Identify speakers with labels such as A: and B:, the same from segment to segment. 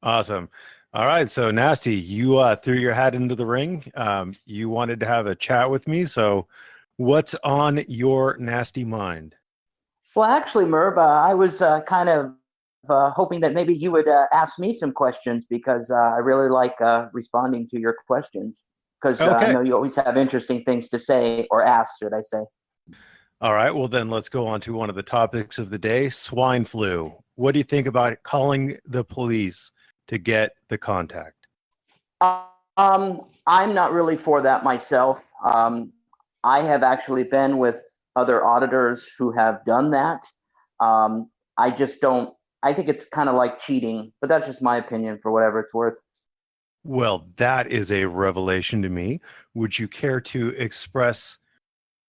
A: Awesome. All right. So, Nasty, you threw your hat into the ring. You wanted to have a chat with me. So, what's on your nasty mind?
B: Well, actually, Merb, I was kind of hoping that maybe you would ask me some questions because I really like responding to your questions because I
A: Okay.
B: know you always have interesting things to say or ask, should I say.
A: All right. Well, then let's go on to one of the topics of the day, swine flu. What do you think about calling the police to get the contact?
B: I'm not really for that myself. I have actually been with other auditors who have done that. I just don't, I think it's kind of like cheating, but that's just my opinion for whatever it's worth.
A: Well, that is a revelation to me. Would you care to express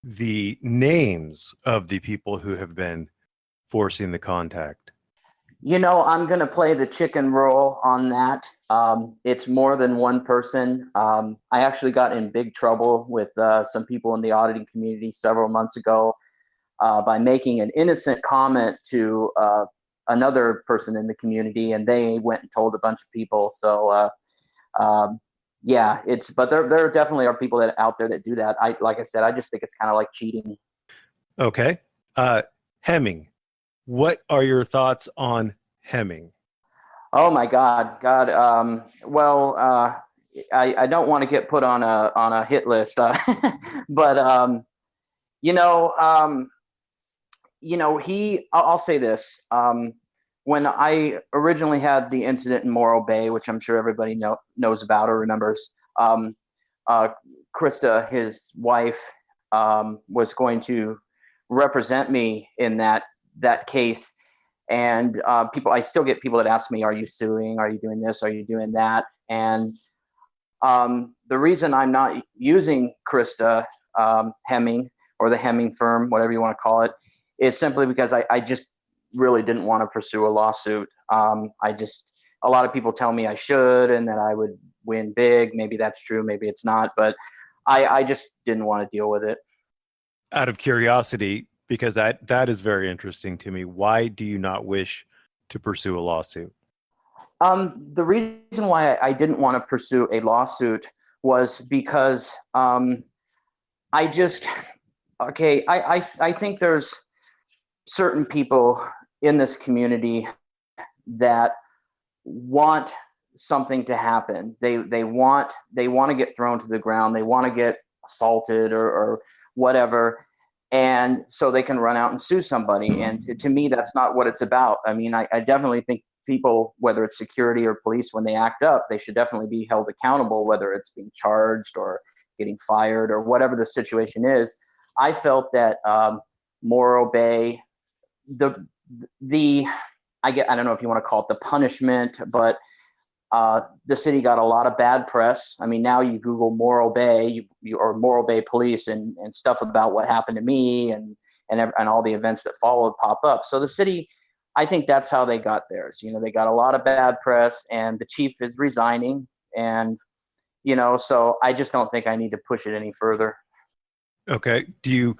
A: the names of the people who have been forcing the contact?
B: I'm going to play the chicken role on that. It's more than one person. I actually got in big trouble with some people in the auditing community several months ago by making an innocent comment to another person in the community, and they went and told a bunch of people. So, yeah, but there definitely are people that out there that do that. Like I said, I just think it's kind of like cheating.
A: Okay. Hemming. What are your thoughts on hemming?
B: Oh my God. Well, I don't want to get put on a hit list, but you know, um, I'll say this. When I originally had the incident in Morro Bay, which I'm sure everybody knows about or remembers, uh, Krista, his wife, was going to represent me in that case. And I still get people that ask me, "Are you suing? Are you doing this? Are you doing that?" And the reason I'm not using Krista Hemming or the Hemming firm, whatever you want to call it, is simply because I just really didn't want to pursue a lawsuit. A lot of people tell me I should and that I would win big. Maybe that's true, maybe it's not, but I just didn't want to deal with it.
A: Out of curiosity, because that is very interesting to me, why do you not wish to pursue a lawsuit?
B: The reason why I didn't want to pursue a lawsuit was because I just okay. I think there's certain people in this community that want something to happen. They want to get thrown to the ground. They want to get assaulted or whatever, and so they can run out and sue somebody. And to me, that's not what it's about. I mean, I definitely think people, whether it's security or police, when they act up, they should definitely be held accountable, whether it's being charged or getting fired or whatever the situation is. I felt that Morro Bay, the the I don't know if you want to call it the punishment, but the city got a lot of bad press. I mean, now you Google Morro Bay, or Morro Bay Police, and stuff about what happened to me and all the events that followed pop up. So the city, I think that's how they got theirs. They got a lot of bad press, and the chief is resigning, and so I just don't think I need to push it any further.
A: Okay. Do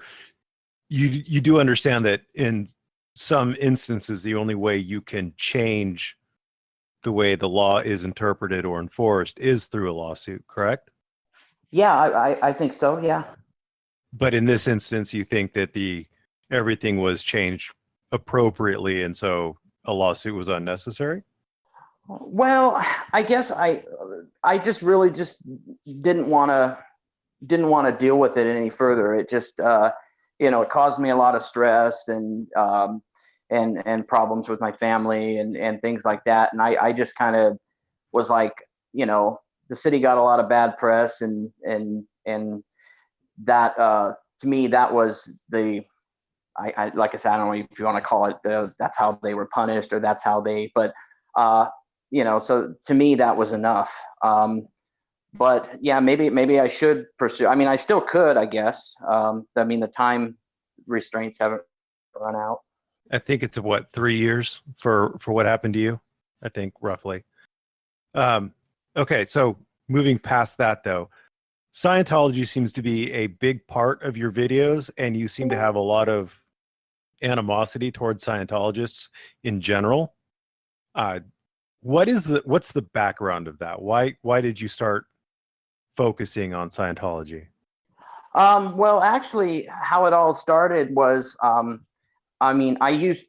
A: you do understand that in some instances the only way you can change the way the law is interpreted or enforced is through a lawsuit, correct?
B: Yeah, I think so. Yeah.
A: But in this instance, you think that the everything was changed appropriately, and so a lawsuit was unnecessary?
B: Well, I guess I just really just didn't want to didn't want to deal with it any further. It just it caused me a lot of stress and problems with my family and things like that. And I just kind of was like, the city got a lot of bad press, and that to me that was the I like I said, I don't know if you want to call it that's how they were punished, or that's how they, but uh so to me that was enough. But yeah, maybe I should pursue. I mean, I still could, I guess. I mean, the time restraints haven't run out.
A: I think it's what, 3 years for what happened to you. I think roughly. Um, okay, so moving past that though, Scientology seems to be a big part of your videos, and you seem to have a lot of animosity towards Scientologists in general. Uh, what's the background of that? Why did you start focusing on Scientology?
B: Well, actually, how it all started was, I mean,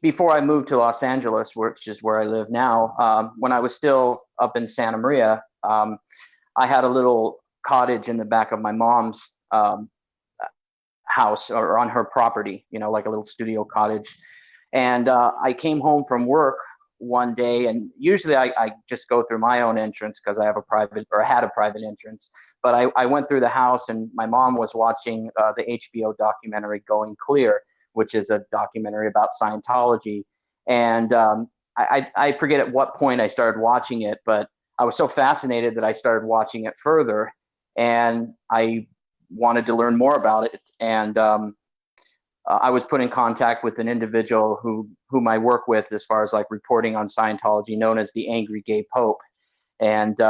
B: before I moved to Los Angeles, which is where I live now, when I was still up in Santa Maria, I had a little cottage in the back of my mom's house, or on her property, like a little studio cottage. And I came home from work one day, and usually I just go through my own entrance because I had a private entrance. But I went through the house, and my mom was watching the HBO documentary Going Clear, which is a documentary about Scientology. And I forget at what point I started watching it, but I was so fascinated that I started watching it further, and I wanted to learn more about it. And I was put in contact with an individual whom I work with as far as like reporting on Scientology, known as the Angry Gay Pope. And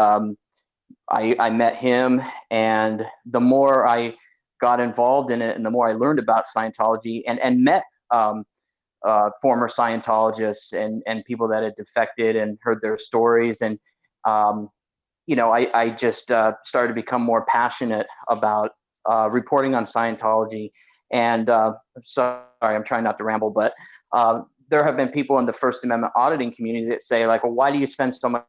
B: I met him, and the more I got involved in it, and the more I learned about Scientology, and met former Scientologists and people that had defected, and heard their stories. And I just started to become more passionate about reporting on Scientology. And sorry, I'm trying not to ramble, but there have been people in the First Amendment auditing community that say, like, well, why do you spend so much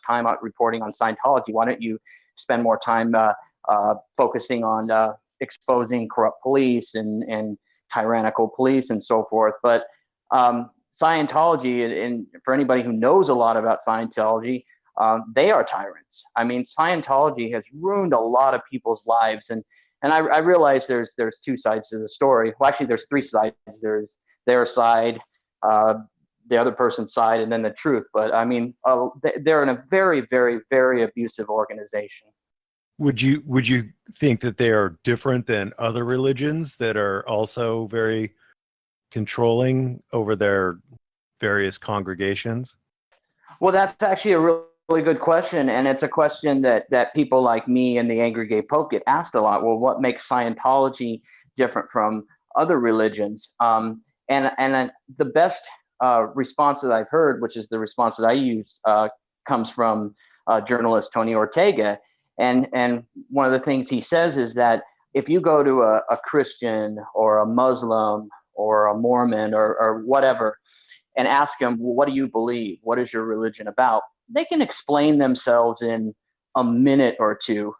B: time out reporting on Scientology? Why don't you spend more time focusing on exposing corrupt police and tyrannical police and so forth? But Scientology, and for anybody who knows a lot about Scientology, they are tyrants. I mean, Scientology has ruined a lot of people's lives. And I realize there's two sides to the story. Well, actually, there's three sides. There's their side, the other person's side, and then the truth. But I mean, they're in a very, very, very abusive organization.
A: Would you think that they are different than other religions that are also very controlling over their various congregations?
B: Well, that's actually a really good question, and it's a question that people like me and the Angry Gay Pope get asked a lot. Well, what makes Scientology different from other religions? And the best response that I've heard, which is the response that I use, comes from journalist Tony Ortega. And one of the things he says is that if you go to a Christian or a Muslim or a Mormon or whatever, and ask them, well, what do you believe? What is your religion about? They can explain themselves in a minute or two.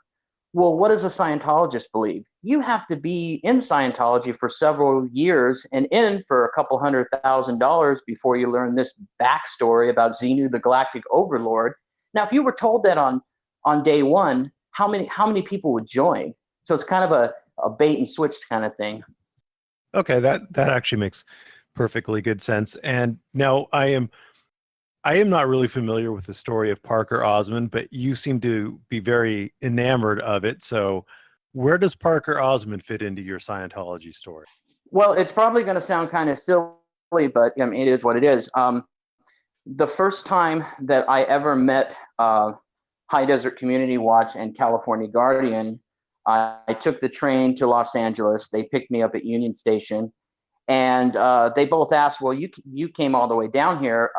B: Well, what does a Scientologist believe? You have to be in Scientology for several years and in for a couple $100,000 before you learn this backstory about Xenu, the Galactic Overlord. Now, if you were told that on day one, how many people would join? So it's kind of a bait and switch kind of thing.
A: Okay, that actually makes perfectly good sense. And now I am not really familiar with the story of Parker Osmond, but you seem to be very enamored of it. So where does Parker Osmond fit into your Scientology story?
B: Well, it's probably going to sound kind of silly, but I mean, it is what it is. The first time that I ever met High Desert Community Watch and California Guardian, I took the train to Los Angeles. They picked me up at Union Station. And they both asked, well, you came all the way down here.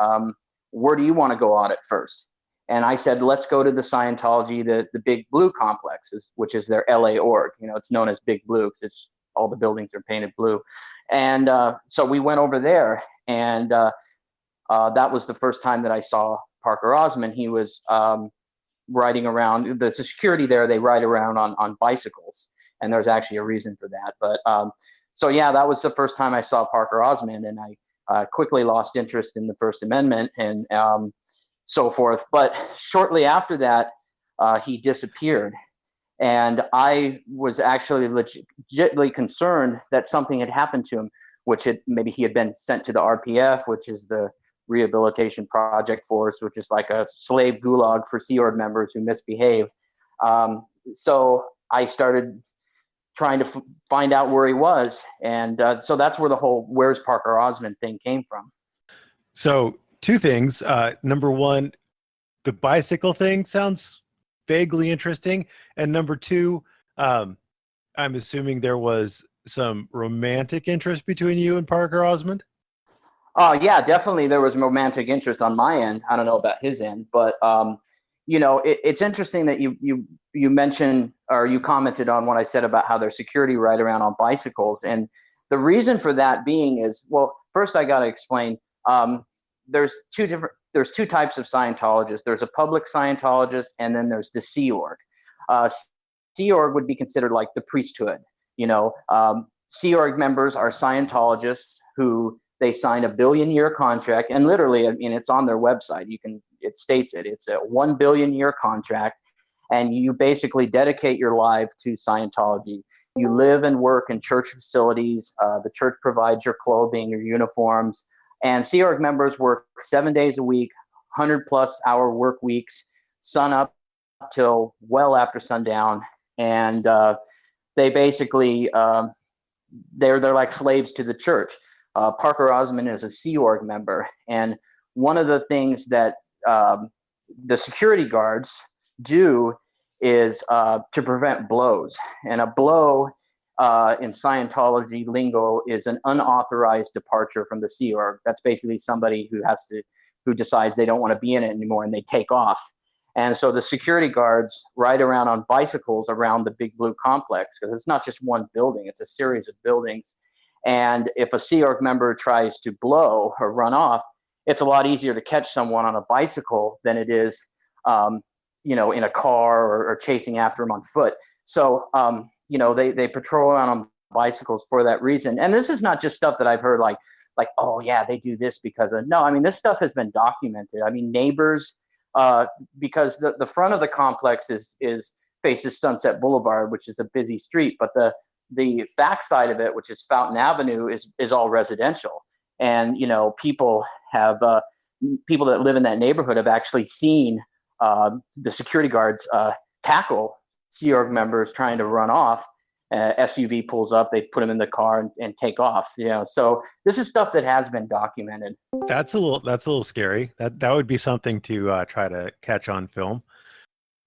B: Where do you want to go audit first? And I said, let's go to the Scientology, the Big Blue complex, which is their LA org. It's known as Big Blue because it's all the buildings are painted blue. And so we went over there, and that was the first time that I saw Parker Osmond. He was riding around. The security there, they ride around on bicycles, and there's actually a reason for that. But so yeah, that was the first time I saw Parker Osmond, and I quickly lost interest in the First Amendment and so forth. But shortly after that, he disappeared, and I was actually legitimately concerned that something had happened to him, maybe he had been sent to the RPF, which is the Rehabilitation Project Force, which is like a slave gulag for Sea Org members who misbehave. So I started trying to find out where he was. And so that's where the whole "where's Parker Osmond" thing came from.
A: So two things. Number one, the bicycle thing sounds vaguely interesting. And number two, I'm assuming there was some romantic interest between you and Parker Osmond?
B: Yeah, definitely there was romantic interest on my end. I don't know about his end, but it's interesting that you mentioned, or you commented on what I said about how there's security right around on bicycles, and the reason for that being is, well, first I got to explain. There's two types of Scientologists. There's a public Scientologist, and then there's the Sea Org. Sea Org would be considered like the priesthood. Sea Org members are Scientologists who they sign a billion-year contract, and literally, I mean, it's on their website. It states it. It's a 1 billion year contract, and you basically dedicate your life to Scientology. You live and work in church facilities. The church provides your clothing, your uniforms, and Sea Org members work 7 days a week, 100-plus-hour work weeks, sun up till well after sundown, and they basically they're like slaves to the church. Parker Osmond is a Sea Org member, and one of the things that the security guards do is to prevent blows. And a blow in Scientology lingo is an unauthorized departure from the Sea Org. That's basically somebody who decides they don't want to be in it anymore and they take off. And so the security guards ride around on bicycles around the Big Blue complex, because it's not just one building, it's a series of buildings. And if a Sea Org member tries to blow or run off, it's a lot easier to catch someone on a bicycle than it is, in a car or chasing after them on foot. So, they patrol around on bicycles for that reason. And this is not just stuff that I've heard like, oh yeah, they do this because of, no, I mean, this stuff has been documented. I mean, neighbors, because the front of the complex faces Sunset Boulevard, which is a busy street, but the backside of it, which is Fountain Avenue, is all residential. And, people that live in that neighborhood have actually seen the security guards tackle Sea Org members trying to run off. SUV pulls up, they put them in the car and take off. So this is stuff that has been documented.
A: That's a little scary. That would be something to try to catch on film.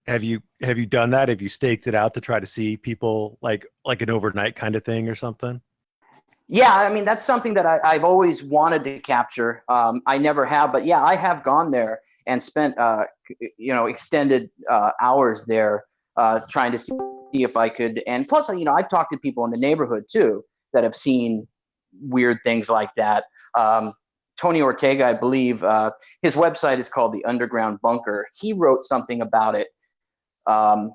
A: Have you done that? Have you staked it out to try to see people like an overnight kind of thing or something?
B: Yeah, I mean, that's something that I've always wanted to capture. I never have, but yeah, I have gone there and spent extended hours there trying to see if I could. And plus, I've talked to people in the neighborhood too that have seen weird things like that. Tony Ortega, I believe, his website is called The Underground Bunker. He wrote something about it. I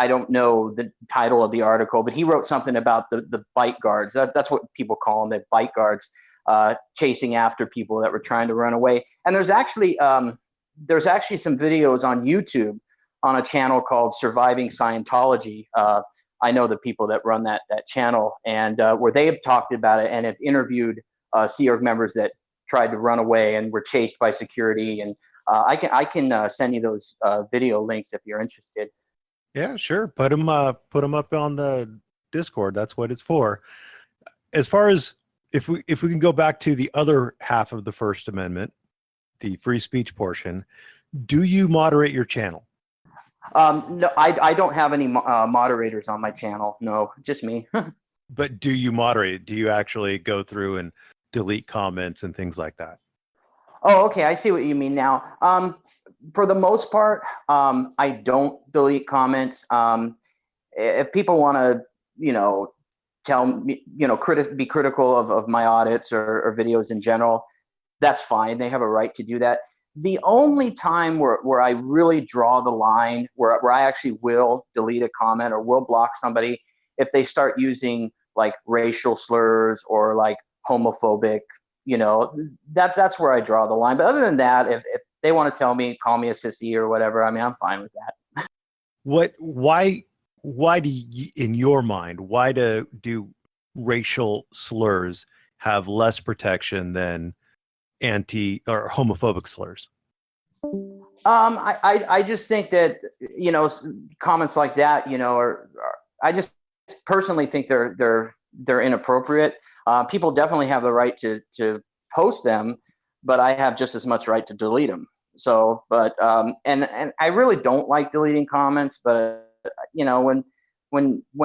B: don't know the title of the article, but he wrote something about the bike guards. That's what people call them, the bike guards, chasing after people that were trying to run away. And there's actually some videos on YouTube on a channel called Surviving Scientology. I know the people that run that channel, and where they have talked about it and have interviewed Sea Org members that tried to run away and were chased by security. And I can send you those video links if you're interested.
A: Yeah, sure. Put them up on the Discord. That's what it's for. As far as if we can go back to the other half of the First Amendment, the free speech portion, do you moderate your channel?
B: No, I don't have any moderators on my channel. No, just me.
A: But do you moderate it? Do you actually go through and delete comments and things like that?
B: Oh, okay. I see what you mean now. For the most part, I don't delete comments. If people want to, tell me, be critical of my audits or videos in general, that's fine. They have a right to do that. The only time where I really draw the line, where I actually will delete a comment or will block somebody, if they start using like racial slurs or like homophobic, that's where I draw the line. But other than that, if they want to call me a sissy or whatever, I mean, I'm fine with that.
A: Why do you, in your mind, why do racial slurs have less protection than anti or homophobic slurs?
B: I just think that, comments like that, I just personally think they're inappropriate. People definitely have the right to post them, but I have just as much right to delete them. So, but and I really don't like deleting comments, but when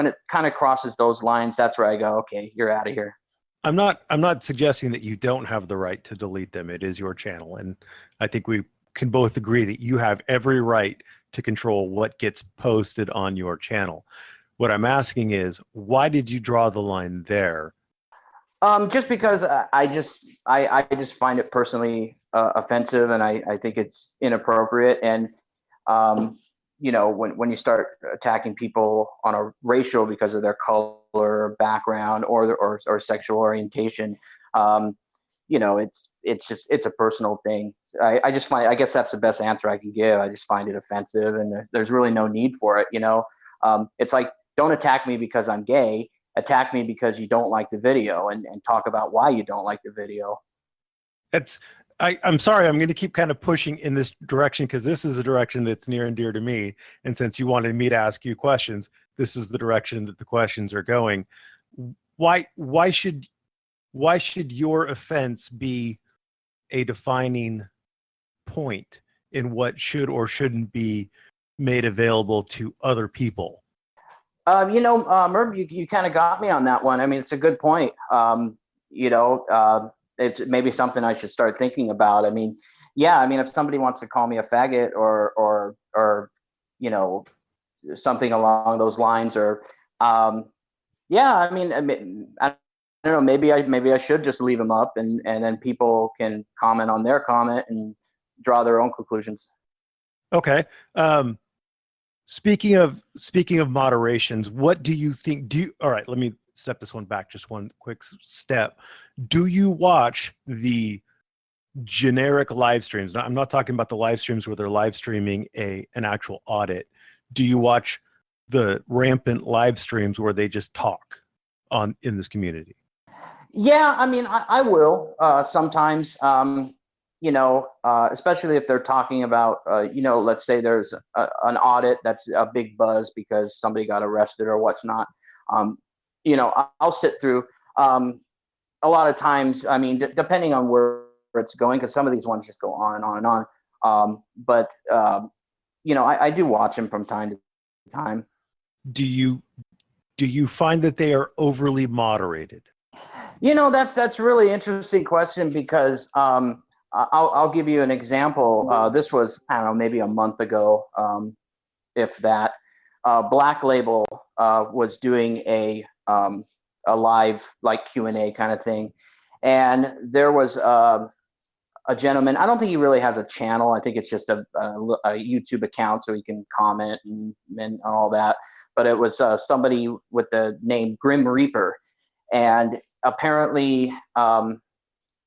B: it kind of crosses those lines, that's where I go, okay, you're out of here.
A: I'm not suggesting that you don't have the right to delete them. It is your channel, and I think we can both agree that you have every right to control what gets posted on your channel. What I'm asking is, why did you draw the line there?
B: Just because I just find it personally offensive, and I think it's inappropriate. And when you start attacking people on a racial because of their color, background, or sexual orientation, it's a personal thing. I just find, I guess that's the best answer I can give. I just find it offensive, and there's really no need for it. It's like, don't attack me because I'm gay. Attack me because you don't like the video, and talk about why you don't like the video.
A: I'm sorry, I'm going to keep kind of pushing in this direction because this is a direction that's near and dear to me. And since you wanted me to ask you questions, this is the direction that the questions are going. Why should your offense be a defining point in what should or shouldn't be made available to other people?
B: Merb, you kind of got me on that one. I mean, it's a good point. It's maybe something I should start thinking about. I mean, yeah, I mean, if somebody wants to call me a faggot or something along those lines, or yeah, I mean, I don't know, maybe I should just leave them up, and then people can comment on their comment and draw their own conclusions.
A: Okay. Speaking of moderations, what do you think? All right, let me step this one back just one quick step. Do you watch the generic live streams? Now, I'm not talking about the live streams where they're live streaming an actual audit. Do you watch the rampant live streams where they just talk in this community?
B: Yeah, I mean, I will sometimes. Especially if they're talking about, let's say there's an audit that's a big buzz because somebody got arrested or what's not. I'll sit through. A lot of times, I mean, depending on where it's going, because some of these ones just go on and on and on. But I do watch them from time to time.
A: Do you find that they are overly moderated?
B: That's really interesting question, because I'll give you an example. This was, I don't know, maybe a month ago, if that. Black Label was doing a live, like, Q&A kind of thing, and there was a gentleman. I don't think he really has a channel. I think it's just a YouTube account so he can comment and all that. But it was somebody with the name Grim Reaper, and apparently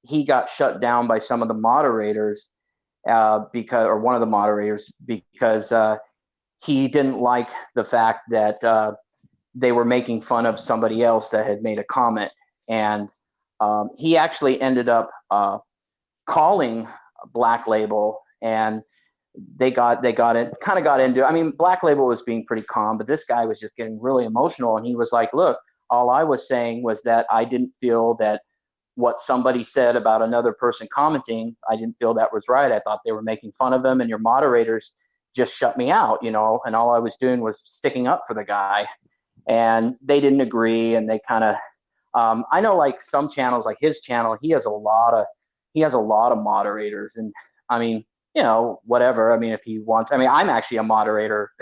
B: he got shut down by some of the moderators or one of the moderators, because he didn't like the fact that they were making fun of somebody else that had made a comment. And he actually ended up calling Black Label, and they got into, I mean, Black Label was being pretty calm, but this guy was just getting really emotional. And he was like, look, all I was saying was that I didn't feel that what somebody said about another person commenting, I didn't feel that was right. I thought they were making fun of them, and your moderators just shut me out, and all I was doing was sticking up for the guy. And they didn't agree, and they kind of, I know, like, some channels, like his channel, he has a lot of moderators, and I mean, whatever. I mean, if he wants, I mean, I'm actually a moderator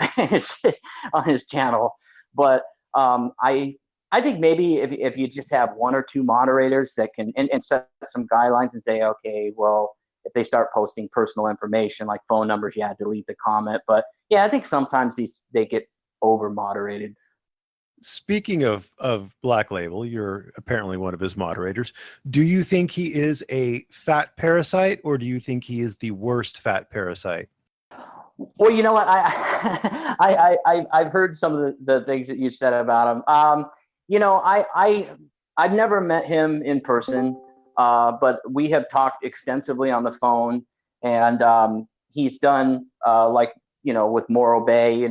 B: on his channel, but I think maybe if you just have one or two moderators that can and set some guidelines and say, okay, well, if they start posting personal information like phone numbers, yeah, delete the comment. But yeah, I think sometimes they get over moderated.
A: Speaking of Black Label, you're apparently one of his moderators. Do you think he is a fat parasite, or do you think he is the worst fat parasite?
B: Well, you know what? I've heard some of the things that you said about him. I've never met him in person, but we have talked extensively on the phone, and he's done with Morro Bay.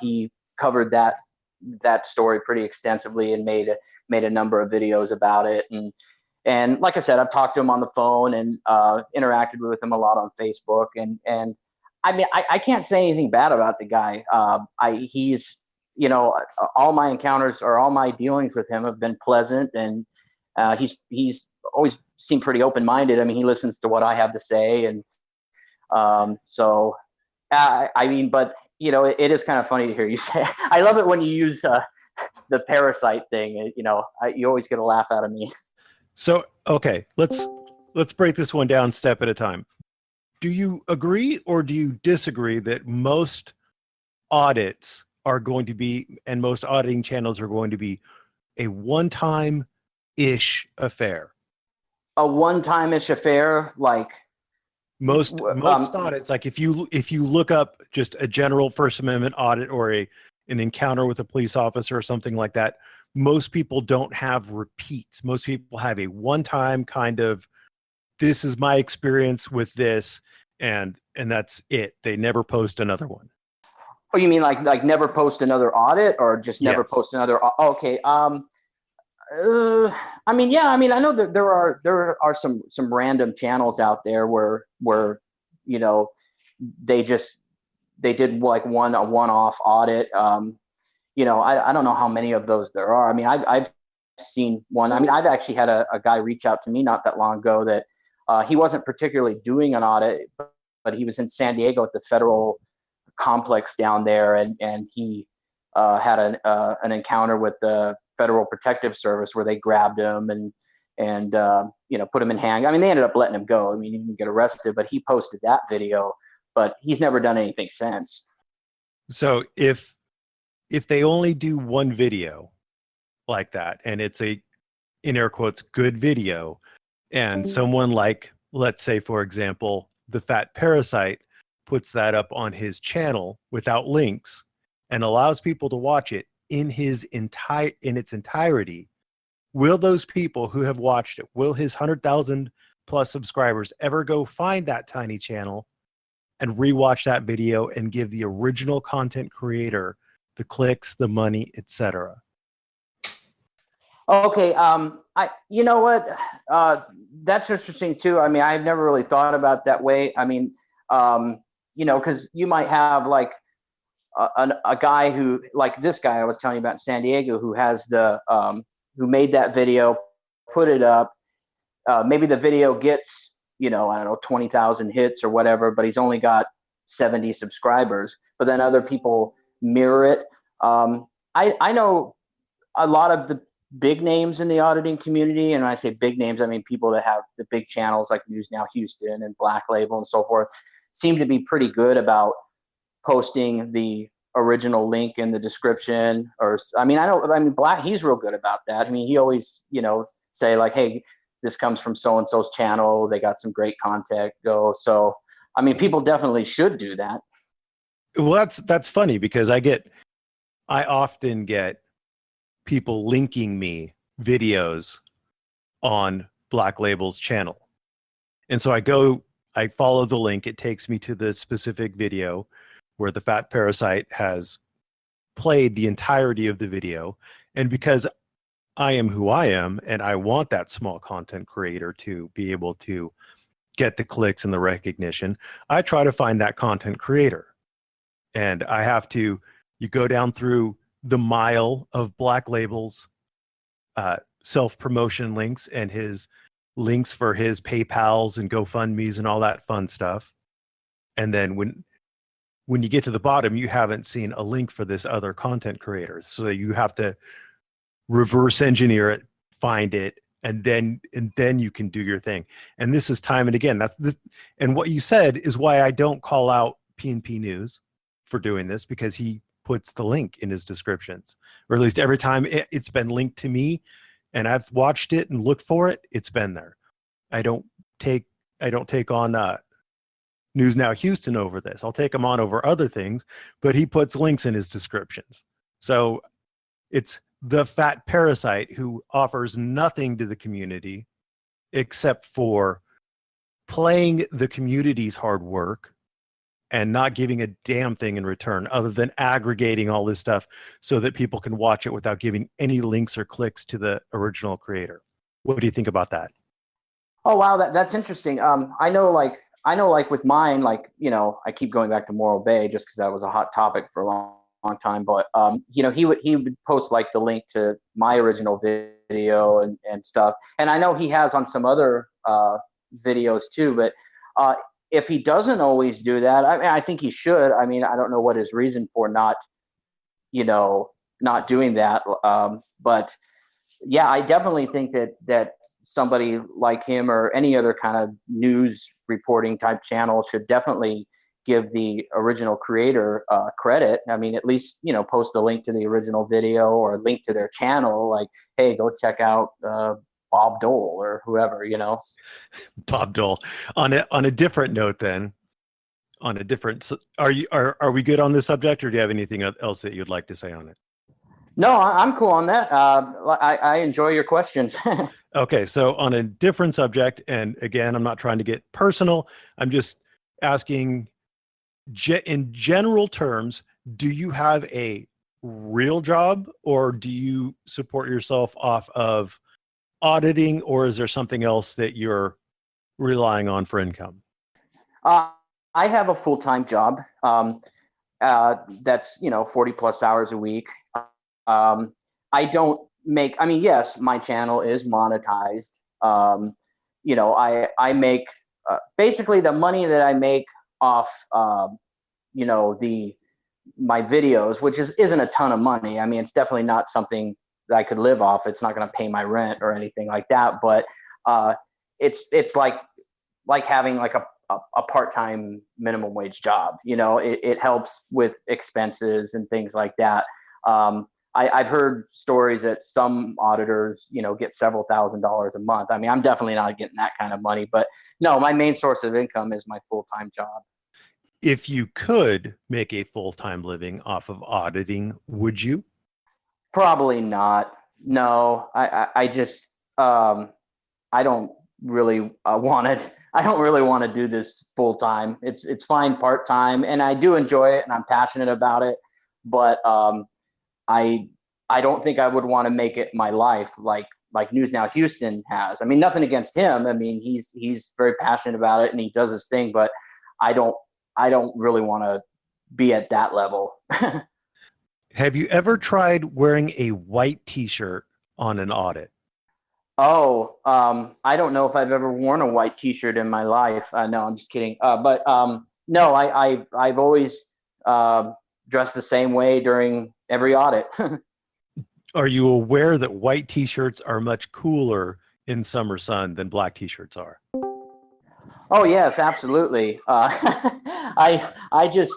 B: He covered that story pretty extensively and made a number of videos about it. And like I said, I've talked to him on the phone and interacted with him a lot on Facebook. And I mean, I can't say anything bad about the guy. He's, all my encounters or all my dealings with him have been pleasant, and He's always seemed pretty open-minded. I mean, he listens to what I have to say, and so I mean, but you know, it is kind of funny to hear you say. I love it when you use the parasite thing. You know, you always get a laugh out of me.
A: So, okay, let's break this one down step at a time. Do you agree or do you disagree that most audits are going to be, and most auditing channels are going to be, a one-time-ish affair?
B: A one-time-ish affair, like
A: most audits, like if you look up just a general First Amendment audit or an encounter with a police officer or something like that, most people don't have repeats. Most people have a one-time kind of, this is my experience with this, and that's it. They never post another one.
B: Oh, you mean like never post another audit, or just never post another? Okay. I mean, yeah. I mean, I know that there are some random channels out there where you know they did like a one-off audit. You know, I don't know how many of those there are. I mean, I've seen one. I mean, I've actually had a guy reach out to me not that long ago that he wasn't particularly doing an audit, but he was in San Diego at the federal complex down there, and he had an encounter with the Federal Protective Service where they grabbed him and you know, put him in hand. I mean, they ended up letting him go. I mean, he didn't get arrested, but he posted that video, but he's never done anything since.
A: So if they only do one video like that, and it's a, in air quotes, good video, and someone like, let's say, for example, the Fat Parasite puts that up on his channel without links and allows people to watch it in its entirety, will those people who have watched it, will his 100,000 plus subscribers ever go find that tiny channel and rewatch that video and give the original content creator the clicks, the money, etc.?
B: Okay, you know what? That's interesting too. I mean, I've never really thought about that way. I mean, you know, because you might have like a guy who, like this guy I was telling you about in San Diego, who has who made that video, put it up. Maybe the video gets, you know, I don't know, 20,000 hits or whatever, but he's only got 70 subscribers. But then other people mirror it. I know a lot of the big names in the auditing community, and when I say big names, I mean people that have the big channels like News Now Houston and Black Label and so forth, seem to be pretty good about posting the original link in the description. Or I mean Black, he's real good about that. I mean, he always, you know, say like, hey, this comes from so and so's channel, they got some great content, go. So I mean, people definitely should do that.
A: Well, that's funny because I often get people linking me videos on Black Label's channel. And so I follow the link. It takes me to the specific video where the Fat Parasite has played the entirety of the video. And because I am who I am, and I want that small content creator to be able to get the clicks and the recognition, I try to find that content creator. And you go down through the mile of Black Label's self-promotion links and his links for his PayPals and GoFundMes and all that fun stuff. And then when you get to the bottom, you haven't seen a link for this other content creator. So you have to reverse engineer it, find it, and then you can do your thing. And this is time and again. And what you said is why I don't call out P&P News for doing this, because he puts the link in his descriptions, or at least every time it's been linked to me and I've watched it and looked for it, it's been there. I don't take on News Now Houston over this. I'll take him on over other things, but he puts links in his descriptions. So it's the Fat Parasite who offers nothing to the community except for playing the community's hard work and not giving a damn thing in return other than aggregating all this stuff so that people can watch it without giving any links or clicks to the original creator. What do you think about that?
B: Oh, wow. That's interesting. I know like with mine, like, you know, I keep going back to Morro Bay just because that was a hot topic for a long time, but he would post like the link to my original video and stuff. And I know he has on some other videos too, but if he doesn't always do that, I think he should. I mean, I don't know what his reason for not doing that. But yeah, I definitely think that somebody like him or any other kind of news reporting type channel should definitely give the original creator credit. I mean, at least, post the link to the original video or link to their channel. Like, hey, go check out Bob Dole or whoever,
A: Bob Dole. On a different note then, are we good on this subject, or do you have anything else that you'd like to say on it?
B: No, I'm cool on that. I enjoy your questions.
A: Okay, so on a different subject, and again, I'm not trying to get personal. I'm just asking, in general terms, do you have a real job, or do you support yourself off of auditing, or is there something else that you're relying on for income?
B: I have a full-time job that's 40 plus hours a week. I don't make, yes, my channel is monetized. I make basically the money that I make off my videos, which isn't a ton of money. I mean, it's definitely not something that I could live off. It's not going to pay my rent or anything like that. But it's like having like a part-time minimum wage job. It helps with expenses and things like that. I've heard stories that some auditors, get several $1,000s a month. I mean, I'm definitely not getting that kind of money, but no, my main source of income is my full-time job.
A: If you could make a full-time living off of auditing, would you?
B: Probably not. No, I just, I don't really want it. I don't really want to do this full time. It's fine part-time, and I do enjoy it and I'm passionate about it, but I don't think I would want to make it my life like News Now Houston has. I mean, nothing against him. I mean, he's very passionate about it and he does his thing, but I don't really want to be at that level.
A: Have you ever tried wearing a white t-shirt on an audit?
B: Oh, I don't know if I've ever worn a white t-shirt in my life. No, I'm just kidding. But no, I've always dressed the same way during every audit.
A: Are you aware that white t-shirts are much cooler in summer sun than black t-shirts are?
B: Oh yes, absolutely. I just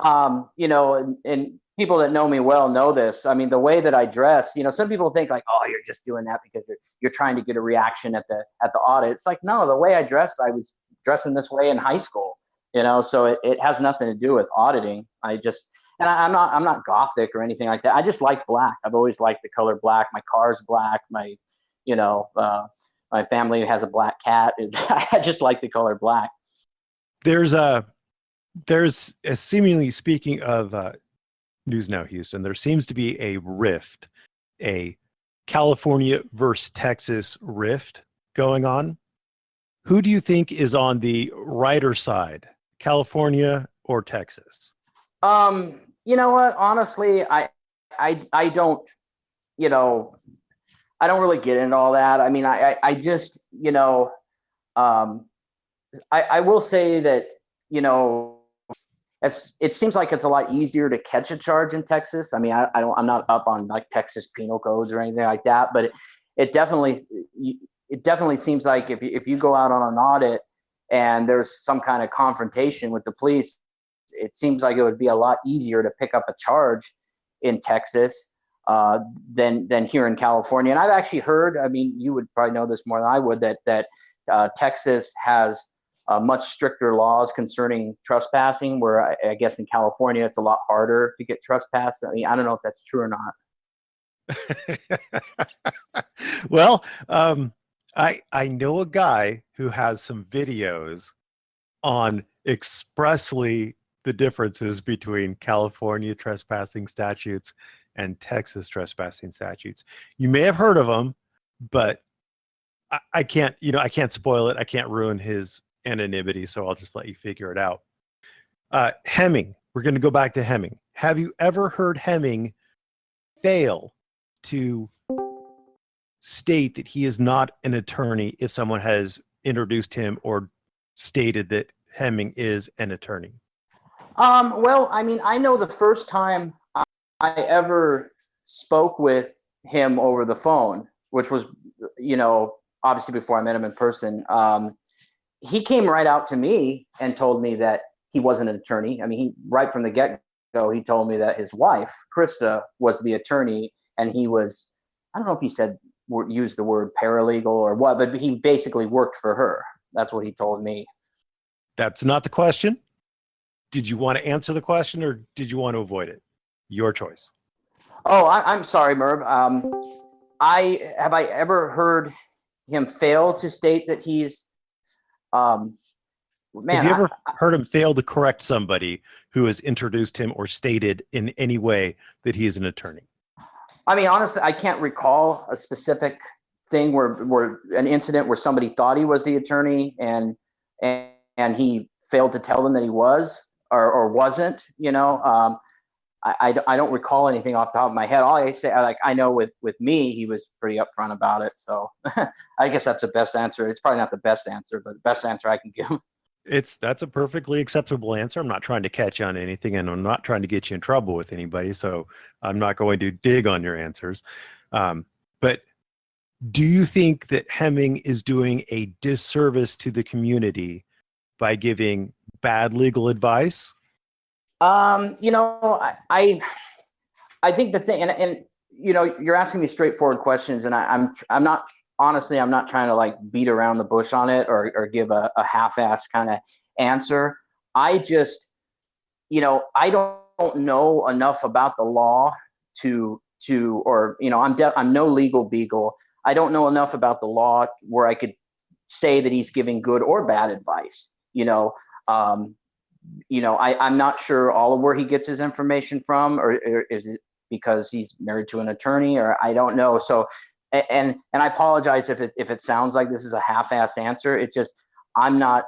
B: and people that know me well know this. I mean, the way that I dress, some people think like, oh, you're just doing that because you're trying to get a reaction at the audit. It's like, no, the way I dress, I was dressing this way in high school, so it has nothing to do with auditing. I'm not gothic or anything like that. I just like black. I've always liked the color black. My car's black. My family has a black cat. I just like the color black.
A: There's a seemingly, speaking of News Now Houston, there seems to be a rift, a California versus Texas rift going on. Who do you think is on the righter side, California or Texas?
B: You know what? Honestly, I don't, I don't really get into all that. I mean, I just, I will say that, it seems like it's a lot easier to catch a charge in Texas. I mean, I'm not up on like Texas penal codes or anything like that, but it definitely seems like if you go out on an audit and there's some kind of confrontation with the police, it seems like it would be a lot easier to pick up a charge in Texas than here in California. And I've actually heard, I mean, you would probably know this more than I would, that Texas has much stricter laws concerning trespassing, where I guess in California it's a lot harder to get trespassed. I mean, I don't know if that's true or
A: not. Well, I know a guy who has some videos on expressly the differences between California trespassing statutes and Texas trespassing statutes. You may have heard of them, but I can't, I can't spoil it. I can't ruin his anonymity, so I'll just let you figure it out. Hemming. We're going to go back to Hemming. have you ever heard Hemming fail to state that he is not an attorney if someone has introduced him or stated that Hemming is an attorney?
B: Well, I mean, I know the first time I ever spoke with him over the phone, which was, obviously before I met him in person, he came right out to me and told me that he wasn't an attorney. I mean, right from the get-go, he told me that his wife, Krista, was the attorney, and he was, I don't know if he used the word paralegal or what, but he basically worked for her. That's what he told me.
A: That's not the question. Did you want to answer the question, or did you want to avoid it? Your choice.
B: Oh, I'm sorry, Merb. Have I ever heard him fail to state that he's
A: Have you ever heard him fail to correct somebody who has introduced him or stated in any way that he is an attorney?
B: I mean, honestly, I can't recall a specific thing where an incident where somebody thought he was the attorney and he failed to tell them that he was or wasn't. I don't recall anything off the top of my head. All I say, I know with me, he was pretty upfront about it. So I guess that's the best answer. It's probably not the best answer, but the best answer I can give.
A: That's a perfectly acceptable answer. I'm not trying to catch you on anything, and I'm not trying to get you in trouble with anybody, so I'm not going to dig on your answers. But do you think that Hemming is doing a disservice to the community by giving bad legal advice?
B: I think the thing, and you're asking me straightforward questions, and I'm not, honestly, I'm not trying to like beat around the bush on it or give a half-ass kind of answer. I just, I don't know enough about the law I'm no legal beagle. I don't know enough about the law where I could say that he's giving good or bad advice. I'm not sure all of where he gets his information from, or is it because he's married to an attorney, or I don't know. So, and I apologize if it sounds like this is a half-ass answer. It's just I'm not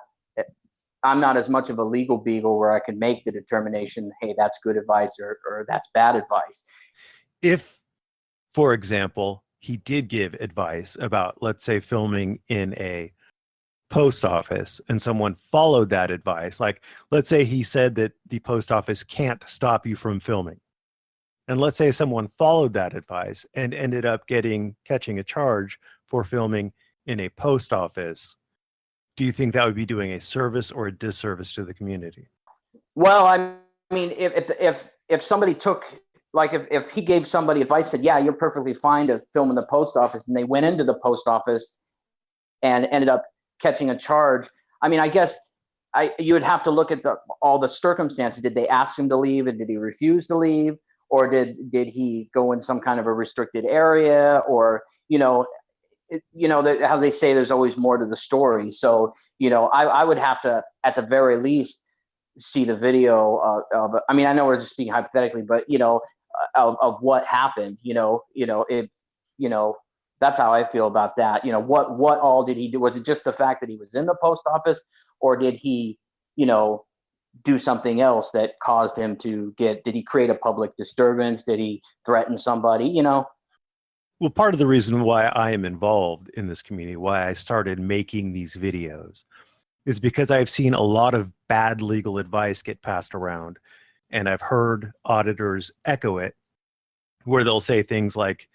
B: as much of a legal beagle where I can make the determination, hey, that's good advice or that's bad advice.
A: If, for example, he did give advice about, let's say, filming in a post office and someone followed that advice, like let's say he said that the post office can't stop you from filming, and let's say someone followed that advice and ended up catching a charge for filming in a post office, do you think that would be doing a service or a disservice to the community?
B: Well, I mean, if somebody took, like if he gave somebody advice, said, yeah, you're perfectly fine to film in the post office, and they went into the post office and ended up catching a charge, I mean, I guess you would have to look at all the circumstances. Did they ask him to leave, and did he refuse to leave, or did he go in some kind of a restricted area, or how they say there's always more to the story. So I would have to, at the very least, see the video of. I mean, I know we're just speaking hypothetically, but of what happened. That's how I feel about that. What all did he do? Was it just the fact that he was in the post office, or did he, do something else that caused him to did he create a public disturbance? Did he threaten somebody?
A: Well, part of the reason why I am involved in this community, why I started making these videos, is because I've seen a lot of bad legal advice get passed around, and I've heard auditors echo it, where they'll say things like,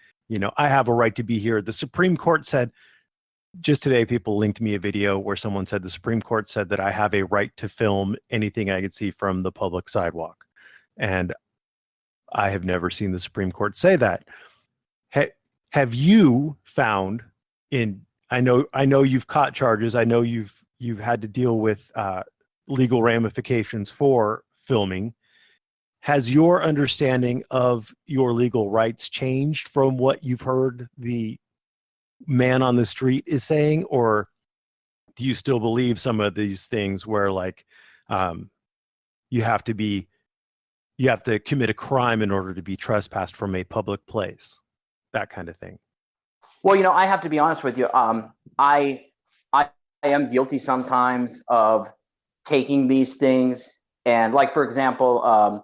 A: I have a right to be here. The Supreme Court said, just today, people linked me a video where someone said the Supreme Court said that I have a right to film anything I could see from the public sidewalk. And I have never seen the Supreme Court say that. Have you found I know you've caught charges. I know you've had to deal with legal ramifications for filming. Has your understanding of your legal rights changed from what you've heard the man on the street is saying, or do you still believe some of these things where like you have to commit a crime in order to be trespassed from a public place, that kind of thing?
B: Well, I have to be honest with you. I am guilty sometimes of taking these things, and like, for example,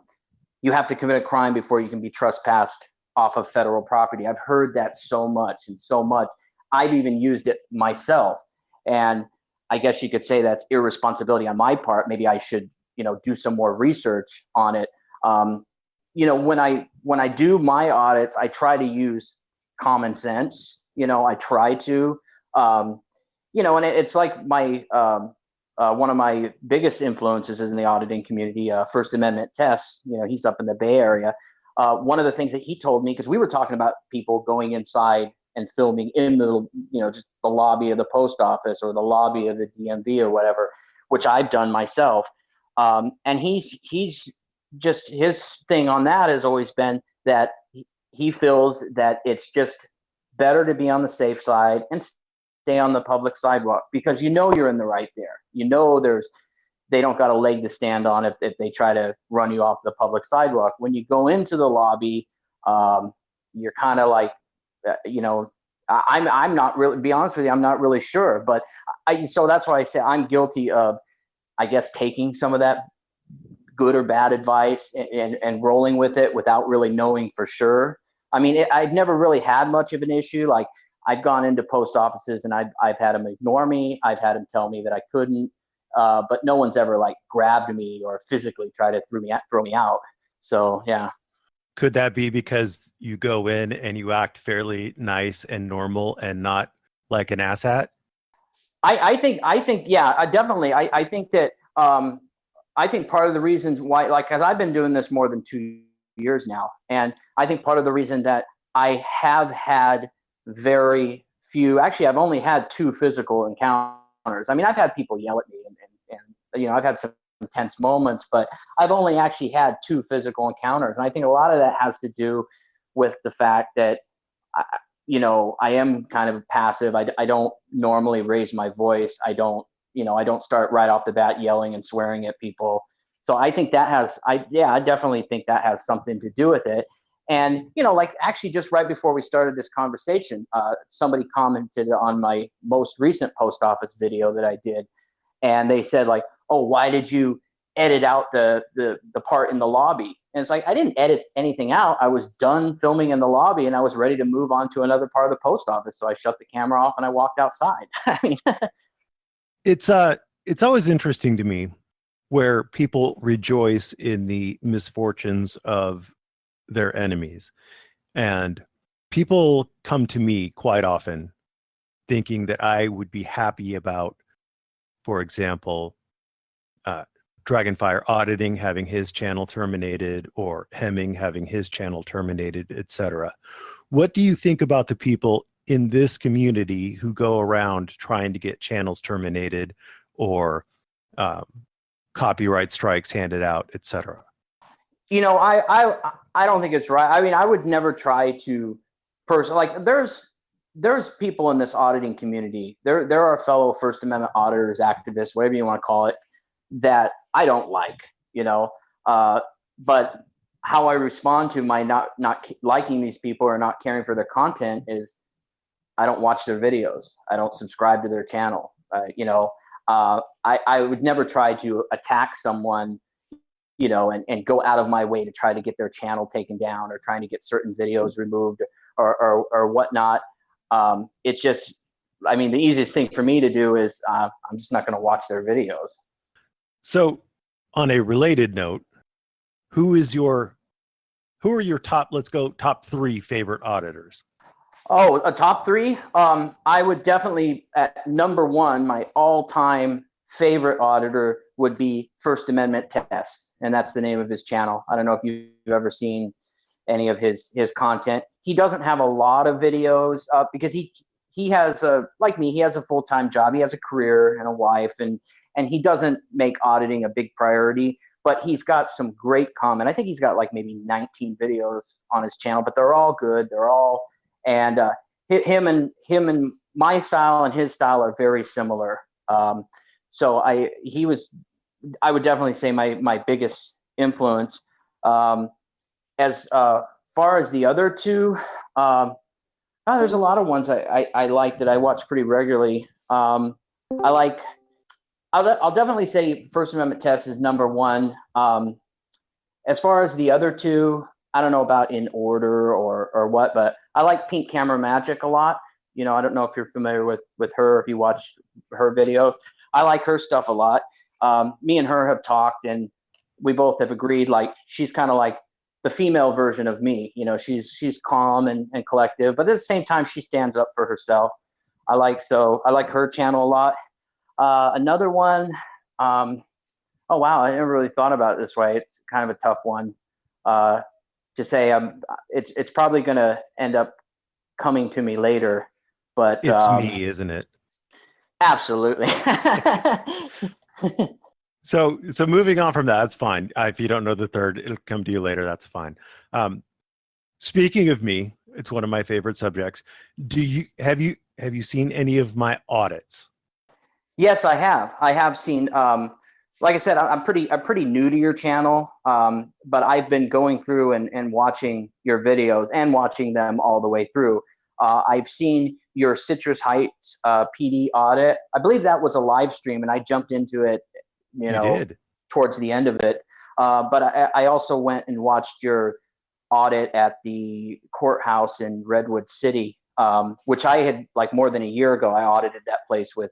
B: you have to commit a crime before you can be trespassed off of federal property. I've heard that so much and so much. I've even used it myself. And I guess you could say that's irresponsibility on my part. Maybe I should, do some more research on it. When I do my audits, I try to use common sense. I try to, and it's like my, one of my biggest influences is in the auditing community, First Amendment Tests. He's up in the Bay Area. One of the things that he told me, because we were talking about people going inside and filming in the, just the lobby of the post office or the lobby of the DMV or whatever, which I've done myself. And he's just, his thing on that has always been that he feels that it's just better to be on the safe side and stay on the public sidewalk, because you're in the right there. They don't got a leg to stand on if they try to run you off the public sidewalk. When you go into the lobby, you're kind of like, I'm not really, to be honest with you, I'm not really sure. But so that's why I say I'm guilty of, I guess, taking some of that good or bad advice and rolling with it without really knowing for sure. I mean, I've never really had much of an issue. Like, I've gone into post offices and I've had them ignore me. I've had them tell me that I couldn't, but no one's ever like grabbed me or physically tried to throw me out. So, yeah.
A: Could that be because you go in and you act fairly nice and normal and not like an asshat?
B: I think, yeah, definitely. I think that, I think part of the reasons why, like, cause I've been doing this more than 2 years now. And I think part of the reason that I have had very few, actually, I've only had 2 physical encounters. I mean, I've had people yell at me and I've had some intense moments, but I've only actually had 2 physical encounters. And I think a lot of that has to do with the fact that, I am kind of passive. I don't normally raise my voice. I don't start right off the bat yelling and swearing at people. So I think that I definitely think that has something to do with it. And, like, actually just right before we started this conversation, somebody commented on my most recent post office video that I did. And they said, like, oh, why did you edit out the part in the lobby? And it's like, I didn't edit anything out. I was done filming in the lobby and I was ready to move on to another part of the post office. So I shut the camera off and I walked outside. I mean,
A: it's always interesting to me where people rejoice in the misfortunes of their enemies. And people come to me quite often thinking that I would be happy about, for example, Dragonfire auditing having his channel terminated, or Hemming having his channel terminated, etc. What do you think about the people in this community who go around trying to get channels terminated or copyright strikes handed out, etc.?
B: I don't think it's right. I mean, I would never try to like, there's people in this auditing community. There are fellow First Amendment auditors, activists, whatever you want to call it, that I don't like, but how I respond to my not liking these people or not caring for their content is I don't watch their videos. I don't subscribe to their channel. I would never try to attack someone, and go out of my way to try to get their channel taken down or trying to get certain videos removed or whatnot. It's just, I mean, the easiest thing for me to do is I'm just not going to watch their videos.
A: So on a related note, who are your top 3 favorite auditors?
B: Oh, a top 3? I would definitely, at number 1, my all-time favorite auditor would be First Amendment Tests, and that's the name of his channel. I don't know if you've ever seen any of his content. He doesn't have a lot of videos up because he has like me, he has a full-time job. He has a career and a wife, and he doesn't make auditing a big priority, but he's got some great comment. I think he's got like maybe 19 videos on his channel, but they're all good. They're all, and him and my style and his style are very similar. So I would definitely say my biggest influence. As far as the other 2, there's a lot of ones I like that I watch pretty regularly. I'll definitely say First Amendment Test is number 1. As far as the other two, I don't know about in order or what, but I like Pink Camera Magic a lot. You know, I don't know if you're familiar with her, if you watch her videos. I like her stuff a lot. Me and her have talked, and we both have agreed, like, she's kind of like the female version of me. You know, she's calm and collective, but at the same time, she stands up for herself. I like her channel a lot. Another one, oh wow, I never really thought about it this way. It's kind of a tough one to say. It's probably going to end up coming to me later, but
A: it's me, isn't it?
B: Absolutely.
A: So moving on from that, that's fine. If you don't know the third, it'll come to you later. That's fine. Speaking of me, it's one of my favorite subjects. Have you seen any of my audits?
B: Yes, I have. I have seen. Like I said, I'm pretty new to your channel, but I've been going through and watching your videos and watching them all the way through. I've seen your Citrus Heights PD audit. I believe that was a live stream, and I jumped into it, you know, towards the end of it. But I also went and watched your audit at the courthouse in Redwood City, which I had, like, more than a year ago. I audited that place with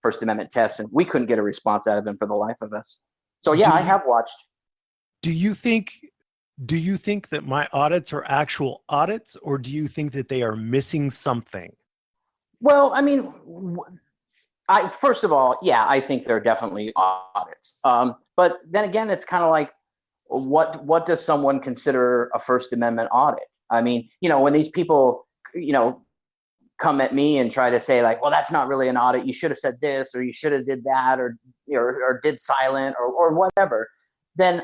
B: First Amendment tests, and we couldn't get a response out of them for the life of us. So yeah, I have watched.
A: Do you think that my audits are actual audits, or do you think that they are missing something?
B: Well, I mean, first of all, yeah, I think they're definitely audits. But then again, it's kind of like, what does someone consider a First Amendment audit? I mean, you know, when these people, you know, come at me and try to say, like, well, that's not really an audit. You should have said this, or you should have did that, or did silent, or whatever. Then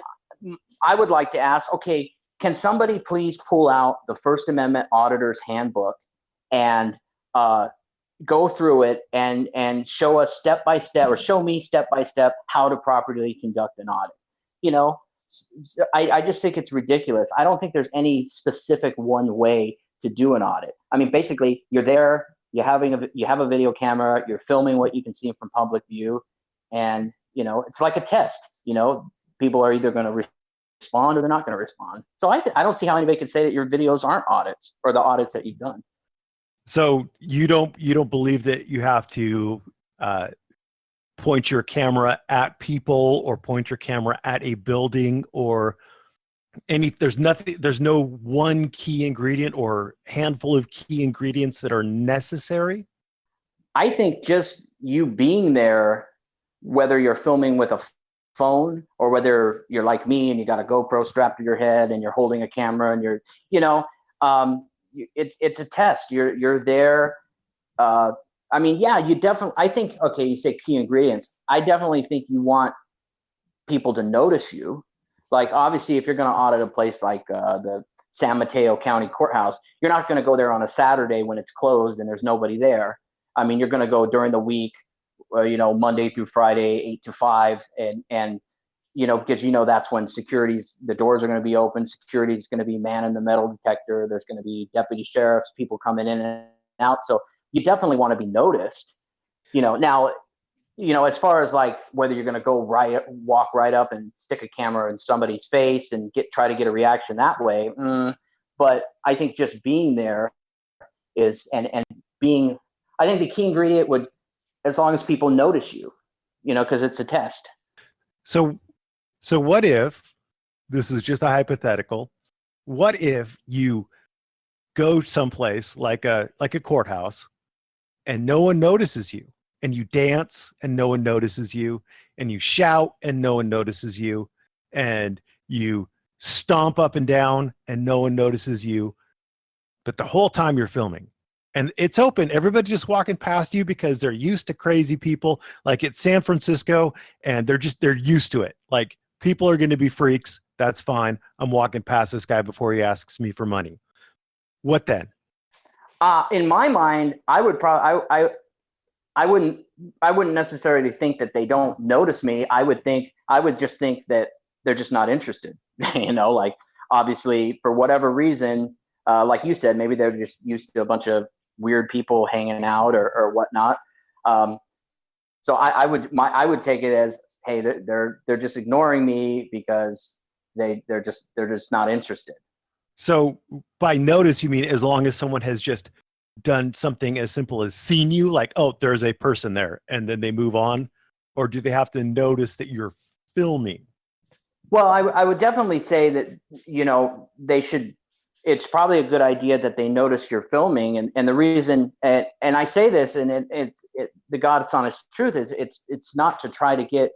B: I would like to ask, okay, can somebody please pull out the First Amendment Auditor's Handbook and go through it and show us step by step, or show me step by step how to properly conduct an audit? You know, I just think it's ridiculous. I don't think there's any specific one way to do an audit. I mean, basically, you're there, you have a video camera, you're filming what you can see from public view, and, you know, it's like a test. You know, people are either going to respond or they're not going to respond. So I don't see how anybody could say that your videos aren't audits, or the audits that you've done.
A: So you don't believe that you have to point your camera at people, or point your camera at a building, or there's no one key ingredient or handful of key ingredients that are necessary?
B: I think just you being there, whether you're filming with a phone or whether you're like me and you got a GoPro strapped to your head and you're holding a camera and you're, you know, it's a test. You're there. I mean, yeah, I think, okay, you say key ingredients. I definitely think you want people to notice you. Like, obviously, if you're going to audit a place like the San Mateo County Courthouse, you're not going to go there on a Saturday when it's closed and there's nobody there. I mean, you're going to go during the week, you know, Monday through Friday, 8 to 5, and you know, because, you know, that's when the doors are going to be open. Security is going to be manning the metal detector. There's going to be deputy sheriffs, people coming in and out. So you definitely want to be noticed. You know, now, you know, as far as like whether you're going to walk right up and stick a camera in somebody's face and try to get a reaction that way. But I think just being there is, and being, I think the key ingredient would, as long as people notice you, you know, because it's a test.
A: So what if, this is just a hypothetical, what if you go someplace like a courthouse and no one notices you, and you dance and no one notices you, and you shout and no one notices you, and you stomp up and down and no one notices you, but the whole time you're filming and it's open, everybody's just walking past you because they're used to crazy people, like it's San Francisco, and they're used to it. Like, people are going to be freaks. That's fine. I'm walking past this guy before he asks me for money. What then?
B: In my mind, I would probably, I wouldn't necessarily think that they don't notice me. I would just think that they're just not interested. You know, like, obviously, for whatever reason, like you said, maybe they're just used to a bunch of weird people hanging out or whatnot. So I would take it as, hey, they're just ignoring me because they're just not interested.
A: So by notice, you mean as long as someone has just done something as simple as seen you, like, oh, there's a person there, and then they move on? Or do they have to notice that you're filming?
B: Well, I would definitely say that, they should, it's probably a good idea that they notice you're filming. And the reason, and I say this, and the God's honest truth is it's not to try to get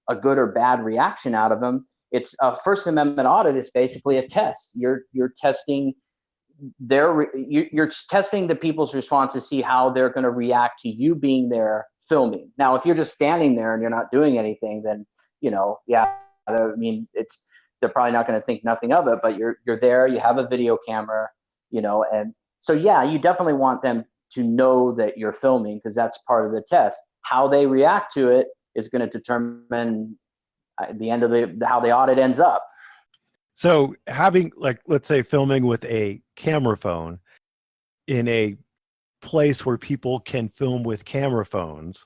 B: a good or bad reaction out of them. It's a First Amendment audit is basically a test. You're testing you're testing the people's response to see how they're going to react to you being there filming. Now, if you're just standing there and you're not doing anything, then, yeah, I mean, they're probably not going to think nothing of it, but you're there, you have a video camera, and so, yeah, you definitely want them to know that you're filming, because that's part of the test. How they react to it is going to determine at the end of how the audit ends up.
A: So having, like, let's say filming with a camera phone in a place where people can film with camera phones,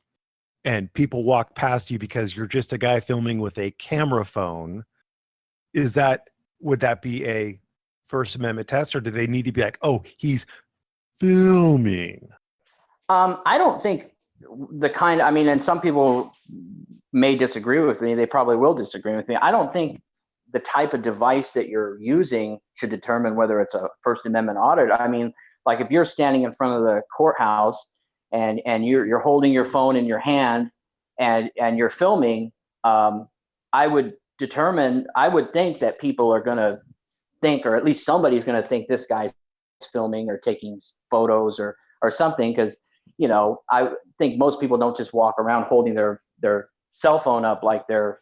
A: and people walk past you because you're just a guy filming with a camera phone, would that be a First Amendment test, or do they need to be like, oh, he's filming?
B: I don't think I mean, and some people may disagree with me. They probably will disagree with me. I don't think the type of device that you're using should determine whether it's a First Amendment audit. I mean, like, if you're standing in front of the courthouse and you're holding your phone in your hand and you're filming, I would think that people are going to think, or at least somebody's going to think, this guy's filming or taking photos or something, because I think most people don't just walk around holding their cell phone up like they're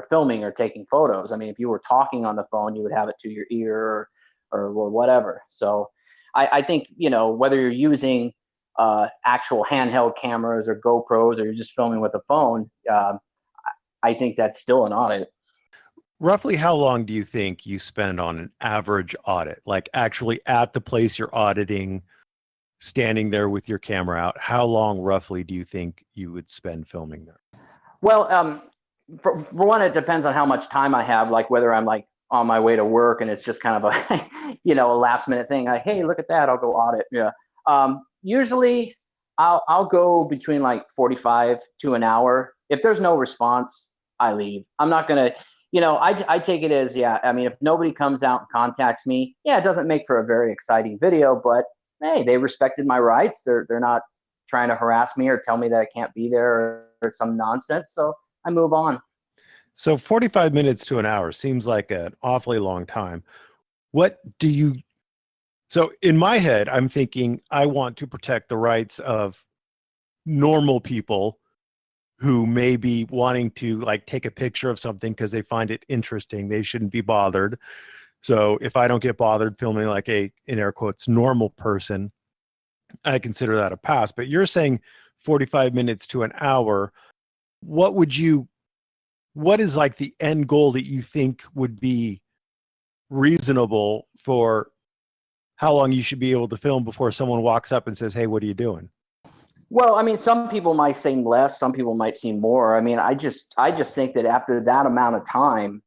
B: filming or taking photos. I mean, if you were talking on the phone, you would have it to your ear or whatever. So I think, whether you're using actual handheld cameras or GoPros, or you're just filming with a phone, I think that's still an audit.
A: Roughly how long do you think you spend on an average audit? Like, actually at the place you're auditing, standing there with your camera out, how long roughly do you think you would spend filming there?
B: Well, for one, it depends on how much time I have, like whether I'm like on my way to work and it's just kind of a, a last minute thing. Like, hey, look at that, I'll go audit. Yeah. Usually I'll go between like 45 to an hour. If there's no response, I leave. I'm not going to, I take it as, yeah, I mean, if nobody comes out and contacts me, yeah, it doesn't make for a very exciting video, but hey, they respected my rights. They're not trying to harass me or tell me that I can't be there or some nonsense. So I move on.
A: So 45 minutes to an hour seems like an awfully long time. So in my head, I'm thinking I want to protect the rights of normal people who may be wanting to, like, take a picture of something because they find it interesting. They shouldn't be bothered. So if I don't get bothered filming like a, in air quotes, normal person, I consider that a pass. But you're saying 45 minutes to an hour. What is like the end goal that you think would be reasonable for how long you should be able to film before someone walks up and says, hey, what are you doing?
B: Well, I mean, some people might seem less, some people might seem more. I mean, I just think that after that amount of time,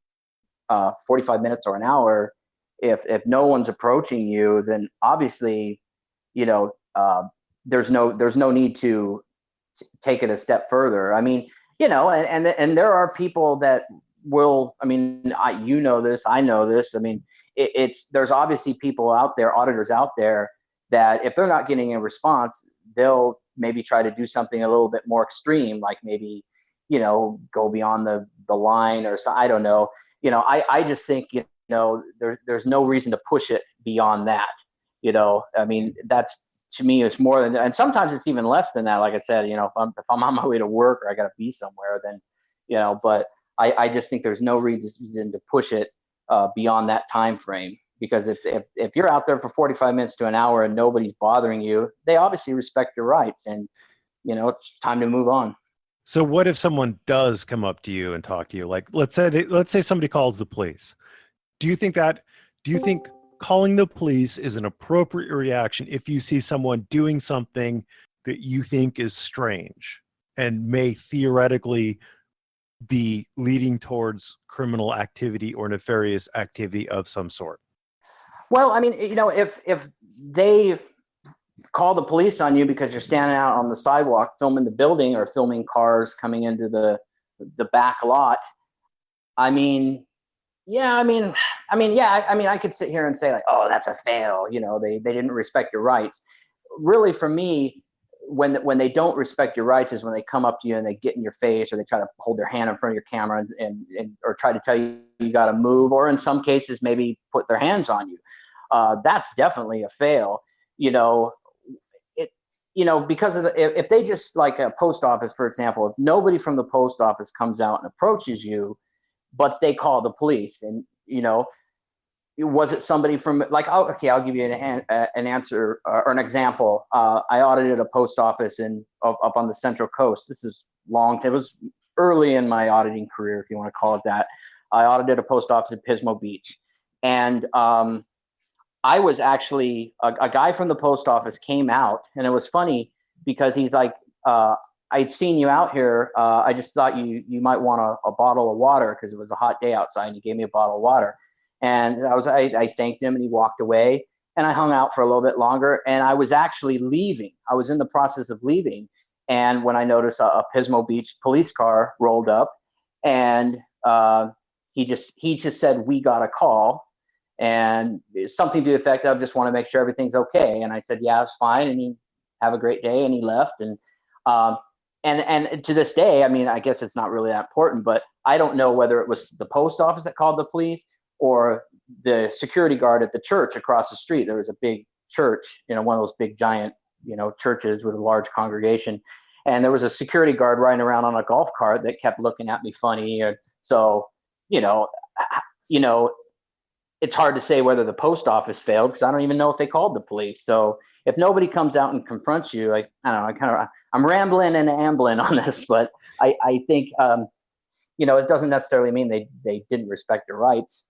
B: 45 minutes or an hour, if no one's approaching you, then obviously, there's no need to take it a step further. I mean, and there are people that will, I mean, I know this. I mean, there's obviously people out there, auditors out there, that if they're not getting a response, they'll maybe try to do something a little bit more extreme, like maybe, go beyond the line or so. I don't know. I just think, there's no reason to push it beyond that. I mean, that's, to me, it's more than, and sometimes it's even less than that. Like I said, if I'm on my way to work or I got to be somewhere, then, but I just think there's no reason to push it beyond that time frame. Because if you're out there for 45 minutes to an hour and nobody's bothering you, they obviously respect your rights, and it's time to move on.
A: So what if someone does come up to you and talk to you? Like, let's say somebody calls the police. Do you think calling the police is an appropriate reaction if you see someone doing something that you think is strange and may theoretically be leading towards criminal activity or nefarious activity of some sort?
B: Well, I mean, if they call the police on you because you're standing out on the sidewalk filming the building or filming cars coming into the back lot, I mean, yeah, I could sit here and say like, oh, that's a fail. They didn't respect your rights. Really, for me, when they don't respect your rights is when they come up to you and they get in your face, or they try to hold their hand in front of your camera and or try to tell you got to move, or in some cases maybe put their hands on you. That's definitely a fail. Because of if they just, like a post office, for example, if nobody from the post office comes out and approaches you, but they call the police, and was it somebody from, like, I'll give you an answer or an example. I audited a post office up on the Central Coast. This is it was early in my auditing career, if you want to call it that. I audited a post office at Pismo Beach, and I was actually a guy from the post office came out, and it was funny because he's like, I'd seen you out here. I just thought you might want a bottle of water because it was a hot day outside, and he gave me a bottle of water. And I thanked him, and he walked away, and I hung out for a little bit longer, and I was actually leaving. I was in the process of leaving. And when I noticed a Pismo Beach police car rolled up, and he just said, "We got a call," and something to the effect of, "Just want to make sure everything's okay." And I said, "Yeah, it's fine." And he, "Have a great day." And he left. And to this day, I mean, I guess it's not really that important, but I don't know whether it was the post office that called the police or the security guard at the church across the street. There was a big church, one of those big giant, churches with a large congregation. And there was a security guard riding around on a golf cart that kept looking at me funny. So, it's hard to say whether the post office failed, because I don't even know if they called the police. So if nobody comes out and confronts you, like, I don't know, I'm rambling and ambling on this, but I think, it doesn't necessarily mean they didn't respect your rights.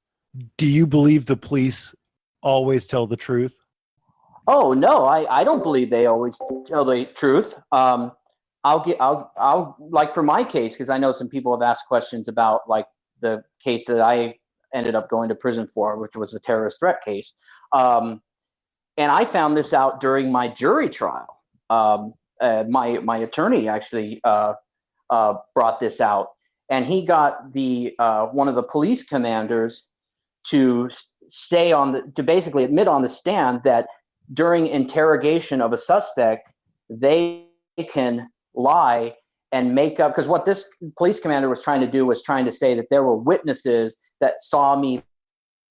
A: Do you believe the police always tell the truth?
B: Oh, no, I don't believe they always tell the truth. I'll like, for my case, because I know some people have asked questions about, like, the case that I ended up going to prison for, which was a terrorist threat case. And I found this out during my jury trial. My attorney actually brought this out, and he got one of the police commanders to basically admit on the stand that during interrogation of a suspect, they can lie and make up, because what this police commander was trying to do was trying to say that there were witnesses that saw me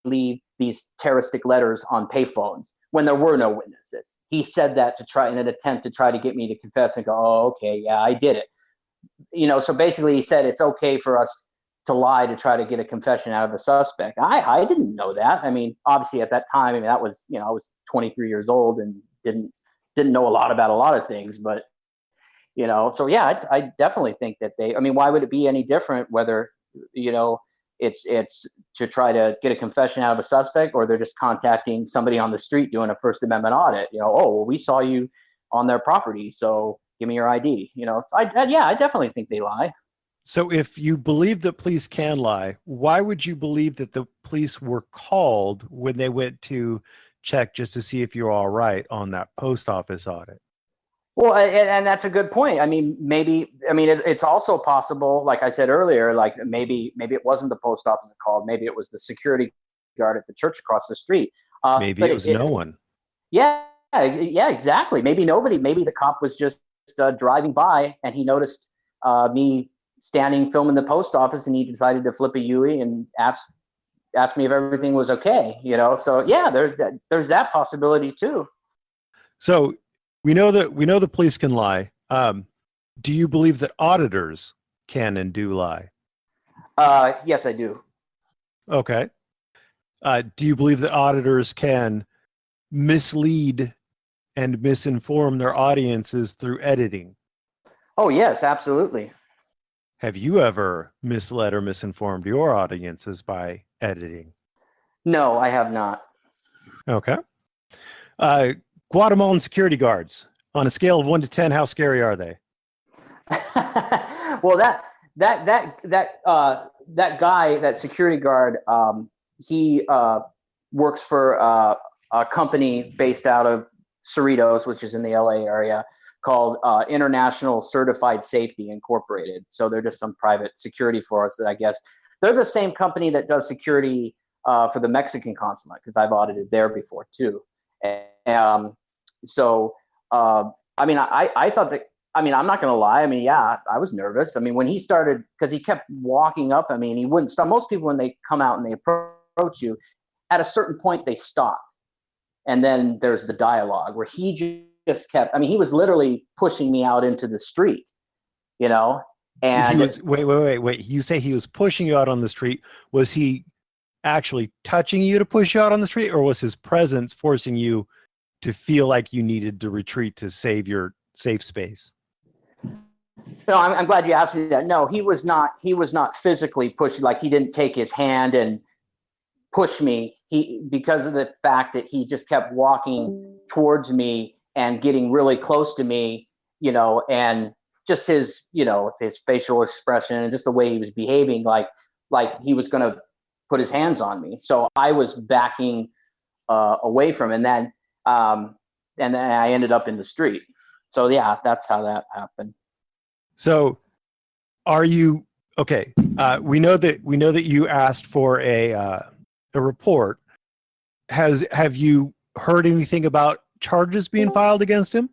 B: leave these terroristic letters on payphones when there were no witnesses. He said that to try in an attempt to try to get me to confess and go, "Oh, okay, yeah, I did it." So basically he said it's okay for us to lie to try to get a confession out of the suspect. I didn't know that. I mean, obviously at that time, I mean, that was, I was 23 years old and didn't know a lot about a lot of things, but so yeah, I definitely think that why would it be any different whether, it's to try to get a confession out of a suspect, or they're just contacting somebody on the street doing a First Amendment audit? "Oh, well, we saw you on their property, so give me your ID." I definitely think they lie.
A: So if you believe that police can lie, why would you believe that the police were called when they went to check just to see if you're all right on that post office audit?
B: Well, and that's a good point. It's also possible, like I said earlier, like maybe it wasn't the post office that called. Maybe it was the security guard at the church across the street.
A: Maybe it was no one.
B: Yeah, exactly. Maybe nobody. Maybe the cop was just driving by and he noticed me standing filming the post office, and he decided to flip a UE and ask me if everything was okay. So yeah, there's that possibility too.
A: So we know the police can lie. Do you believe that auditors can and do lie?
B: Yes, I do.
A: Okay. Do you believe that auditors can mislead and misinform their audiences through editing?
B: Oh, yes, absolutely.
A: Have you ever misled or misinformed your audiences by editing?
B: No, I have not.
A: Okay. Guatemalan security guards, on a scale of 1 to 10, how scary are they?
B: Well, that guy, that security guard, he works for a company based out of Cerritos, which is in the LA area, called International Certified Safety Incorporated. So they're just some private security force that I guess they're the same company that does security for the Mexican consulate, because I've audited there before too. And, I mean, I thought that, I mean, I'm not going to lie. I mean, yeah, I was nervous. I mean, when he started, because he kept walking up, I mean, he wouldn't stop. Most people, when they come out and they approach you, at a certain point, they stop. And then there's the dialogue where he just kept, I mean, he was literally pushing me out into the street, you know? And
A: he was, wait. You say he was pushing you out on the street. Was he actually touching you to push you out on the street, or was his presence forcing you to feel like you needed to retreat to save your safe space?
B: No, I'm glad you asked me that. No, he was not physically pushing, like he didn't take his hand and push me. Because of the fact that he just kept walking towards me and getting really close to me, you know, and just his, you know, his facial expression and just the way he was behaving, like he was going to put his hands on me. So I was backing away from him, and then I ended up in the street. So yeah, that's how that happened.
A: So are you okay? We know that you asked for a report. Have you heard anything about charges being filed against him?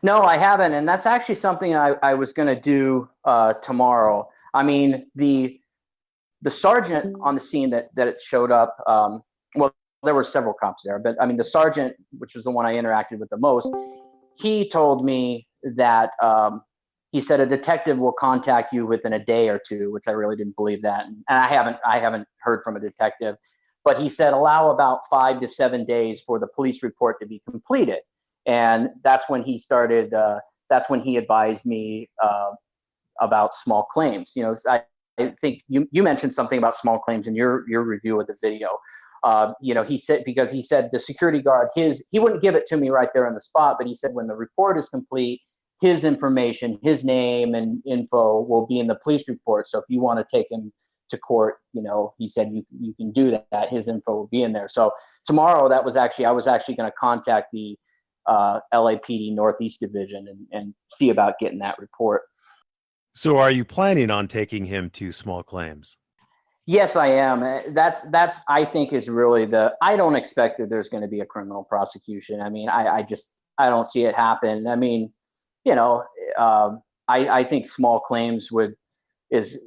B: No, I haven't, and that's actually something I was going to do tomorrow. I mean, the sergeant on the scene that it showed up. Well, there were several cops there, but I mean, the sergeant, which was the one I interacted with the most, he told me that he said a detective will contact you within a day or two, which I really didn't believe that, and I haven't heard from a detective. But he said allow about 5 to 7 days for the police report to be completed, and that's when he started. That's when he advised me about small claims. You know, I think you mentioned something about small claims in your review of the video. You know, he said the security guard, he wouldn't give it to me right there on the spot, but he said when the report is complete, his information, his name and info will be in the police report. So if you want to take him to court, you know, he said you can do that. His info will be in there. So tomorrow, I was actually going to contact the LAPD Northeast Division and see about getting that report.
A: So are you planning on taking him to small claims?
B: Yes, I am. That's I think is really I don't expect that there's going to be a criminal prosecution. I mean, I don't see it happen. I mean, you know, I think small claims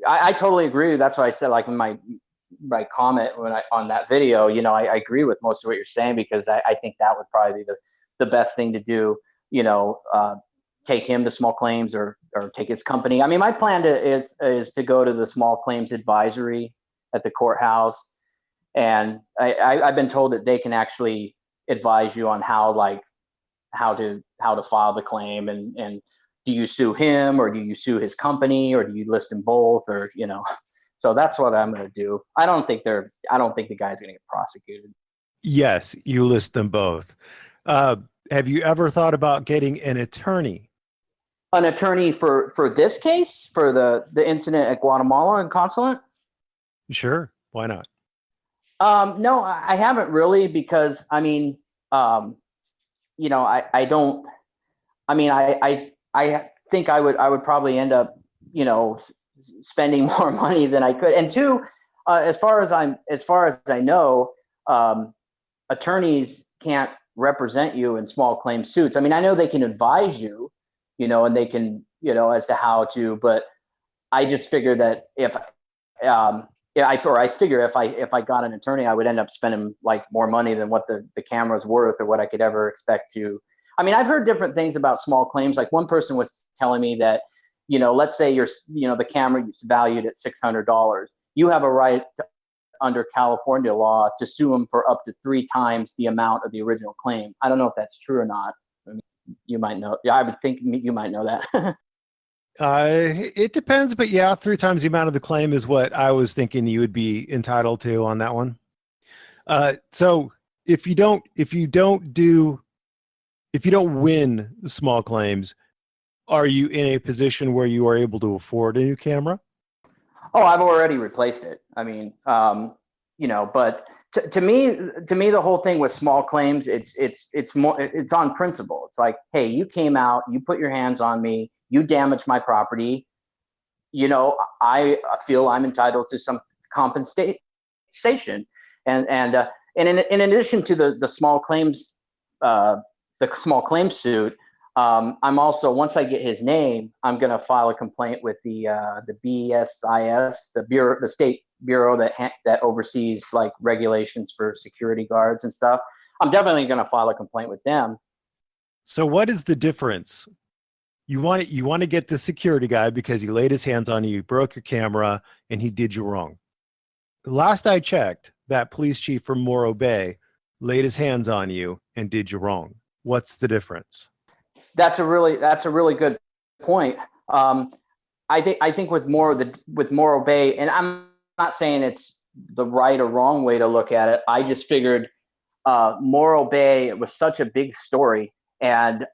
B: I totally agree. That's what I said, like in my comment on that video, you know, I agree with most of what you're saying, because I think that would probably be the best thing to do, you know, take him to small claims or take his company. I mean, my plan is to go to the small claims advisory at the courthouse. And I've been told that they can actually advise you on how to file the claim, and do you sue him or do you sue his company or do you list them both, or, you know, so that's what I'm going to do. I don't think the guy's going to get prosecuted.
A: Yes, you list them both. Have you ever thought about getting an attorney?
B: An attorney for this case, for the incident at Guatemala and consulate?
A: Sure. Why not?
B: No, I haven't really, because I mean, you know, I don't, I mean, I think I would probably end up, you know, spending more money than I could. And two, as far as I know, attorneys can't represent you in small claim suits. I mean, I know they can advise you, you know, and they can, you know, as to how to, but I just figure that I figure if I got an attorney, I would end up spending like more money than what the camera's worth or what I could ever expect to. I mean, I've heard different things about small claims. Like one person was telling me that, you know, let's say the camera is valued at $600. You have a right under California law to sue them for up to 3 times the amount of the original claim. I don't know if that's true or not. I mean, you might know. Yeah, I would think you might know that.
A: It depends, but yeah, 3 times the amount of the claim is what I was thinking you would be entitled to on that one. So if you don't win small claims, Are you in a position where you are able to afford a new camera?
B: Oh, I've already replaced it. I mean, but to me, the whole thing with small claims, it's more, it's on principle. It's like, hey, you came out, you put your hands on me, you damaged my property. I feel I'm entitled to some compensation, and in addition to the small claims, suit. I'm also, once I get his name, I'm going to file a complaint with the BSIS, the state bureau that oversees like regulations for security guards and stuff. I'm definitely going to file a complaint with them.
A: So what is the difference? You want to get the security guy because he laid his hands on you, broke your camera, and he did you wrong. Last I checked, that police chief from Morro Bay laid his hands on you and did you wrong. What's the difference?
B: That's a really good point. I think with Morro Bay, and I'm not saying it's the right or wrong way to look at it. I just figured Morro Bay, it was such a big story, and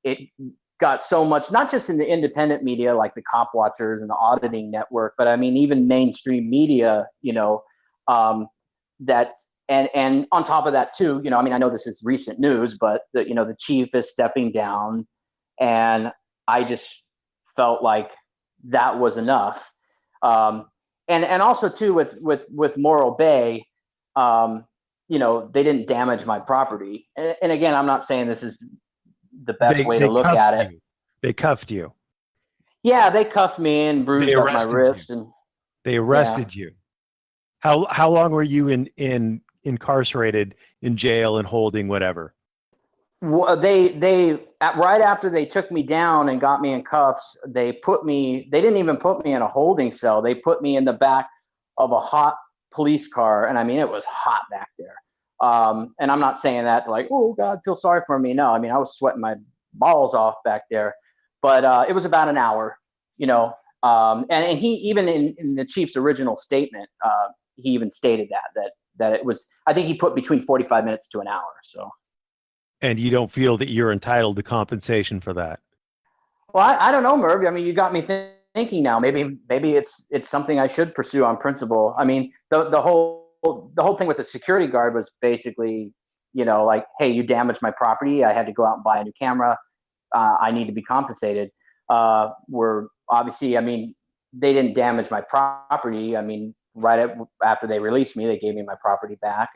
B: it got so much, not just in the independent media like the Cop Watchers and the Auditing Network, but I mean even mainstream media, that. And on top of that too, I mean, I know this is recent news, but the chief is stepping down, and I just felt like that was enough. And also too with Morro Bay, they didn't damage my property. And again, I'm not saying this is the best way to look at it.
A: They cuffed you.
B: Yeah, they cuffed me and bruised up my wrist, and
A: they arrested you. How long were you incarcerated in jail and holding whatever?
B: Well, they right after they took me down and got me in cuffs, they didn't even put me in a holding cell. They put me in the back of a hot police car, and I mean it was hot back there. And I'm not saying that to like, oh God, feel sorry for me. No, I mean I was sweating my balls off back there. But it was about an hour, and he, even in the chief's original statement, he even stated that it was, I think he put between 45 minutes to an hour. So.
A: And you don't feel that you're entitled to compensation for that?
B: Well, I don't know, Merb. I mean, you got me thinking now. Maybe it's something I should pursue on principle. I mean, the whole thing with the security guard was basically, like, hey, you damaged my property. I had to go out and buy a new camera. I need to be compensated. We're obviously, I mean, they didn't damage my property. I mean, after they released me, they gave me my property back,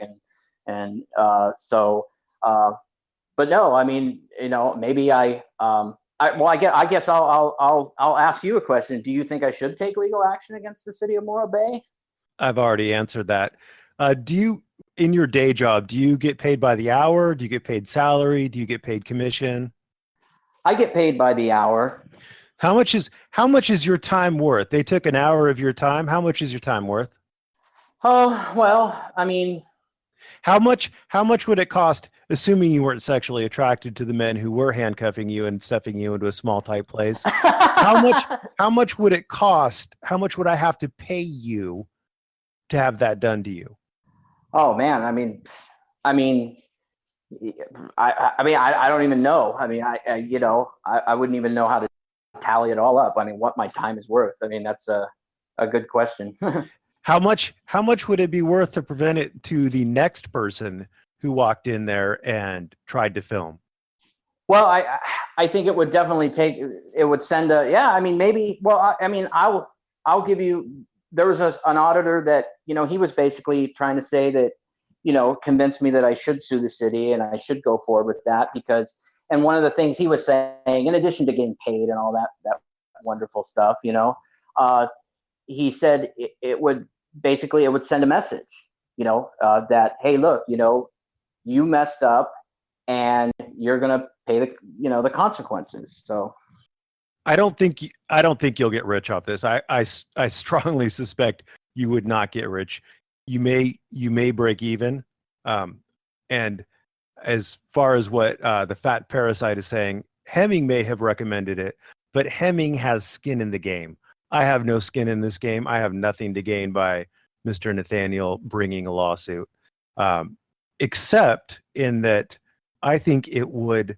B: but no, I mean, maybe I guess I'll ask you a question. Do you think I should take legal action against the city of Morro Bay?
A: I've already answered that. Do you, in your day job, do you get paid by the hour? Do you get paid salary? Do you get paid commission?
B: I get paid by the hour.
A: How much is your time worth? They took an hour of your time. How much is your time worth?
B: Oh, well, I mean,
A: how much would it cost, assuming you weren't sexually attracted to the men who were handcuffing you and stuffing you into a small tight place? how much would it cost? How much would I have to pay you to have that done to you?
B: Oh man, I mean, I don't even know. I mean, I wouldn't even know how to tally it all up. I mean, what my time is worth. I mean, that's a good question.
A: How much would it be worth to prevent it to the next person who walked in there and tried to film?
B: Well, I think it would definitely send a, yeah, I mean, maybe, well, I mean, I'll give you, there was an auditor that, he was basically trying to say that, convinced me that I should sue the city and I should go forward with that because, and one of the things he was saying, in addition to getting paid and all that wonderful stuff, he said it would send a message, that, hey, look, you messed up and you're going to pay the consequences. So
A: I don't think you'll get rich off this. I strongly suspect you would not get rich. You may break even. And as far as what the fat parasite is saying, Hemming may have recommended it, but Hemming has skin in the game. I have no skin in this game. I have nothing to gain by Mr. Nathaniel bringing a lawsuit, except in that I think it would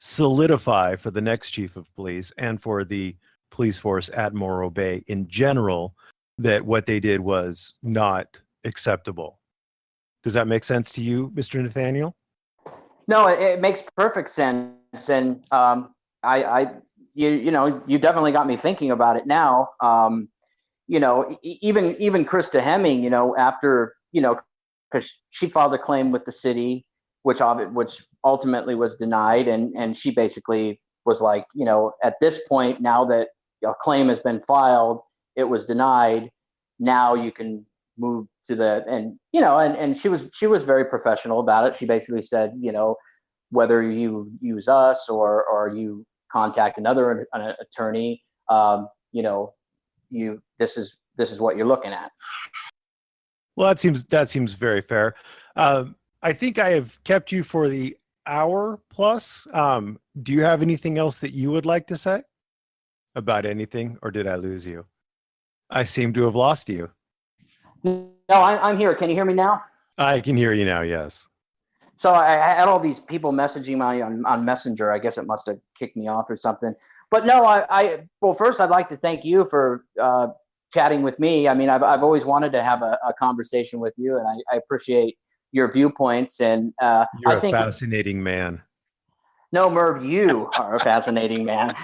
A: solidify for the next chief of police and for the police force at Morro Bay in general that what they did was not acceptable. Does that make sense to you, Mr. Nathaniel?
B: No, it makes perfect sense, and you definitely got me thinking about it now. Even Krista Hemming, after because she filed a claim with the city, which ultimately was denied, and she basically was like, at this point, now that a claim has been filed, it was denied. Now you can move to and she was very professional about it. She basically said, whether you use us or you contact another attorney, this is what you're looking at.
A: Well, that seems very fair. I think I have kept you for the hour plus. Do you have anything else that you would like to say about anything, or did I lose you? I seem to have lost you.
B: No, I'm here. Can you hear me now?
A: I can hear you now, yes.
B: So I had all these people messaging me on Messenger. I guess it must have kicked me off or something. But no, well, first I'd like to thank you for chatting with me. I mean, I've always wanted to have a conversation with you, and I appreciate your viewpoints. And
A: You're a fascinating man.
B: No, Merv, you are a fascinating man.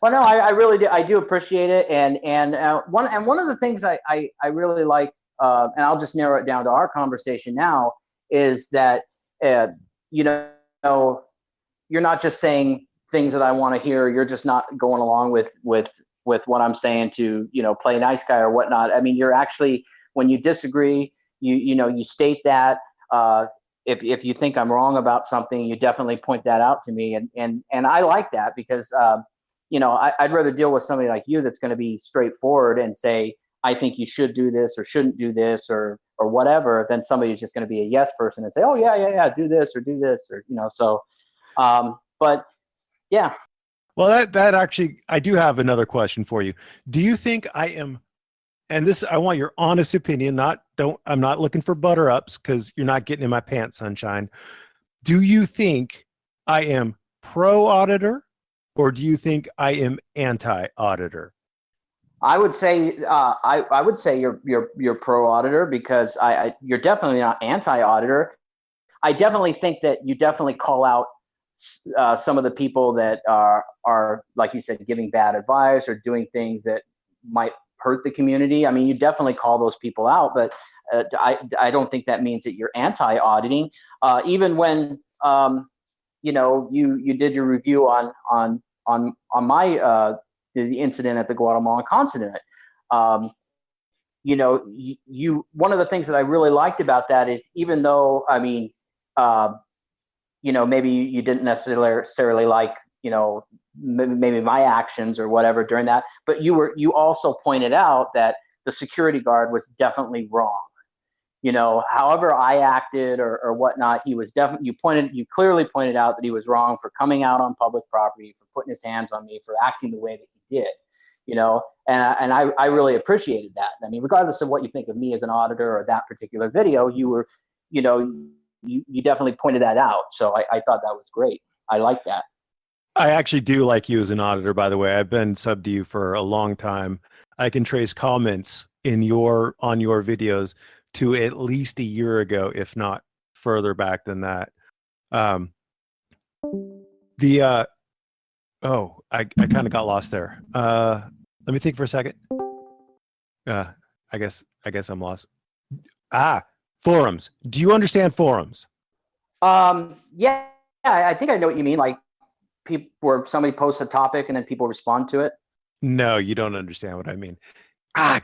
B: Well, no, I really do. I do appreciate it. And one of the things I really like, and I'll just narrow it down to our conversation now, is that you're not just saying things that I want to hear. You're just not going along with what I'm saying to play nice guy or whatnot. I mean, you're actually, when you disagree, you state that. If you think I'm wrong about something, you definitely point that out to me, and I like that because I'd rather deal with somebody like you that's going to be straightforward and say, I think you should do this or shouldn't do this or whatever, than somebody who's just going to be a yes person and say, oh yeah, do this or do this or so. But yeah.
A: Well, that actually, I do have another question for you. Do you think I am? And this, I want your honest opinion. I'm not looking for butter ups because you're not getting in my pants, sunshine. Do you think I am pro auditor, or do you think I am anti auditor?
B: I would say I would say you're pro auditor because you're definitely not anti auditor. I definitely think that you definitely call out some of the people that are like you said, giving bad advice or doing things that might hurt the community. I mean, you definitely call those people out, but I don't think that means that you're anti-auditing. Even when you did your review on my the incident at the Guatemalan consulate. You one of the things that I really liked about that is, even though maybe you didn't necessarily like maybe my actions or whatever during that, but you also pointed out that the security guard was definitely wrong. However I acted or whatnot, he was definitely, you clearly pointed out that he was wrong for coming out on public property, for putting his hands on me, for acting the way that he did, and I really appreciated that. I mean, regardless of what you think of me as an auditor or that particular video, you were, you definitely pointed that out. So I thought that was great. I like that.
A: I actually do like you as an auditor, by the way. I've been sub to you for a long time. I can trace comments on your videos to at least a year ago, if not further back than that. I kind of got lost there. Let me think for a second. I guess I'm lost. Forums. Do you understand forums?
B: Yeah, I think I know what you mean. Like people where somebody posts a topic and then people respond to it.
A: No, you don't understand what I mean.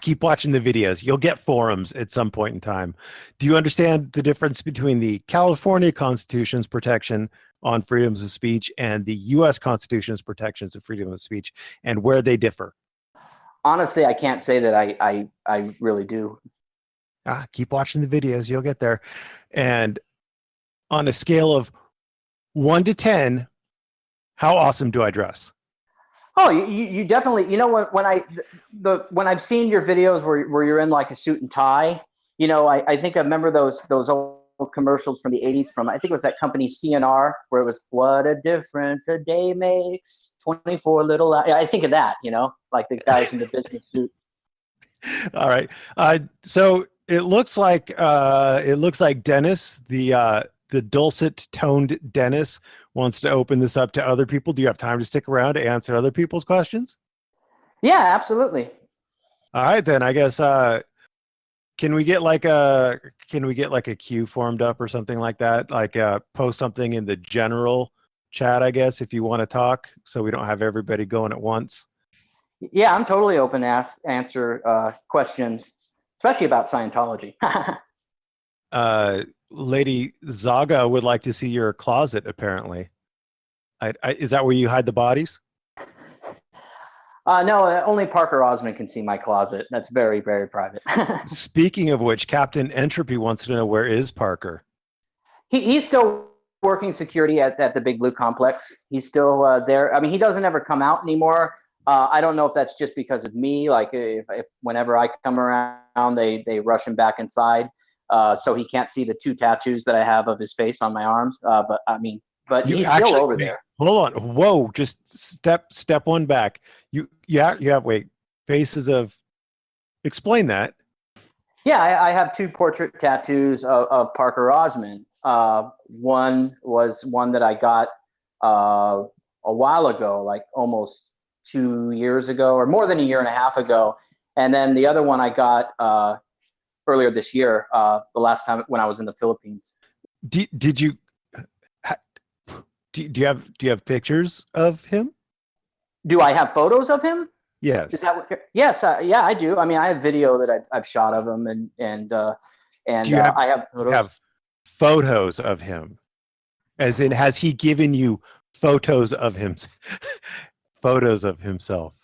A: Keep watching the videos. You'll get forums at some point in time. Do you understand the difference between the California Constitution's protection on freedoms of speech and the U.S. Constitution's protections of freedom of speech, and where they differ?
B: Honestly, I can't say that I really do.
A: Keep watching the videos. You'll get there. And on a scale of 1 to 10, how awesome do I dress?
B: Oh, you definitely, when I've seen your videos where you're in like a suit and tie, I think I remember those old commercials from the 80s from, I think it was that company CNR, where it was, what a difference a day makes, 24 little hours. I think of that, like the guys in the business suit.
A: All right. So it looks like Dennis, the dulcet toned Dennis, wants to open this up to other people. Do you have time to stick around to answer other people's questions?
B: Yeah, absolutely.
A: All right, then I guess can we get like a queue formed up or something like that? Like post something in the general chat, I guess, if you want to talk, so we don't have everybody going at once.
B: Yeah, I'm totally open to answer questions, especially about Scientology.
A: Lady Zaga would like to see your closet, apparently. Is that where you hide the bodies?
B: No, only Parker Osmond can see my closet. That's very, very private.
A: Speaking of which, Captain Entropy wants to know, where is Parker?
B: He's still working security at the Big Blue complex. He's still there. I mean, he doesn't ever come out anymore. I don't know if that's just because of me. Like if whenever I come around, they rush him back inside. So he can't see the 2 tattoos that I have of his face on my arms. But he's still over there.
A: Hold on. Whoa, just step one back. You have faces of, explain that.
B: Yeah, I have 2 portrait tattoos of Parker Osmond. One was one that I got a while ago, like almost 2 years ago, or more than a year and a half ago. And then the other one I got earlier this year, the last time when I was in the Philippines.
A: Did you do you have pictures of him?
B: Do I have photos of him?
A: Yes.
B: Is that what yes, yeah, I do. I mean, I have video that I've shot of him, and I have photos.
A: Have photos of him, as in, has he given you photos of him? Photos of himself?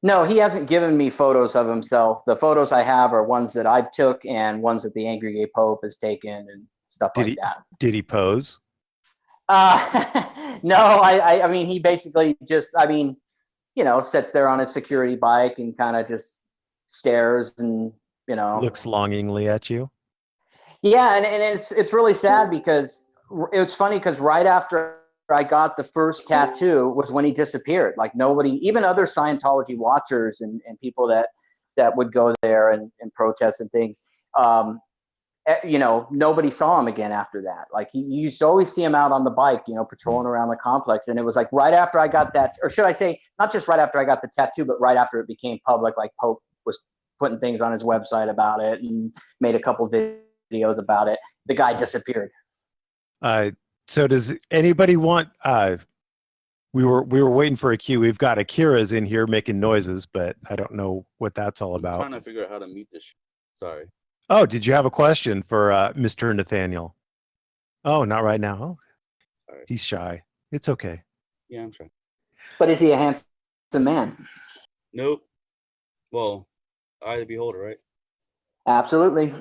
B: No, he hasn't given me photos of himself. The photos I have are ones that I took and ones that the Angry Gay Pope has taken and stuff like that.
A: Did he pose?
B: No, I mean, he basically just, sits there on his security bike and kind of just stares and,
A: looks longingly at you.
B: Yeah. And it's really sad because it was funny because right after I got the first tattoo was when he disappeared. Like nobody, even other Scientology watchers and people that would go there and protest and things, nobody saw him again after that. Like you used to always see him out on the bike, patrolling around the complex. And it was like right after I got that, or should I say, not just right after I got the tattoo, but right after it became public, like Pope was putting things on his website about it and made a couple videos about it. The guy disappeared.
A: So does anybody want, we were waiting for a cue. We've got Akira's in here making noises, but I don't know what that's all about.
C: I'm trying to figure out how to mute this. Sorry.
A: Oh, did you have a question for Mr. Nathaniel? Oh, not right now. Oh,
C: sorry.
A: He's shy. It's okay.
C: Yeah, I'm trying.
B: But is he a handsome man?
C: Nope. Well, eye of the beholder, right?
B: Absolutely.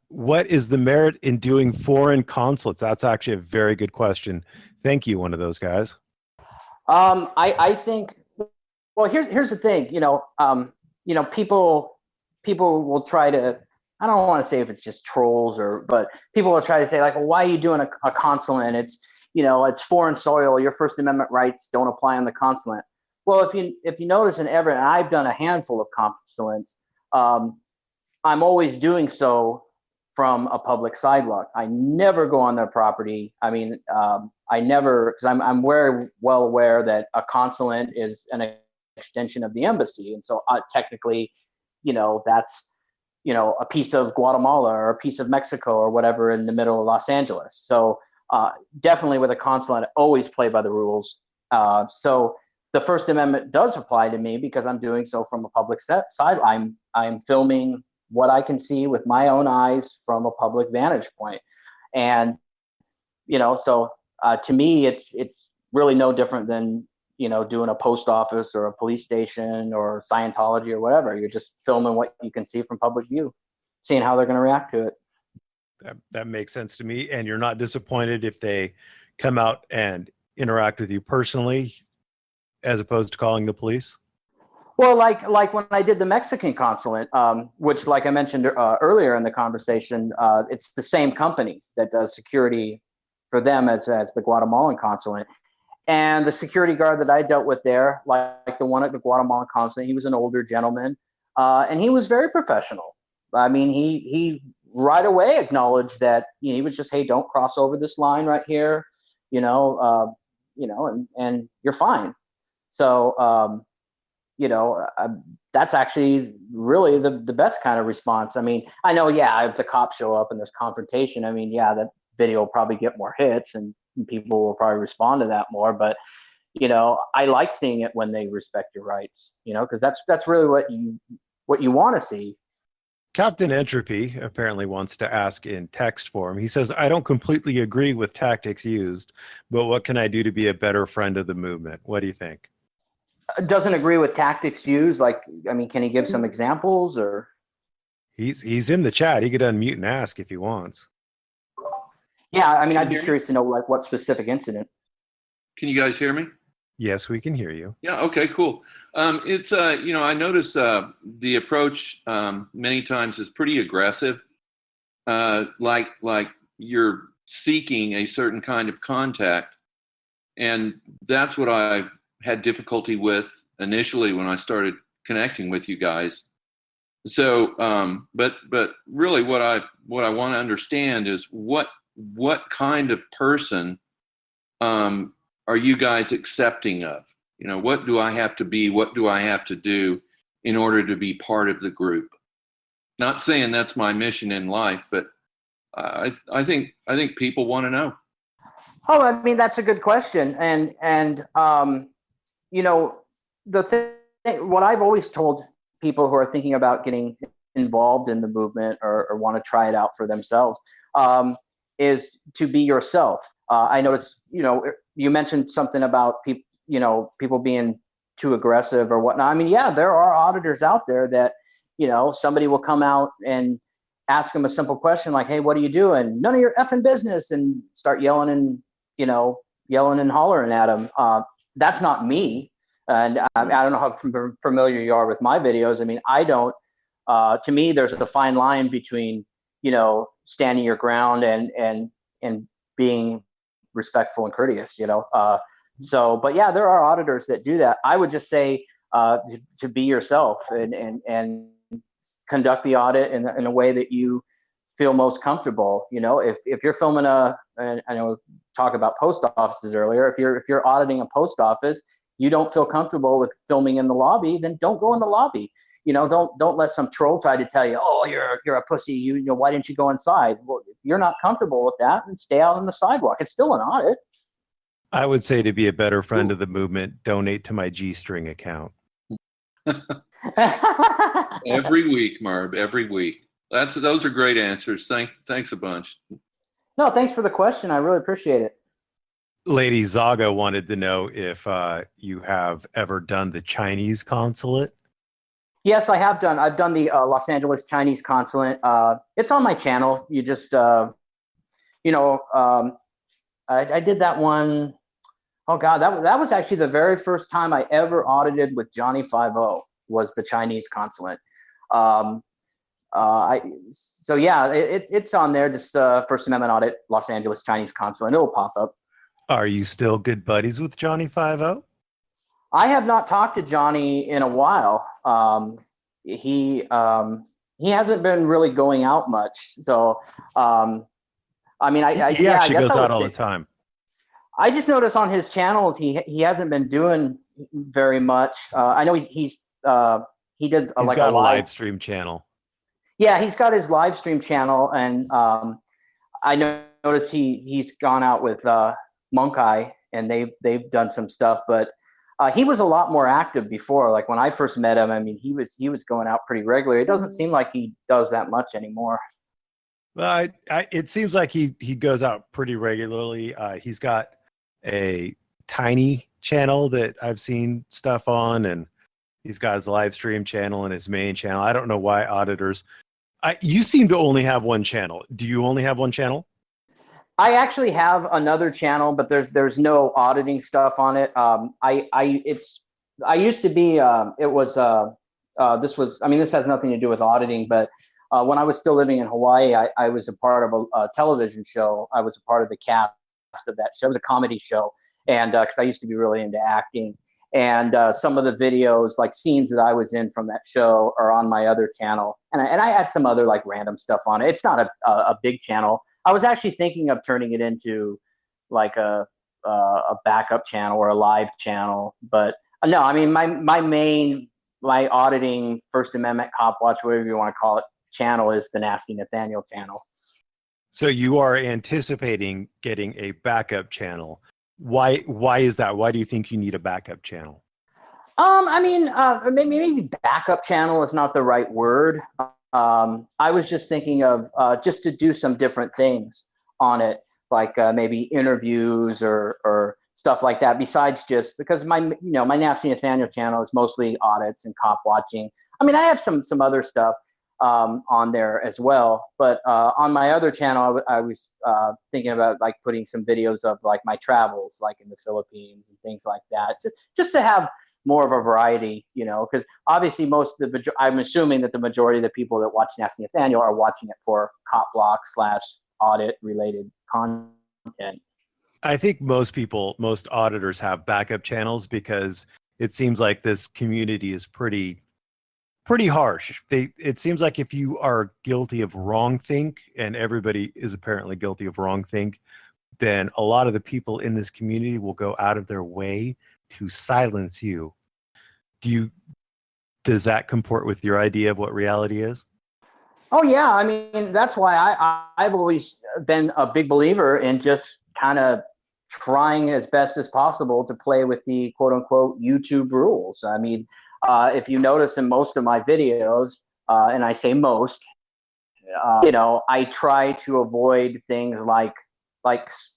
A: What is the merit in doing foreign consulates? That's actually a very good question. Thank you, one of those guys.
B: I think, well, here's the thing, people will try to, I don't want to say if it's just trolls but people will try to say like, well, why are you doing a consulate? It's, it's foreign soil. Your First Amendment rights don't apply on the consulate. Well, if you notice in Everett, and I've done a handful of consulates, I'm always doing so from a public sidewalk. I never go on their property. I mean, I never, because I'm very well aware that a consulate is an extension of the embassy. And so technically, that's, a piece of Guatemala or a piece of Mexico or whatever in the middle of Los Angeles. So definitely with a consulate, always play by the rules. So the First Amendment does apply to me because I'm doing so from a public side. I'm filming what I can see with my own eyes from a public vantage point. And, so to me, it's really no different than, doing a post office or a police station or Scientology or whatever. You're just filming what you can see from public view, seeing how they're going to react to it.
A: That makes sense to me. And you're not disappointed if they come out and interact with you personally, as opposed to calling the police?
B: Well, like when I did the Mexican consulate, which, like I mentioned earlier in the conversation, it's the same company that does security for them as the Guatemalan consulate. And the security guard that I dealt with there, like the one at the Guatemalan consulate, he was an older gentleman, and he was very professional. I mean, he right away acknowledged that he was just, hey, don't cross over this line right here, and you're fine. So. That's actually really the best kind of response. I mean, I know, yeah, if the cops show up and there's confrontation, I mean, yeah, that video will probably get more hits and people will probably respond to that more. But, I like seeing it when they respect your rights, because that's really what you want to see.
A: Captain Entropy apparently wants to ask in text form. He says, I don't completely agree with tactics used, but what can I do to be a better friend of the movement? What do you think?
B: Doesn't agree with tactics used. Like, I mean, can he give some examples or?
A: He's in the chat. He could unmute and ask if he wants.
B: Yeah, I mean, I'd be curious to know like what specific incident.
D: Can you guys hear me?
A: Yes, we can hear you.
D: Yeah. Okay. Cool. It's I notice the approach many times is pretty aggressive. Like you're seeking a certain kind of contact, and that's what I had difficulty with initially when I started connecting with you guys. So, but really what I want to understand is what kind of person are you guys accepting of? What do I have to be? What do I have to do in order to be part of the group? Not saying that's my mission in life, but I think people want to know.
B: Oh, I mean, that's a good question. And the thing, what I've always told people who are thinking about getting involved in the movement or want to try it out for themselves is to be yourself. I noticed, you mentioned something about people being too aggressive or whatnot. I mean, yeah, there are auditors out there that, somebody will come out and ask them a simple question like, hey, what are you doing? None of your effing business, and start yelling and hollering at them. That's not me. And I don't know how familiar you are with my videos. I mean, I don't, to me, there's a fine line between, standing your ground and being respectful and courteous, so, but yeah, there are auditors that do that. I would just say to be yourself and conduct the audit in a way that you feel most comfortable. If you're filming I know talk about post offices earlier, if you're auditing a post office, you don't feel comfortable with filming in the lobby, then don't go in the lobby. Don't let some troll try to tell you, oh, you're a pussy. Why didn't you go inside? Well, if you're not comfortable with that, then stay out on the sidewalk. It's still an audit.
A: I would say to be a better friend of the movement, donate to my G-String account.
D: Every week, Merb, every week. Those are great answers. Thanks a bunch.
B: No, thanks for the question. I really appreciate it.
A: Lady Zaga wanted to know if you have ever done the Chinese consulate.
B: Yes, I have done. I've done the Los Angeles Chinese consulate. It's on my channel. You just, I did that one. Oh God, that was actually the very first time I ever audited with Johnny 5-0 was the Chinese consulate. So yeah, it's on there. This First Amendment audit, Los Angeles Chinese consulate. It'll pop up.
A: Are you still good buddies with Johnny 5-0?
B: I have not talked to Johnny in a while. He hasn't been really going out much. So, I mean,
A: he actually goes out all the time.
B: I just noticed on his channels he hasn't been doing very much. I know he did
A: a live stream channel.
B: Yeah, he's got his live stream channel, and I noticed he's gone out with Monk Eye, and they've done some stuff. But he was a lot more active before. Like when I first met him, I mean, he was going out pretty regularly. It doesn't seem like he does that much anymore.
A: Well, it seems like he goes out pretty regularly. He's got a tiny channel that I've seen stuff on, and he's got his live stream channel and his main channel. I don't know why auditors. You seem to only have one channel. Do you only have one channel?
B: I actually have another channel, but there's no auditing stuff on it. I used to be, this was, I mean, this has nothing to do with auditing, but when I was still living in Hawaii, I was a part of a television show. I was a part of the cast of that show. It was a comedy show. And because I used to be really into acting. And some of the videos, like scenes that I was in from that show, are on my other channel. And I had some other like random stuff on it. It's not a big channel. I was actually thinking of turning it into like a backup channel or a live channel. But no, I mean, my auditing First Amendment cop watch, whatever you want to call it, channel is the Nasty Nathaniel channel.
A: So you are anticipating getting a backup channel. Why is that? Why do you think you need a backup channel?
B: I mean, maybe backup channel is not the right word. I was just thinking of just to do some different things on it, like maybe interviews or stuff like that. Besides just because my Nasty Nathaniel channel is mostly audits and cop watching. I mean, I have some other stuff on there as well, but on my other channel, I was thinking about like putting some videos of like my travels, like in the Philippines and things like that, just to have more of a variety, because obviously I'm assuming that the majority of the people that watch Nasty Nathaniel are watching it for cop block / audit related content.
A: I think most auditors have backup channels because it seems like this community is pretty harsh. It seems like if you are guilty of wrongthink, and everybody is apparently guilty of wrongthink, then a lot of the people in this community will go out of their way to silence you. Does that comport with your idea of what reality is?
B: Oh yeah, I mean, that's why I've always been a big believer in just kind of trying as best as possible to play with the quote unquote YouTube rules. I mean, if you notice in most of my videos, and I say most, I try to avoid things like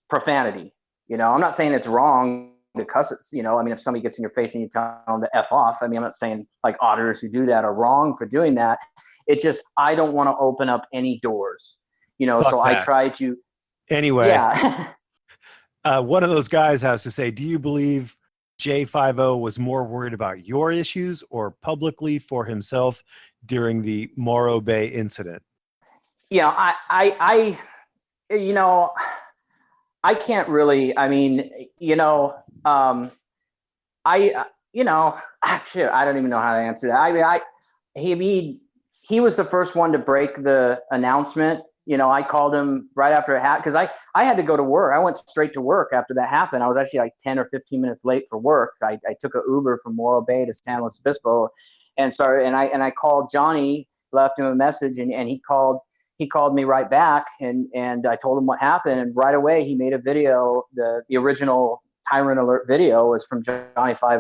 B: profanity. I'm not saying it's wrong to cuss it. I mean, if somebody gets in your face and you tell them to F off, I mean, I'm not saying like auditors who do that are wrong for doing that. It's just, I don't want to open up any doors,
A: Fuck
B: so
A: that.
B: I try to.
A: Anyway,
B: Yeah.
A: One of those guys has to say, do you believe J50 was more worried about your issues or publicly for himself during the Morro Bay incident?
B: Yeah, I can't really, I mean, actually, I don't even know how to answer that. I mean, he was the first one to break the announcement. I called him right after it happened because I had to go to work. I went straight to work after that happened. I was actually like 10 or 15 minutes late for work. I took an Uber from Morro Bay to San Luis Obispo and I called Johnny, left him a message, and he called me right back, and I told him what happened, and right away he made a video. The original Tyrant Alert video was from Johnny 50.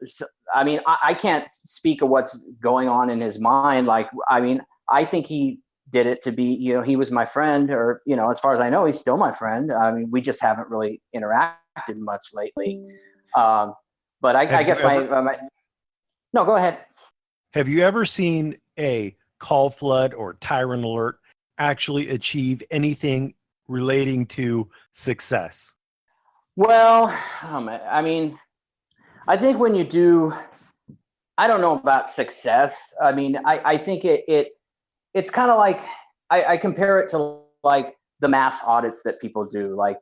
B: So, I mean, I can't speak of what's going on in his mind. Like, I mean, I think he did it to be, he was my friend, or, as far as I know, he's still my friend. I mean, we just haven't really interacted much lately. But I guess no, go ahead.
A: Have you ever seen a call flood or Tyrant Alert actually achieve anything relating to success?
B: Well, I mean, I think when you do, I don't know about success. I mean, I think it's kind of like, I compare it to like the mass audits that people do, like,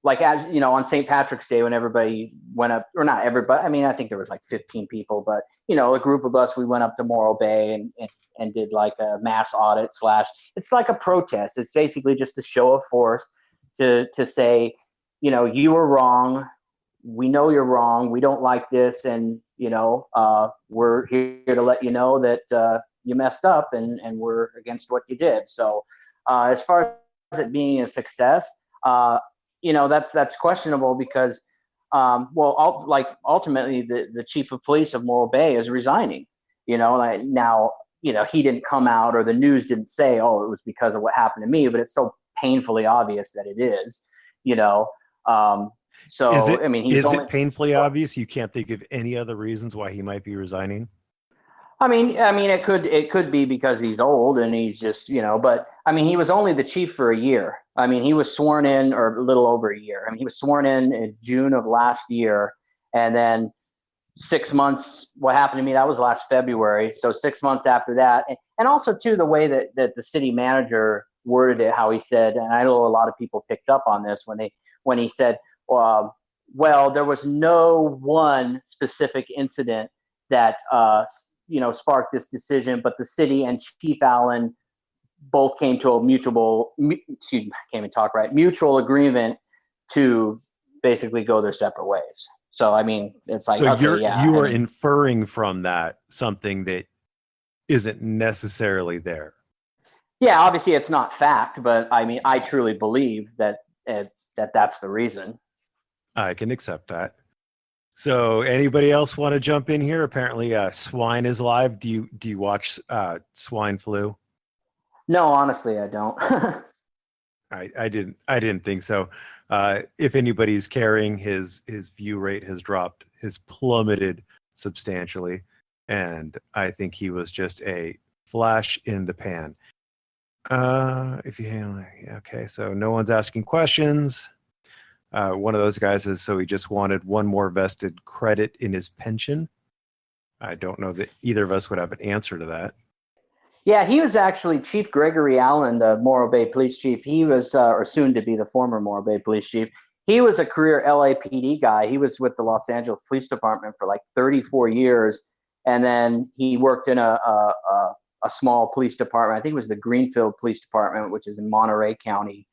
B: like as on St. Patrick's Day when everybody went up, or not everybody, I mean, I think there was like 15 people, but a group of us, we went up to Morro Bay and did like a mass audit / it's like a protest. It's basically just a show of force to say, you were wrong. We know you're wrong. We don't like this. And, we're here to let you know that you messed up and we're against what you did. So as far as it being a success, that's questionable because, ultimately the chief of police of Morro Bay is resigning, now, he didn't come out, or the news didn't say, oh, it was because of what happened to me, but it's so painfully obvious that it is, so, I mean,
A: is it painfully obvious? You can't think of any other reasons why he might be resigning?
B: It could be because he's old and he's just, but I mean, he was only the chief for a year. I mean, he was sworn in, or a little over a year. I mean, he was sworn in June of last year, and then 6 months. What happened to me? That was last February. So 6 months after that, and also too the way that the city manager worded it, how he said, and I know a lot of people picked up on this when he said, well, there was no one specific incident that sparked this decision, but the city and Chief Allen both came to a mutual agreement to basically go their separate ways. So I mean, it's like,
A: so
B: okay,
A: you are inferring from that something that isn't necessarily there.
B: Yeah, obviously it's not fact, but I mean, I truly believe that that's the reason.
A: I can accept that. So anybody else want to jump in here? Apparently swine is live. Do you watch swine flu?
B: No, honestly, I don't.
A: I didn't think so. If anybody's caring, his view rate has dropped, has plummeted substantially, and I think he was just a flash in the pan. Okay, so no one's asking questions. One of those guys is, so he just wanted one more vested credit in his pension. I don't know that either of us would have an answer to that.
B: Yeah, he was actually Chief Gregory Allen, the Morro Bay police chief. He was, or soon to be the former Morro Bay police chief. He was a career LAPD guy. He was with the Los Angeles Police Department for like 34 years. And then he worked in a small police department. I think it was the Greenfield Police Department, which is in Monterey County,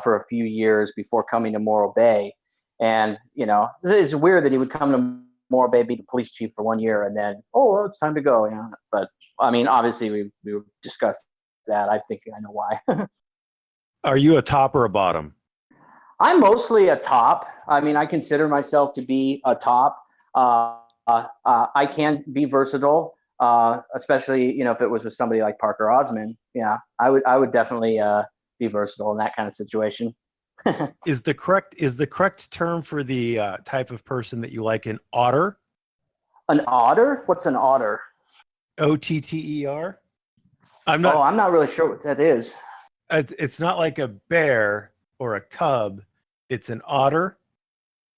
B: for a few years before coming to Morro Bay. And, it's weird that he would come to Morro Bay, be the police chief for 1 year, and then, well, it's time to go. But I mean, obviously we discussed that. I think I know why.
A: Are you a top or a bottom?
B: I'm mostly a top. I mean, I consider myself to be a top. I can be versatile, especially, if it was with somebody like Parker Osmond. Yeah, I would definitely be versatile in that kind of situation.
A: Is the correct term for the type of person that you like an otter?
B: An otter? What's an otter?
A: OTTER?
B: I'm not really sure what that is.
A: It's not like a bear or a cub. It's an otter.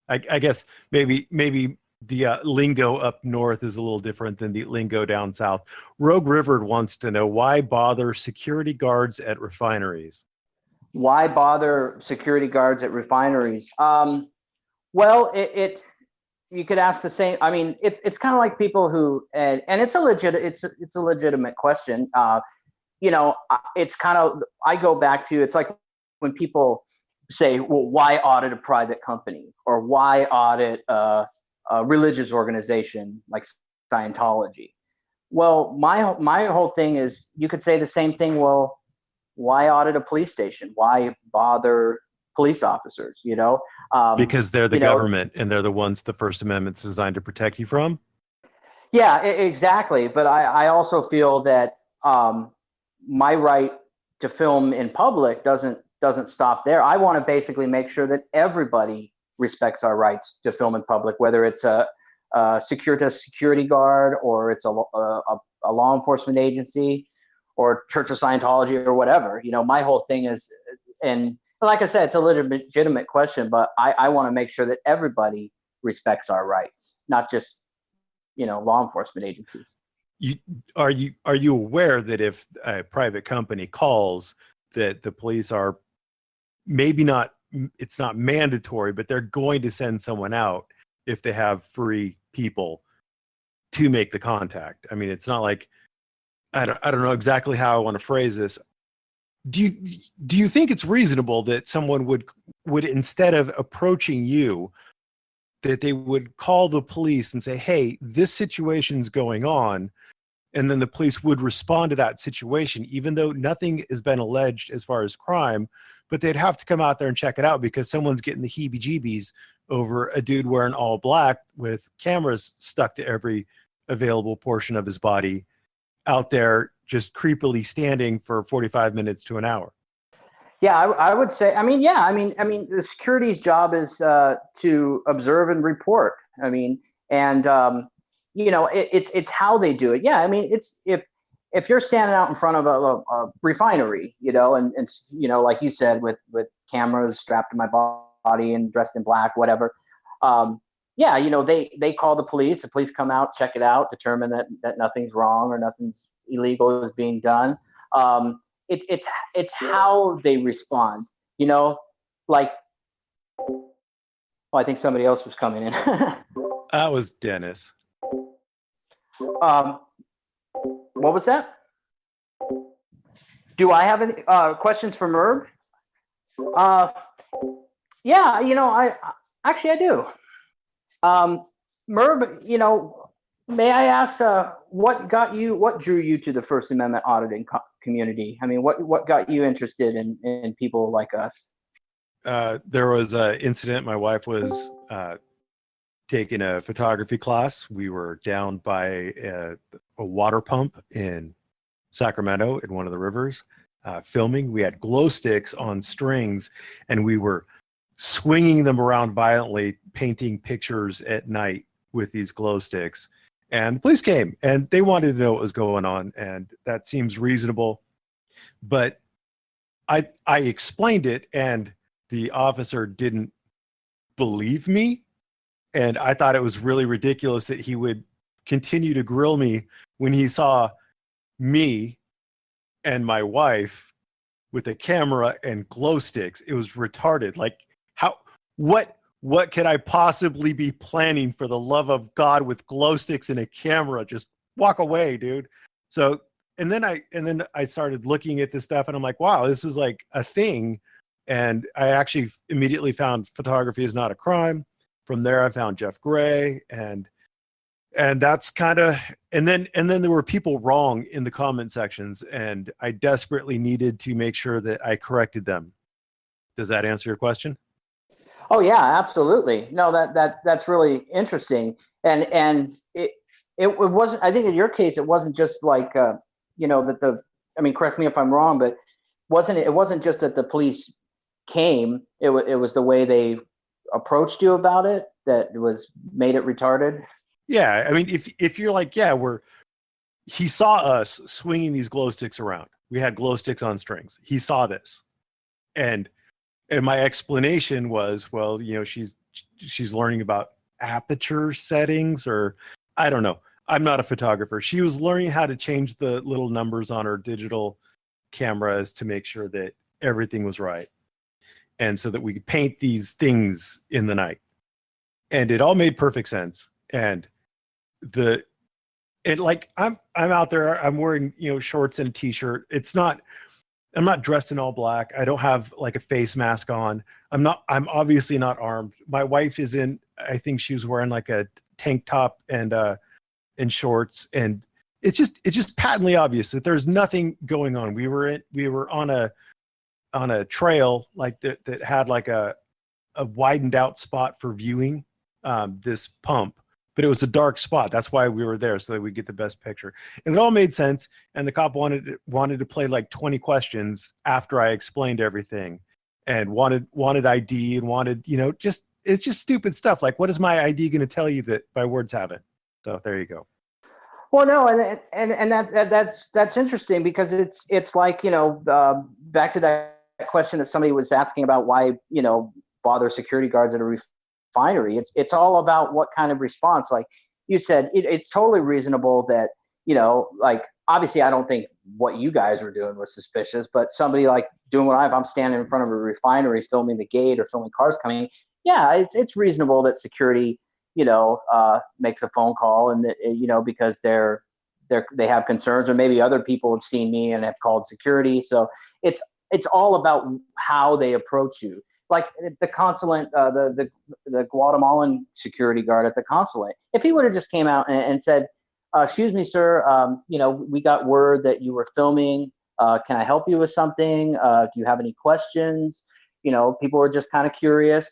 A: I guess maybe the lingo up north is a little different than the lingo down south. Rogue River wants to know, why bother security guards at refineries?
B: Why bother security guards at refineries? Well, you could ask the same. I mean, it's kind of like people who, and it's a legitimate question. It's kind of, I go back to, it's like when people say, well, why audit a private company, or why audit a religious organization like Scientology? Well, my whole thing is, you could say the same thing. Well, why audit a police station? Why bother police officers?
A: Because they're the government, and they're the ones the First Amendment's designed to protect you from.
B: Yeah, exactly. But I also feel that my right to film in public doesn't stop there. I want to basically make sure that everybody respects our rights to film in public, whether it's a security guard, or it's a law enforcement agency, or Church of Scientology, or whatever. My whole thing is, and like I said, it's a legitimate question, but I want to make sure that everybody respects our rights, not just, law enforcement agencies.
A: Are you aware that if a private company calls, that the police are maybe not, it's not mandatory, but they're going to send someone out if they have free people to make the contact? I mean, it's not like, I don't know exactly how I want to phrase this. Do you think it's reasonable that someone would instead of approaching you, that they would call the police and say, hey, this situation's going on, and then the police would respond to that situation, even though nothing has been alleged as far as crime, but they'd have to come out there and check it out because someone's getting the heebie-jeebies over a dude wearing all black with cameras stuck to every available portion of his body out there, just creepily standing for 45 minutes to an hour?
B: Yeah, I would say, I mean, the security's job is to observe and report. I mean, and, it's how they do it. Yeah, I mean, it's if you're standing out in front of a refinery, and like you said, with cameras strapped to my body and dressed in black, whatever. Yeah, they call the police. The police come out, check it out, determine that nothing's wrong or nothing's illegal is being done. It's how they respond. Like, I think somebody else was coming in.
A: That was Dennis.
B: What was that? Do I have any questions for Merb? Yeah, I do. Merb, may I ask what drew you to the First Amendment auditing community? I mean, what got you interested in people like us?
A: There was an incident. My wife was taking a photography class. We were down by a water pump in Sacramento in one of the rivers filming. We had glow sticks on strings, and we were swinging them around violently, painting pictures at night with these glow sticks. And the police came, and they wanted to know what was going on, and that seems reasonable. But I explained it, and the officer didn't believe me. And I thought it was really ridiculous that he would continue to grill me when he saw me and my wife with a camera and glow sticks. It was retarded. Like, what could I possibly be planning, for the love of God, with glow sticks and a camera? Just walk away, dude. So, and then I started looking at this stuff, and I'm like, wow, this is like a thing. And I actually immediately found Photography Is Not a Crime. From there, I found Jeff Gray, and that's kind of, and then there were people wrong in the comment sections, and I desperately needed to make sure that I corrected them. Does that answer your question?
B: Oh yeah, absolutely. No, that's really interesting. And it wasn't, I think in your case, it wasn't just like, I mean, correct me if I'm wrong, but it wasn't just that the police came, it was the way they approached you about it that made it retarded.
A: Yeah. I mean, if you're like, yeah, he saw us swinging these glow sticks around. We had glow sticks on strings. He saw this. And my explanation was, well, she's learning about aperture settings, or I don't know. I'm not a photographer. She was learning how to change the little numbers on her digital cameras to make sure that everything was right, and so that we could paint these things in the night. And it all made perfect sense. And I'm out there. I'm wearing shorts and a t-shirt. I'm not dressed in all black. I don't have like a face mask on. I'm obviously not armed. My wife is I think she was wearing like a tank top and shorts. And it's just patently obvious that there's nothing going on. We were on a trail like that had like a widened out spot for viewing this pump. But it was a dark spot. That's why we were there, so that we get the best picture. And it all made sense. And the cop wanted to play like 20 questions after I explained everything, and wanted ID, and wanted, it's just stupid stuff. Like, what is my ID going to tell you that my words haven't? So there you go.
B: Well, no, and that's interesting, because it's like, back to that question that somebody was asking about why, bother security guards at a refinery. It's all about what kind of response. Like you said, it's totally reasonable that, like, obviously I don't think what you guys were doing was suspicious, but somebody like doing what I'm standing in front of a refinery filming the gate or filming cars coming. Yeah, it's reasonable that security, makes a phone call, and that, because they have concerns, or maybe other people have seen me and have called security. So it's all about how they approach you. Like the consulate, the Guatemalan security guard at the consulate, if he would have just came out and said, excuse me, sir, we got word that you were filming. Can I help you with something? Do you have any questions? People were just kind of curious.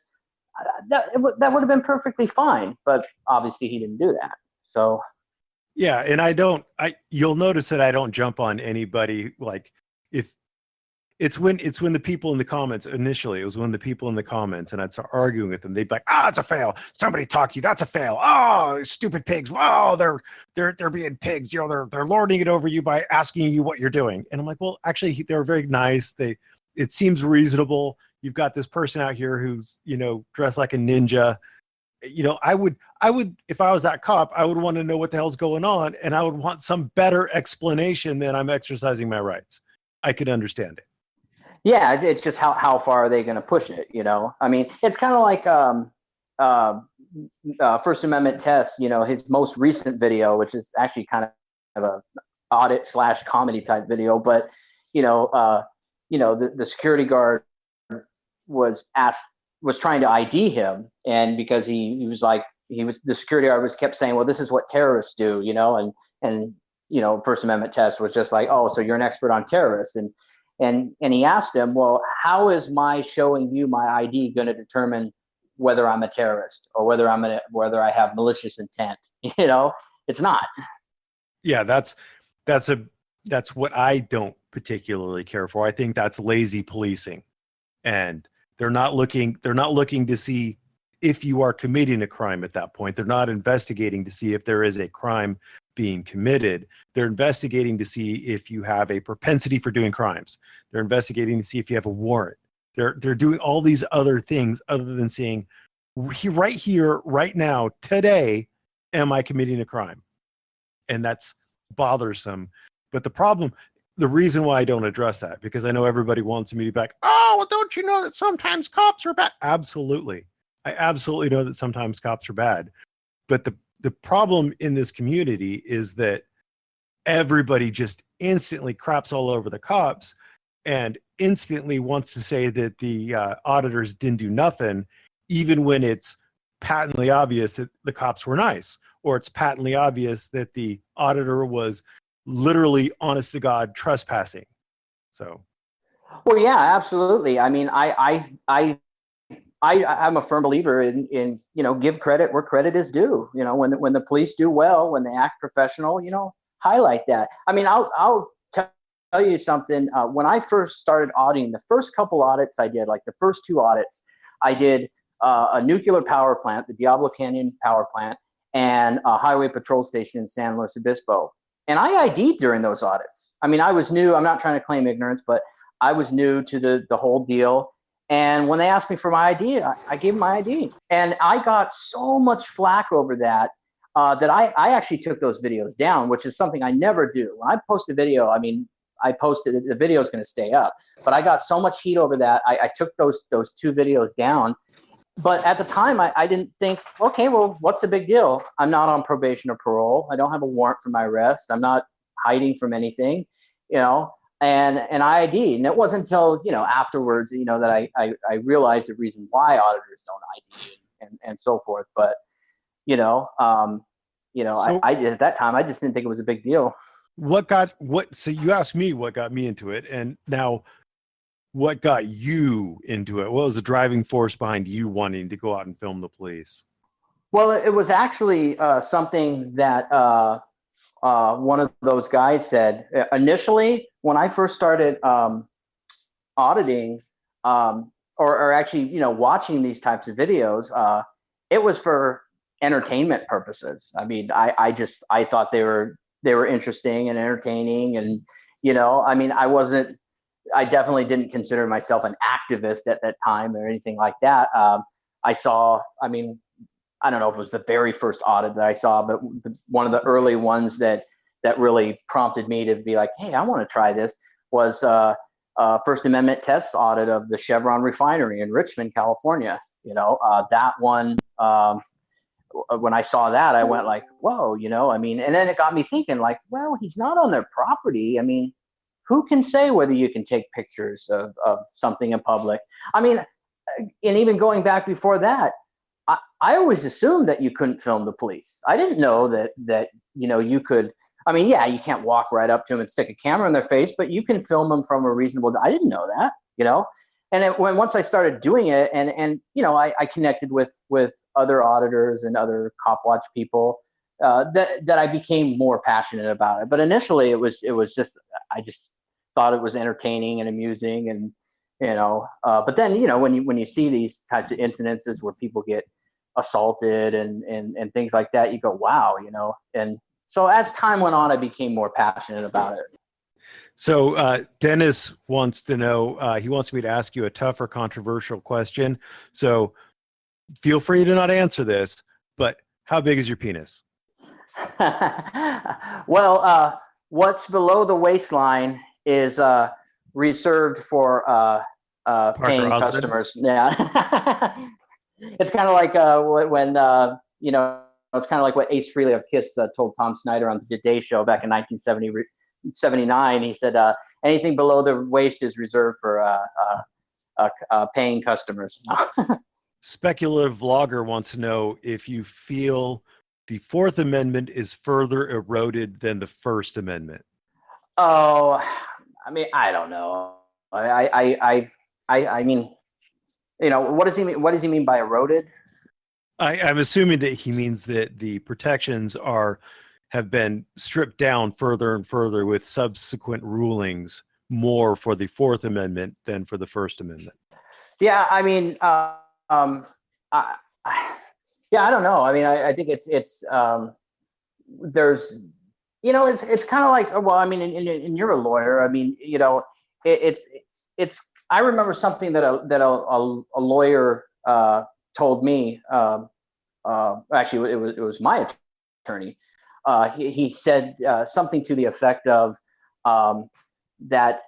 B: That would have been perfectly fine, but obviously he didn't do that. So
A: yeah, and you'll notice that I don't jump on anybody. Like It's when the people in the comments initially. It was when the people in the comments, and I'd start arguing with them. They'd be like, "Ah, it's a fail. Somebody talked to you. That's a fail. Oh, stupid pigs. Oh, they're being pigs. You know, they're lording it over you by asking you what you're doing." And I'm like, "Well, actually, they're very nice. It seems reasonable. You've got this person out here who's, you know, dressed like a ninja. You know, I would if I was that cop, I would want to know what the hell's going on, and I would want some better explanation than I'm exercising my rights. I could understand it."
B: Yeah, it's just how far are they going to push it? You know, I mean, it's kind of like First Amendment test. You know, his most recent video, which is actually kind of a audit / comedy type video, but you know, the security guard was trying to ID him, and because he was the security guard kept saying, well, this is what terrorists do, you know, and you know, First Amendment test was just like, oh, so you're an expert on terrorists, and he asked him, well, how is my showing you my ID going to determine whether I'm a terrorist or whether I have malicious intent? You know, it's not. Yeah,
A: that's what I don't particularly care for. I think that's lazy policing, and they're not looking to see if you are committing a crime at that point. They're not investigating to see if there is a crime being committed. They're investigating to see if you have a propensity for doing crimes. They're investigating to see if you have a warrant. They're doing all these other things other than seeing right here, right now, today, am I committing a crime? And that's bothersome. But the reason why I don't address that, because I know everybody wants me to be like, oh, well, don't you know that sometimes cops are bad? Absolutely. I absolutely know that sometimes cops are bad. But the problem in this community is that everybody just instantly craps all over the cops and instantly wants to say that the auditors didn't do nothing, even when it's patently obvious that the cops were nice, or it's patently obvious that the auditor was literally, honest to God, trespassing. So,
B: well, yeah, absolutely. I mean, I'm a firm believer in you know, give credit where credit is due. You know, when the police do well, when they act professional, you know, highlight that. I mean, I'll tell you something. When I first started auditing, the first couple audits I did, like the first 2 audits, I did a nuclear power plant, the Diablo Canyon power plant, and a highway patrol station in San Luis Obispo. And I ID'd during those audits. I mean, I was new. I'm not trying to claim ignorance, but I was new to the whole deal. And when they asked me for my ID, I gave them my ID. And I got so much flack over that, that I actually took those videos down, which is something I never do. When I post a video, I mean, I posted it, the video is going to stay up. But I got so much heat over that, I took those 2 videos down. But at the time, I didn't think, okay, well, what's the big deal? I'm not on probation or parole. I don't have a warrant for my arrest. I'm not hiding from anything, you know. And I ID'd, and it wasn't until, you know, afterwards, you know, that I realized the reason why auditors don't ID and so forth. But so I at that time I just didn't think it was a big deal.
A: So you asked me what got me into it, and now what got you into it? What was the driving force behind you wanting to go out and film the police?
B: Well, it was actually something that one of those guys said initially when I first started auditing, or actually, you know, watching these types of videos. It was for entertainment purposes. I mean, I thought they were interesting and entertaining, and you know, I mean, I definitely didn't consider myself an activist at that time or anything like that. I mean, I don't know if it was the very first audit that I saw, but one of the early ones that really prompted me to be like, hey, I want to try this was First Amendment test audit of the Chevron refinery in Richmond, California. You know, that one, when I saw that, I went like, whoa, you know, I mean, and then it got me thinking like, well, he's not on their property. I mean, who can say whether you can take pictures of something in public? I mean, and even going back before that, I always assumed that you couldn't film the police. I didn't know that you know, you could. I mean, yeah, you can't walk right up to them and stick a camera in their face, but you can film them from a reasonable. I didn't know that, you know. And once I started doing it, and you know, I connected with other auditors and other cop watch people, that I became more passionate about it. But initially, it was just thought it was entertaining and amusing, and but then when you see these types of incidences where people get assaulted and things like that, you go, wow, and so as time went on, I became more passionate about it.
A: So Dennis wants to know, he wants me to ask you a tough or controversial question. So feel free to not answer this, but how big is your penis?
B: Well, what's below the waistline is reserved for paying customers. Yeah. It's kind of like when it's kind of like what Ace Frehley of Kiss told Tom Snyder on the Today Show back in 1979. He said, anything below the waist is reserved for paying customers.
A: Speculative Vlogger wants to know if you feel the Fourth Amendment is further eroded than the First Amendment.
B: Oh, I mean, I don't know. I mean, what does he mean? What does he mean by eroded?
A: I'm assuming that he means that the protections have been stripped down further and further with subsequent rulings, more for the Fourth Amendment than for the First Amendment.
B: Yeah, I mean, I don't know. I mean, I think it's there's, it's kind of like, well, I mean, and you're a lawyer. I mean, it's. I remember something that a lawyer told me. Actually, it was my attorney. He said something to the effect of that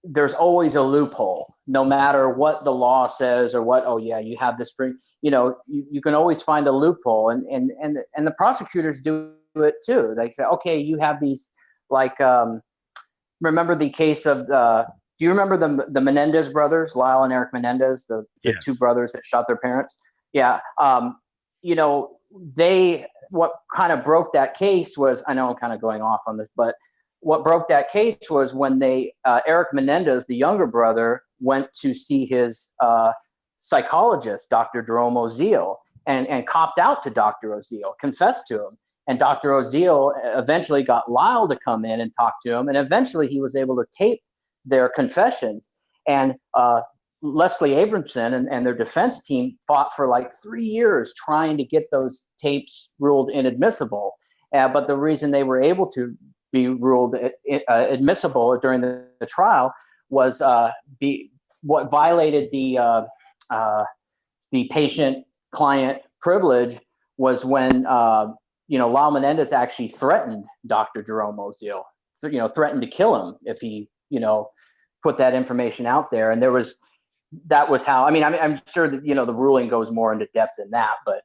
B: there's always a loophole, no matter what the law says or what. Oh yeah, you have this spring. You can always find a loophole, and the prosecutors do it too. They say, okay, you have these, like, remember the case of do you remember the Menendez brothers, Lyle and Eric Menendez, the
A: Yes.
B: two brothers that shot their parents? Yeah. What kind of broke that case was, I know I'm kind of going off on this, but what broke that case was when Eric Menendez, the younger brother, went to see his psychologist, Dr. Jerome Oziel, and copped out to Dr. Oziel, confessed to him. And Dr. Oziel eventually got Lyle to come in and talk to him. And eventually he was able to tape their confessions. And Leslie Abramson and their defense team fought for like 3 years trying to get those tapes ruled inadmissible. But the reason they were able to be ruled admissible during the trial was what violated the patient-client privilege was when Lyle Menendez actually threatened Dr. Jerome Oziel, threatened to kill him if he put that information out there. And that was how, I mean, I'm sure that, the ruling goes more into depth than that, but,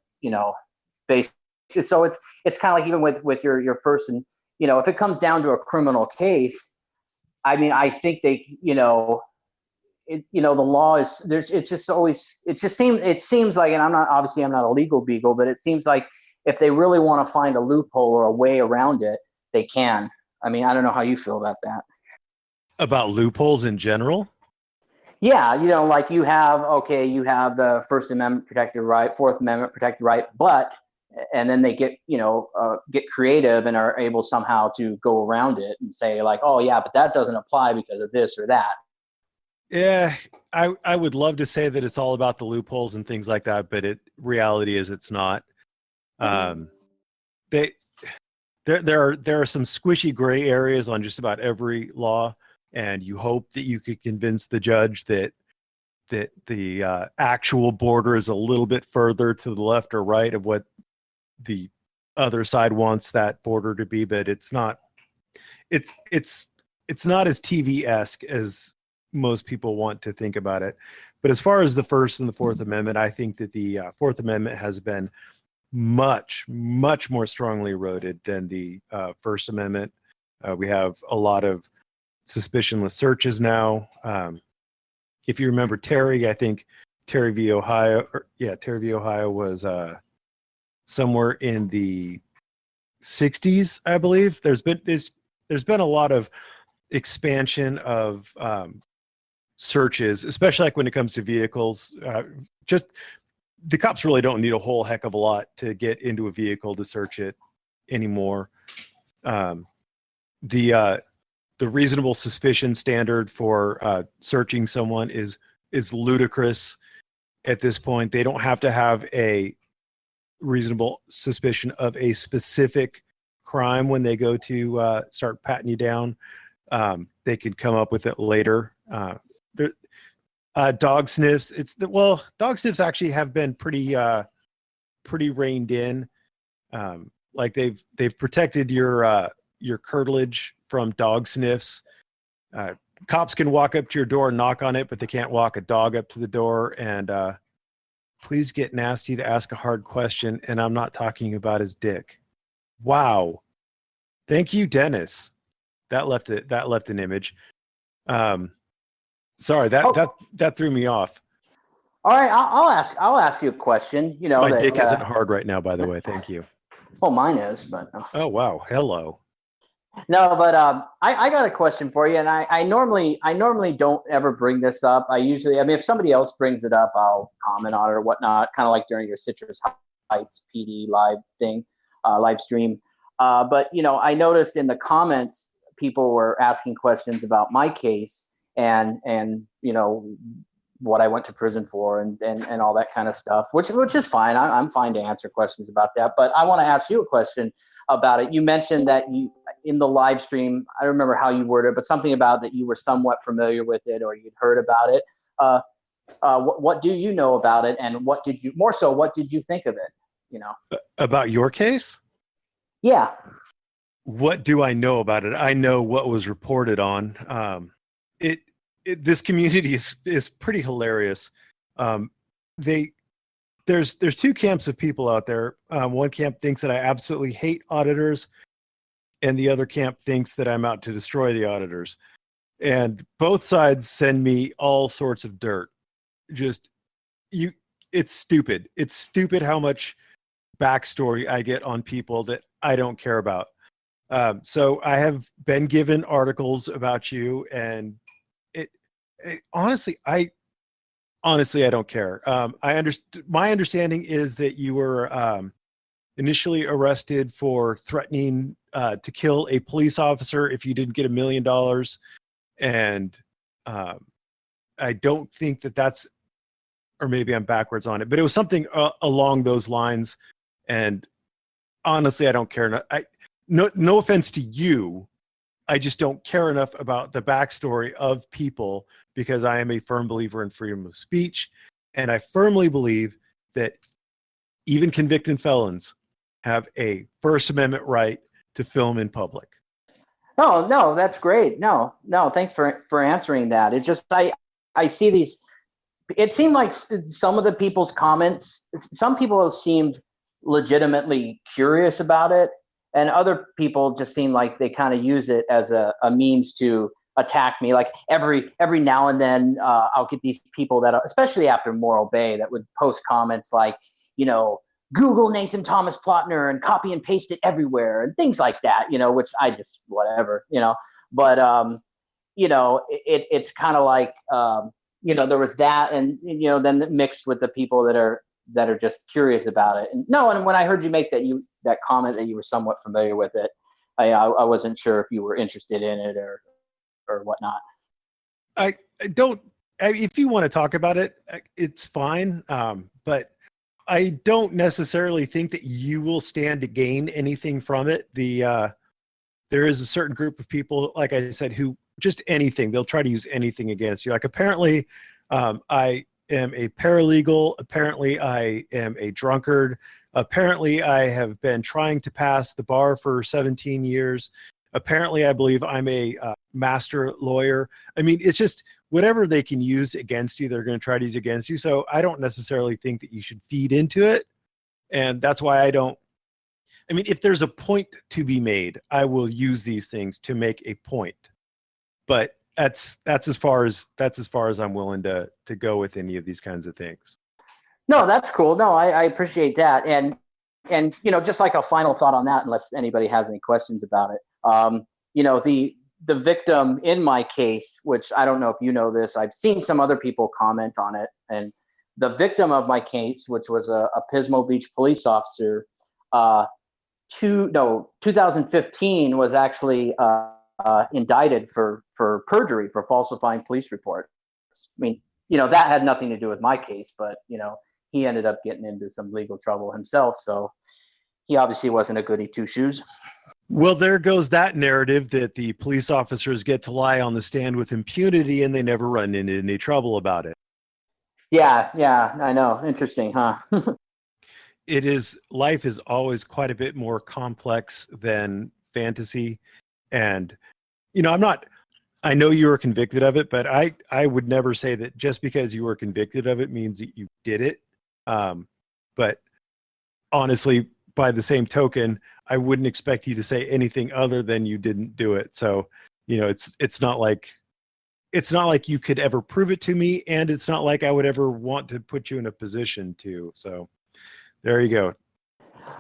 B: basically, so it's kind of like even with your first, and, if it comes down to a criminal case, I mean, I think the law is it seems like, and I'm not a legal beagle, but it seems like if they really want to find a loophole or a way around it, they can. I mean, I don't know how you feel about that.
A: About loopholes in general?
B: Yeah, like you have the First Amendment protected right, Fourth Amendment protected right, and then they get creative and are able somehow to go around it and say like, oh yeah, but that doesn't apply because of this or that.
A: Yeah, I would love to say that it's all about the loopholes and things like that, but reality is it's not. There are some squishy gray areas on just about every law, and you hope that you could convince the judge that the actual border is a little bit further to the left or right of what the other side wants that border to be, but it's not. It's not as TV-esque as most people want to think about it. But as far as the First and the Fourth Amendment, I think that the Fourth Amendment has been much, much more strongly eroded than the First Amendment. We have a lot of suspicionless searches now. If you remember Terry, I think Terry v. Ohio was somewhere in the 60s, I believe. There's been a lot of expansion of searches, especially like when it comes to vehicles. Just the cops really don't need a whole heck of a lot to get into a vehicle to search it anymore. The the reasonable suspicion standard for searching someone is ludicrous at this point. They don't have to have a reasonable suspicion of a specific crime when they go to start patting you down. They could come up with it later. Dog sniffs. Dog sniffs actually have been pretty reined in. Like they've protected your curtilage from dog sniffs. Cops can walk up to your door and knock on it, but they can't walk a dog up to the door. And please get nasty to ask a hard question, and I'm not talking about his dick. Wow. Thank you, Dennis. That left an image. Sorry, that threw me off.
B: All right, I'll ask you a question. You know,
A: my dick isn't hard right now, by the way. Thank you.
B: Well, mine is, but
A: oh wow, hello.
B: No, but I got a question for you, and I normally don't ever bring this up. I mean, if somebody else brings it up, I'll comment on it or whatnot, kind of like during your Citrus Heights PD live thing, live stream. But you know, I noticed in the comments people were asking questions about my case and you know what I went to prison for and all that kind of stuff, which is fine. I'm fine to answer questions about that. But I want to ask you a question about it. You mentioned that you in the live stream, I don't remember how you worded it, but something about that you were somewhat familiar with it or you'd heard about it. What do you know about it, and what did you think of it? You know,
A: about your case?
B: Yeah.
A: What do I know about it? I know what was reported on. This community is pretty hilarious. There's two camps of people out there. One camp thinks that I absolutely hate auditors, and the other camp thinks that I'm out to destroy the auditors. And both sides send me all sorts of dirt. It's stupid. It's stupid how much backstory I get on people that I don't care about. So I have been given articles about you, and honestly, I don't care. My understanding is that you were initially arrested for threatening to kill a police officer if you didn't get $1 million, and I don't think that's, or maybe I'm backwards on it, but it was something along those lines. And honestly, I don't care. No offense to you. I just don't care enough about the backstory of people, because I am a firm believer in freedom of speech. And I firmly believe that even convicted felons have a First Amendment right to film in public.
B: No, that's great. No, thanks for answering that. It just, I see these, it seemed like some of the people's comments, some people have seemed legitimately curious about it, and other people just seem like they kind of use it as a means to attack me. Like every now and then I'll get these people that, especially after Morro Bay, that would post comments like, you know, Google Nathan Thomas Plotner and copy and paste it everywhere and things like that, you know, which I just, whatever, you know. But, you know, it's kind of like, you know, there was that, and, you know, then mixed with the people that are just curious about it. And when I heard you make that comment that you were somewhat familiar with it, I wasn't sure if you were interested in it or whatnot.
A: I don't, if you want to talk about it, it's fine. But I don't necessarily think that you will stand to gain anything from it. There is a certain group of people, like I said, who just anything, they'll try to use anything against you. Like apparently I am a paralegal. Apparently I am a drunkard. Apparently I have been trying to pass the bar for 17 years. Apparently I believe I'm a master lawyer. I mean, it's just whatever they can use against you, they're going to try to use against you. So I don't necessarily think that you should feed into it. And that's why I mean, if there's a point to be made, I will use these things to make a point. But that's as far as I'm willing to go with any of these kinds of things.
B: No, that's cool. No, I appreciate that. And you know, just like a final thought on that, unless anybody has any questions about it. You know, the victim in my case, which I don't know if you know this, I've seen some other people comment on it, and the victim of my case, which was a Pismo Beach police officer, 2015 was actually indicted for perjury, for falsifying police reports. I mean, that had nothing to do with my case, but he ended up getting into some legal trouble himself. So he obviously wasn't a goody two shoes.
A: Well, there goes that narrative that the police officers get to lie on the stand with impunity and they never run into any trouble about it.
B: Yeah, I know. Interesting, huh?
A: Life is always quite a bit more complex than fantasy. And, I know you were convicted of it, but I would never say that just because you were convicted of it means that you did it. But honestly, by the same token, I wouldn't expect you to say anything other than you didn't do it. So, it's not like you could ever prove it to me, and it's not like I would ever want to put you in a position to. So there you go.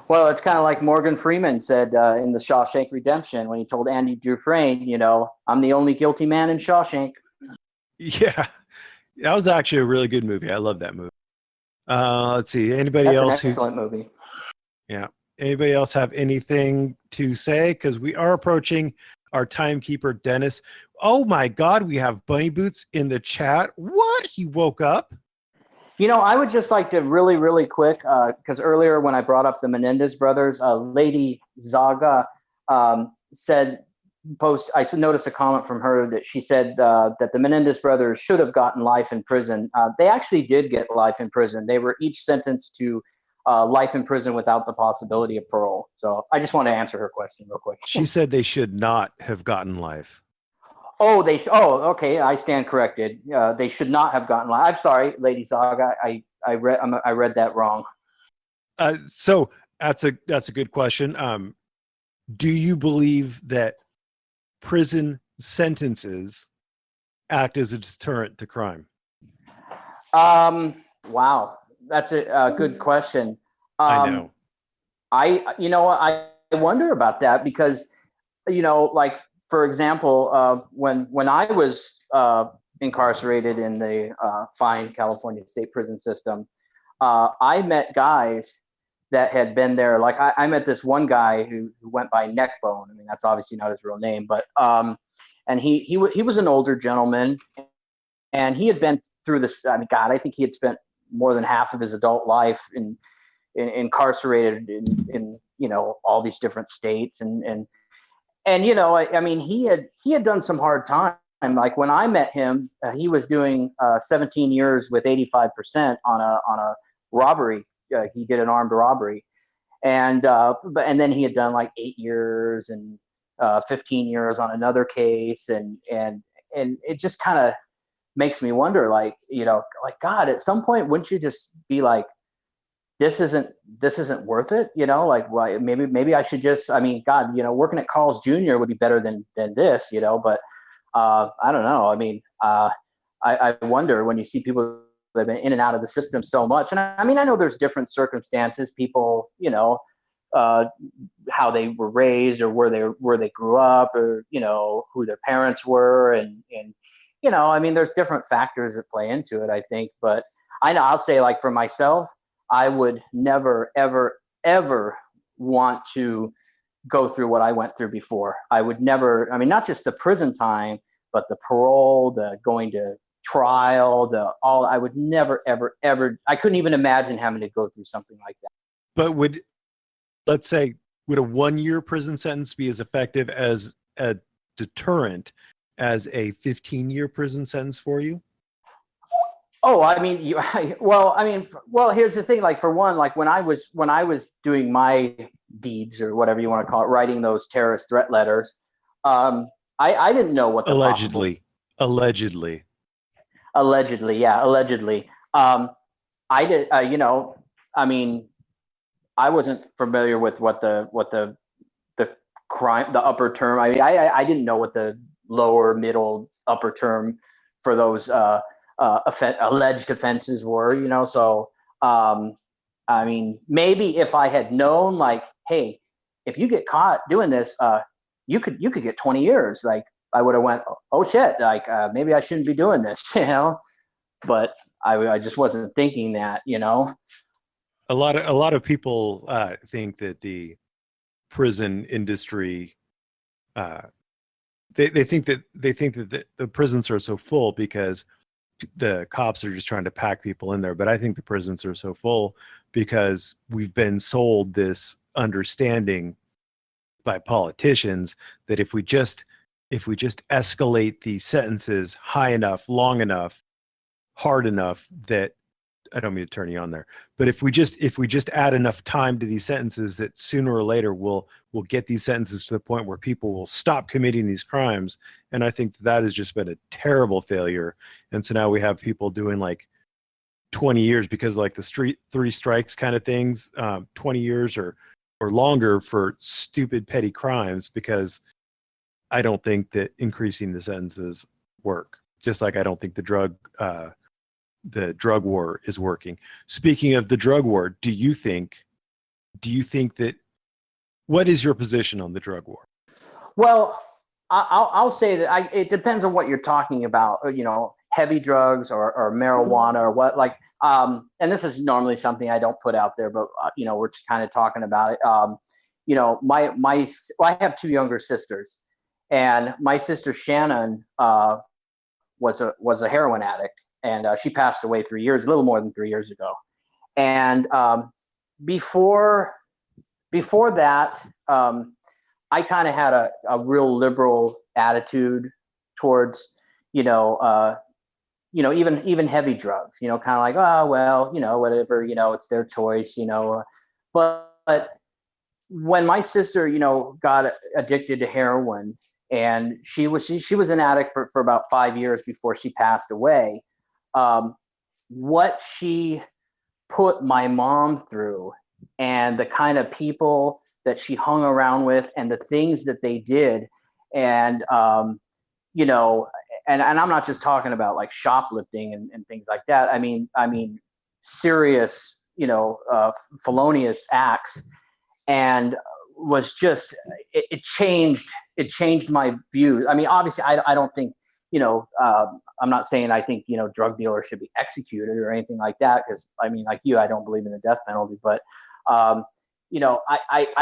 B: Well, it's kind of like Morgan Freeman said in the Shawshank Redemption when he told Andy Dufresne, I'm the only guilty man in Shawshank.
A: Yeah, that was actually a really good movie. I love that movie. Let's see. Anybody
B: That's
A: else?
B: An excellent movie.
A: Yeah. Anybody else have anything to say? Because we are approaching our timekeeper, Dennis. Oh my God, we have Bunny Boots in the chat. What? He woke up?
B: I would just like to really, really quick, because earlier when I brought up the Menendez brothers, Lady Zaga said, I noticed a comment from her that she said that the Menendez brothers should have gotten life in prison. They actually did get life in prison. They were each sentenced to life in prison without the possibility of parole. So I just want to answer her question real quick.
A: She said they should not have gotten life.
B: Oh, okay. I stand corrected. They should not have gotten life. I'm sorry, Lady Zaga. I read that wrong.
A: So that's a good question. Do you believe that prison sentences act as a deterrent to crime?
B: Wow, that's a good question.
A: I know.
B: I wonder about that because, like, for example, when I was incarcerated in the fine California state prison system, I met guys that had been there. Like I met this one guy who went by Neckbone. I mean, that's obviously not his real name, but and he was an older gentleman, and he had been through this. I mean, God, I think he had spent more than half of his adult life incarcerated in all these different states, and I mean, he had done some hard time. Like when I met him, he was doing 17 years with 85% on a robbery. He did an armed robbery, and then he had done like 8 years and 15 years on another case, and it just kind of makes me wonder, like God, at some point, wouldn't you just be like, this isn't worth it, like, why, maybe I should just, I mean, God, working at Carl's Jr. would be better than this, but I don't know. I mean, I wonder when you see people that have been in and out of the system so much. And I mean, I know there's different circumstances, people, how they were raised or where they grew up, or, who their parents were. And I mean, there's different factors that play into it, I think. But I'll say, like, for myself, I would never, ever, ever want to go through what I went through before. I would never, I mean, not just the prison time, but the parole, the going to trial, I would never, ever, ever, I couldn't even imagine having to go through something like that.
A: But let's say, would a 1-year prison sentence be as effective as a deterrent as a 15-year prison sentence for you?
B: Oh, I mean, here's the thing. Like, for one, like when I was doing my deeds, or whatever you want to call it, writing those terrorist threat letters, I didn't know what the
A: allegedly.
B: I did, I mean, I wasn't familiar with what the crime, the upper term. I mean, I didn't know what the lower, middle, upper term for those alleged offenses were, so I mean, maybe if I had known, like, hey, if you get caught doing this, you could get 20 years, like, I would have went, oh shit, like, maybe I shouldn't be doing this, but I just wasn't thinking that.
A: A lot of people think that the prison industry, they think that the prisons are so full because the cops are just trying to pack people in there. But I think the prisons are so full because we've been sold this understanding by politicians that if we just escalate the sentences high enough, long enough, hard enough, that I don't mean to turn you on there, but if we just add enough time to these sentences, that sooner or later we'll get these sentences to the point where people will stop committing these crimes. And I think that has just been a terrible failure. And so now we have people doing like 20 years because like the three strikes kind of things, 20 years or longer for stupid petty crimes, because I don't think that increasing the sentences work. Just like I don't think the drug war is working. Speaking of the drug war, do you think that, what is your position on the drug war?
B: Well, I'll say that it depends on what you're talking about. You know, heavy drugs or marijuana or what, like, and this is normally something I don't put out there, but you know, we're kind of talking about it. You know, I have two younger sisters, and my sister Shannon was a heroin addict, and she passed away a little more than 3 years ago. And before that, I kind of had a real liberal attitude towards, even heavy drugs, kind of like, oh, well, whatever, it's their choice, but when my sister, got addicted to heroin, and she was an addict for about 5 years before she passed away. What she put my mom through, and the kind of people that she hung around with, and the things that they did, and and I'm not just talking about like shoplifting and things like that. I mean serious, felonious acts, and was just it changed my views. I mean, obviously, I don't think, I'm not saying I think, drug dealers should be executed or anything like that, because I mean, like you, I don't believe in the death penalty, but I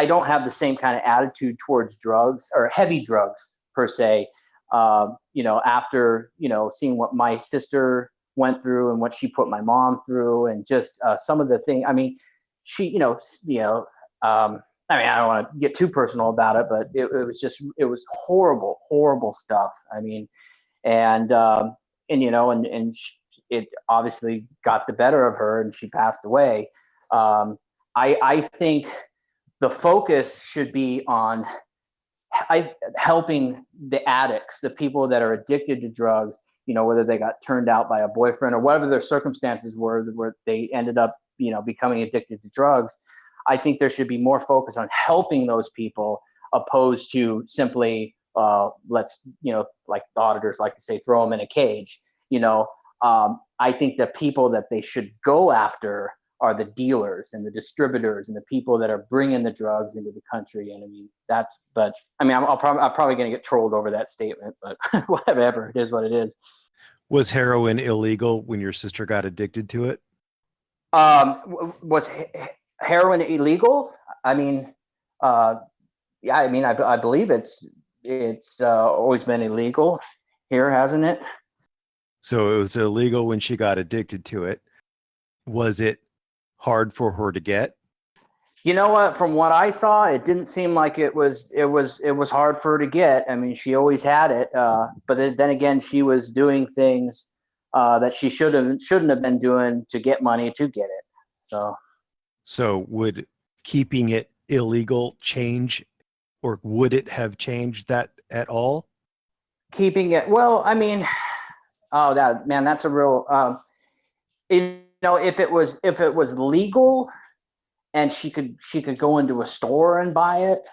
B: don't have the same kind of attitude towards drugs or heavy drugs per se. After seeing what my sister went through and what she put my mom through, and just some of the things. I mean, she, I mean, I don't want to get too personal about it, but it was horrible, horrible stuff. I mean, and it obviously got the better of her, and she passed away. I think the focus should be on helping the addicts, the people that are addicted to drugs, whether they got turned out by a boyfriend or whatever their circumstances were, where they ended up, becoming addicted to drugs. I think there should be more focus on helping those people, opposed to simply, let's, like the auditors like to say, throw them in a cage. I think the people that they should go after are the dealers and the distributors and the people that are bringing the drugs into the country. And I mean, I'm probably going to get trolled over that statement, but whatever, it is what it is.
A: Was heroin illegal when your sister got addicted to it?
B: Was heroin illegal? I mean, yeah, I mean, I believe it's always been illegal here, hasn't it?
A: So it was illegal when she got addicted to it. Was it hard for her to get?
B: You know what? From what I saw, it didn't seem like it was hard for her to get. I mean, she always had it, but then again, she was doing things that she shouldn't have been doing to get money to get it. So
A: would keeping it illegal change, or would it have changed that at all?
B: Keeping it, well, I mean, that's a real, if it was legal and she could go into a store and buy it,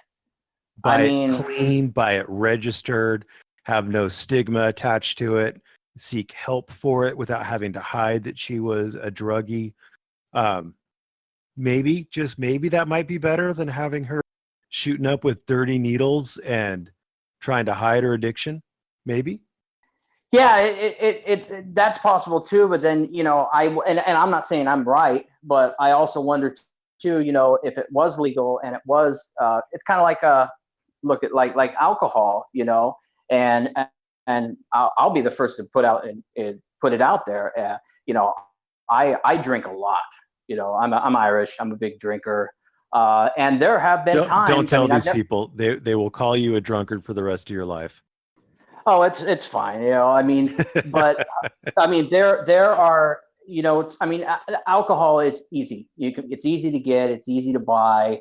A: buy it clean, buy it registered, have no stigma attached to it, seek help for it without having to hide that she was a druggie. Maybe, just maybe, that might be better than having her shooting up with dirty needles and trying to hide her addiction. Maybe.
B: Yeah, it that's possible too. But then, and I'm not saying I'm right, but I also wonder too, if it was legal and it was, it's kind of like look at like alcohol, and I'll be the first to put it out there. You know, I drink a lot. You know, I'm Irish. I'm a big drinker. And there have been times.
A: Don't tell these people. They will call you a drunkard for the rest of your life.
B: Oh, it's fine. You know, I mean, but I mean, there are, you know, I mean, alcohol is easy. It's easy to get. It's easy to buy.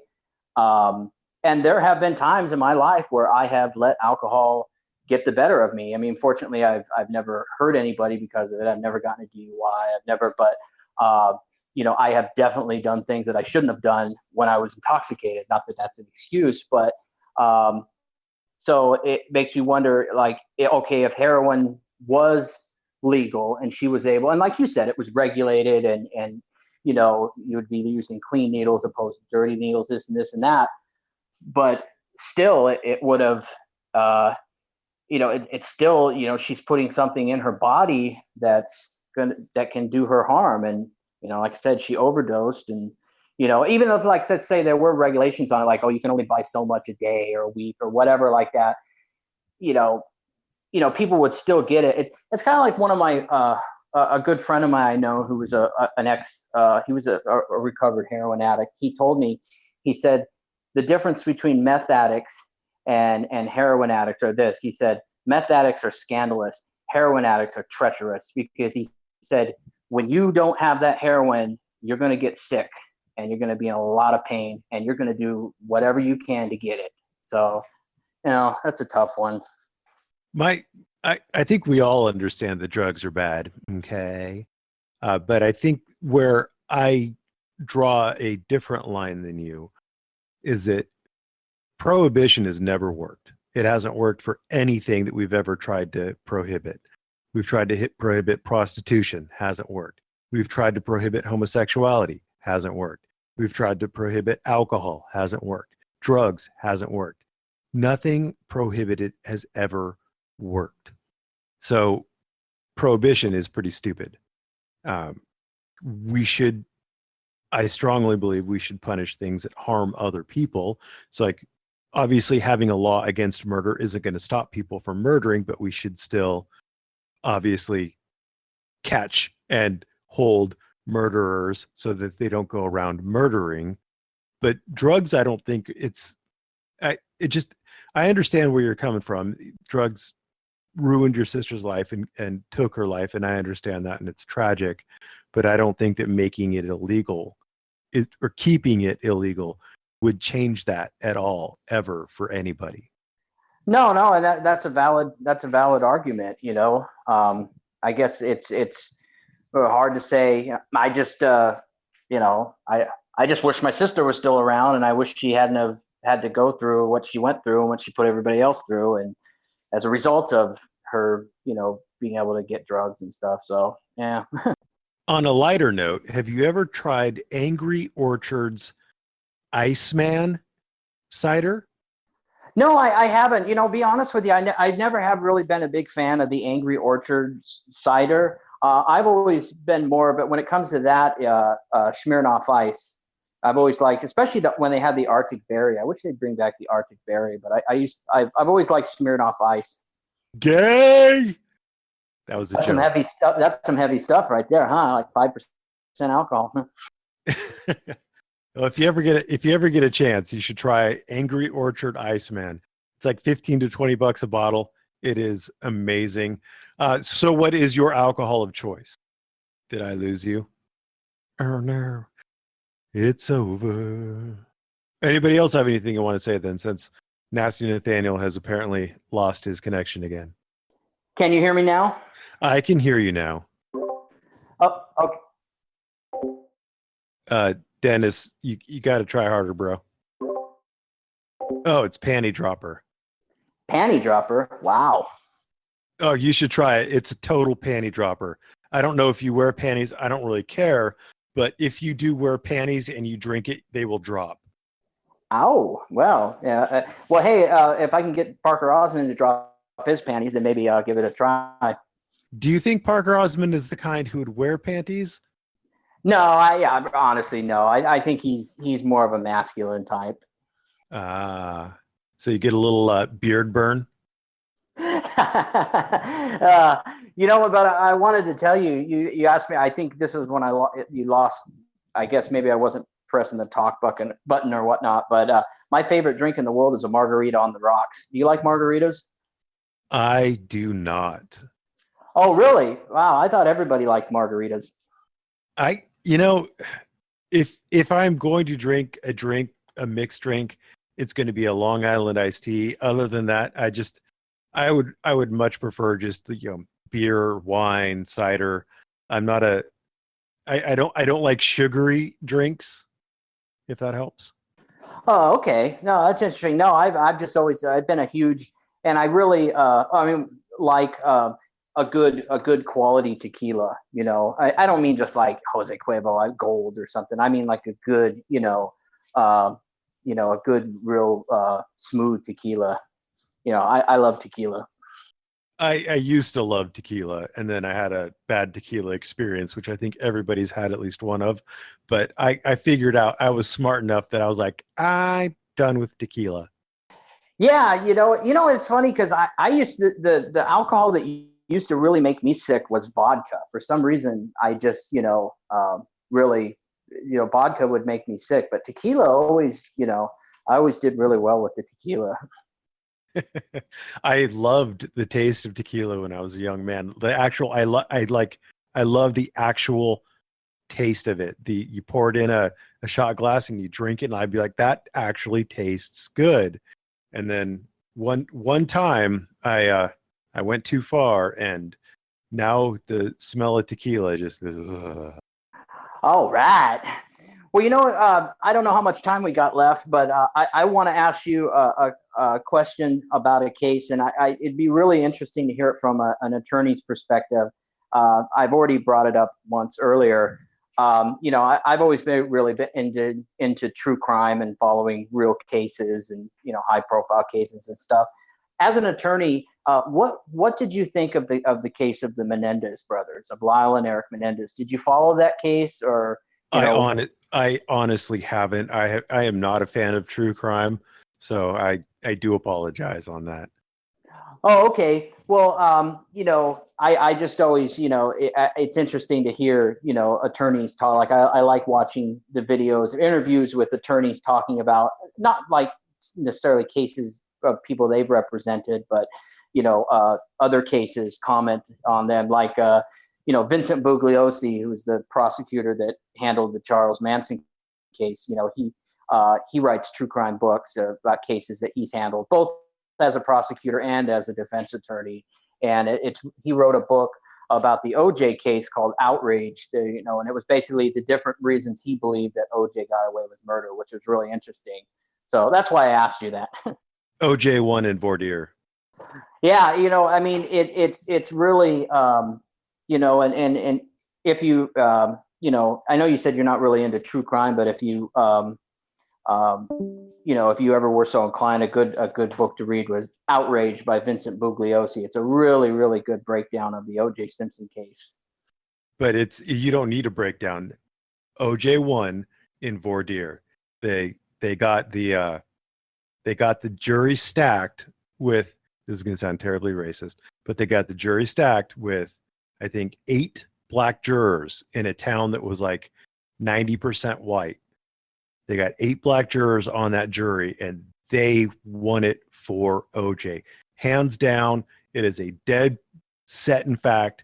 B: And there have been times in my life where I have let alcohol get the better of me. I mean, fortunately, I've never hurt anybody because of it. I've never gotten a DUI. But you know, I have definitely done things that I shouldn't have done when I was intoxicated. Not that that's an excuse, but so it makes me wonder, like, okay, if heroin was legal and she was able, and like you said, it was regulated, and you know, you would be using clean needles opposed to dirty needles, this and this and that. But still, it would have, you know, it's still, you know, she's putting something in her body that can do her harm. And, you know, like I said, she overdosed. And, you know, even if, like, let's say there were regulations on it, like, oh, you can only buy so much a day or a week or whatever like that, you know, people would still get it. It's kind of like one of my, a good friend of mine I know who was he was a recovered heroin addict. He told me, he said, the difference between meth addicts and heroin addicts are this. He said, meth addicts are scandalous. Heroin addicts are treacherous, because he said, when you don't have that heroin, you're going to get sick and you're going to be in a lot of pain and you're going to do whatever you can to get it. So, you know, that's a tough one.
A: I think we all understand that drugs are bad. Okay. But I think where I draw a different line than you is that prohibition has never worked. It hasn't worked for anything that we've ever tried to prohibit. We've tried to prohibit prostitution, hasn't worked. We've tried to prohibit homosexuality, hasn't worked. We've tried to prohibit alcohol, hasn't worked. Drugs, hasn't worked. Nothing prohibited has ever worked. So prohibition is pretty stupid. I strongly believe we should punish things that harm other people. So, like, obviously having a law against murder isn't going to stop people from murdering, but we should still obviously catch and hold murderers so that they don't go around murdering. But drugs, I don't think I understand where you're coming from. Drugs ruined your sister's life and took her life, and I understand that, and it's tragic, but I don't think that making it illegal or keeping it illegal would change that at all, ever, for anybody. No,
B: and that's a valid argument. You know, I guess it's hard to say. I just, you know, I just wish my sister was still around, and I wish she hadn't have had to go through what she went through and what she put everybody else through, and as a result of her, you know, being able to get drugs and stuff. So, yeah.
A: On a lighter note, have you ever tried Angry Orchard's Iceman cider?
B: No, I haven't. You know, be honest with you, I never have really been a big fan of the Angry Orchard cider. I've always been more, but when it comes to that, Smirnoff Ice, I've always liked, especially when they had the Arctic Berry. I wish they'd bring back the Arctic Berry, but I've always liked Smirnoff Ice.
A: Gay. That was
B: some heavy stuff. That's some heavy stuff right there, huh? Like 5% alcohol.
A: Well, if you ever get a chance, you should try Angry Orchard Iceman. It's like $15 to $20 a bottle. It is amazing. So what is your alcohol of choice? Did I lose you? Oh no. It's over. Anybody else have anything you want to say then, since Nasty Nathaniel has apparently lost his connection again?
B: Can you hear me now?
A: I can hear you now.
B: Oh, okay.
A: Dennis, you got to try harder, bro. Oh, it's Panty Dropper.
B: Panty Dropper? Wow.
A: Oh, you should try it. It's a total panty dropper. I don't know if you wear panties. I don't really care. But if you do wear panties and you drink it, they will drop.
B: Oh, well, yeah. Well, hey, if I can get Parker Osmond to drop his panties, then maybe I'll give it a try.
A: Do you think Parker Osmond is the kind who would wear panties?
B: No, honestly, no. I think he's more of a masculine type.
A: So you get a little beard burn?
B: But I wanted to tell you, you asked me, I think this was when you lost, I guess maybe I wasn't pressing the talk button or whatnot, but my favorite drink in the world is a margarita on the rocks. Do you like margaritas?
A: I do not.
B: Oh, really? Wow. I thought everybody liked margaritas.
A: If I'm going to drink a mixed drink, it's going to be a Long Island iced tea. Other than that, I would much prefer just the beer, wine, cider. I'm not I don't like sugary drinks, if that helps.
B: Oh, okay. No, that's interesting. No, I've just always I've been a huge, and I really like a good quality tequila. I don't mean just like Jose Cuervo Gold or something. I mean like a good a good real smooth tequila. I love tequila.
A: I used to love tequila, and then I had a bad tequila experience, which I think everybody's had at least one of. But I figured out I was smart enough that I was like, I'm done with tequila.
B: Yeah, it's funny because I used to, the alcohol that used to really make me sick was vodka. For some reason, I just really vodka would make me sick, but tequila always I always did really well with the tequila.
A: I loved the taste of tequila when I was a young man. The actual I love the actual taste of it. You pour it in a shot glass and you drink it, and I'd be like, that actually tastes good. And then one time I went too far, and now the smell of tequila just. Ugh.
B: All right. Well, I don't know how much time we got left, but I want to ask you a question about a case, and it'd be really interesting to hear it from an attorney's perspective. I've already brought it up once earlier. I've always been really into true crime and following real cases and high profile cases and stuff. As an attorney, what did you think of the case of the Menendez brothers, of Lyle and Eric Menendez? Did you follow that case, or
A: I honestly haven't. I am not a fan of true crime, so I do apologize on that.
B: Oh, okay. Well, I just always, it's interesting to hear, attorneys talk. Like I like watching the videos, interviews with attorneys talking about not like necessarily cases of people they've represented, but other cases, comment on them, like Vincent Bugliosi, who was the prosecutor that handled the Charles Manson case. He writes true crime books about cases that he's handled, both as a prosecutor and as a defense attorney. And he wrote a book about the OJ case called Outrage, and it was basically the different reasons he believed that OJ got away with murder, which was really interesting. So that's why I asked you that.
A: OJ1 and Vordier.
B: Yeah, I mean, it's really, and if you, I know you said you're not really into true crime, but if you, if you ever were so inclined, a good book to read was Outrage by Vincent Bugliosi. It's a really, really good breakdown of the O.J. Simpson case.
A: But you don't need a breakdown. OJ1 in Vordier. They got the jury stacked with, this is going to sound terribly racist, but they got the jury stacked with, I think, 8 black jurors in a town that was like 90% white. They got 8 black jurors on that jury, and they won it for OJ. Hands down, it is a dead set in fact.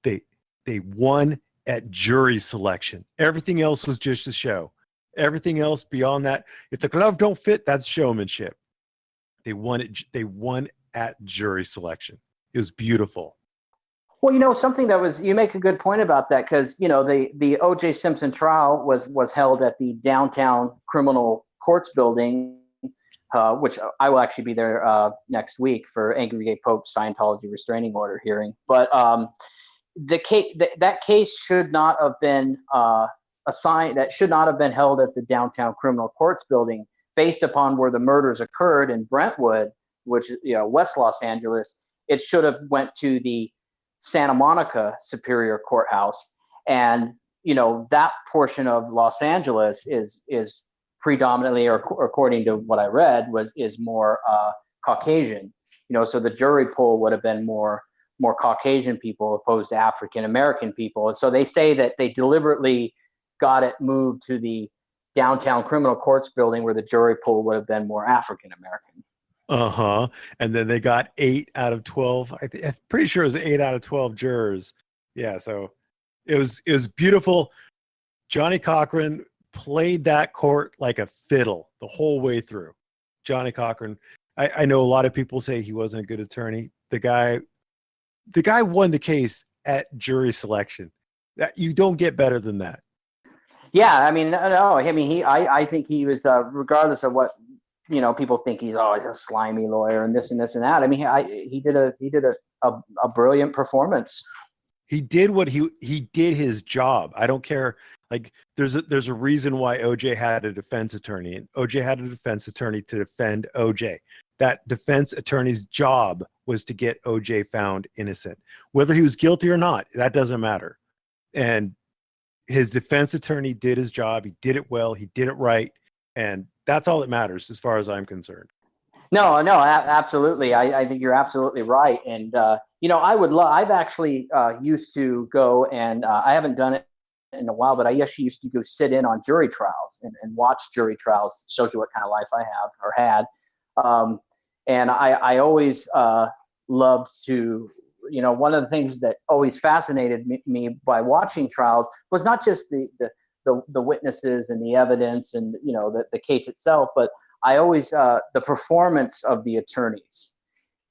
A: They won at jury selection. Everything else was just a show. Everything else beyond that, if the glove don't fit, that's showmanship. They won it. They won at jury selection. It was beautiful.
B: Well, something you make a good point about that, because the O.J. Simpson trial was held at the downtown criminal courts building, which I will actually be there next week for Angry Gay Pope's Scientology restraining order hearing. But the case that case should not have been assigned. That should not have been held at the downtown criminal courts building, based upon where the murders occurred in Brentwood, which is West Los Angeles. It should have went to the Santa Monica Superior Courthouse, and that portion of Los Angeles is predominantly, or according to what I read, is more Caucasian. So the jury pool would have been more Caucasian people opposed to African American people. And so they say that they deliberately got it moved to the downtown criminal courts building where the jury pool would have been more African American.
A: Uh-huh. And then they got 8 out of 12. I'm pretty sure it was 8 out of 12 jurors. Yeah, so it was beautiful. Johnny Cochran played that court like a fiddle the whole way through. Johnny Cochran, I know a lot of people say he wasn't a good attorney. The guy won the case at jury selection. That you don't get better than that.
B: Yeah, I mean, no, I mean, I think he was, regardless of what people think he's always a slimy lawyer and this and this and that. I mean, he did a brilliant performance.
A: He did what he did his job. I don't care. Like there's a reason why OJ had a defense attorney, and OJ had a defense attorney to defend OJ. That defense attorney's job was to get OJ found innocent. Whether he was guilty or not, that doesn't matter. And his defense attorney did his job. He did it well. He did it right. And that's all that matters as far as I'm concerned. No,
B: absolutely. I think you're absolutely right. And, I've actually used to go and I haven't done it in a while, but I actually used to go sit in on jury trials and watch jury trials. It shows you what kind of life I have or had. And I always loved to, one of the things that always fascinated me by watching trials was not just the witnesses and the evidence and, the case itself, but I always, the performance of the attorneys,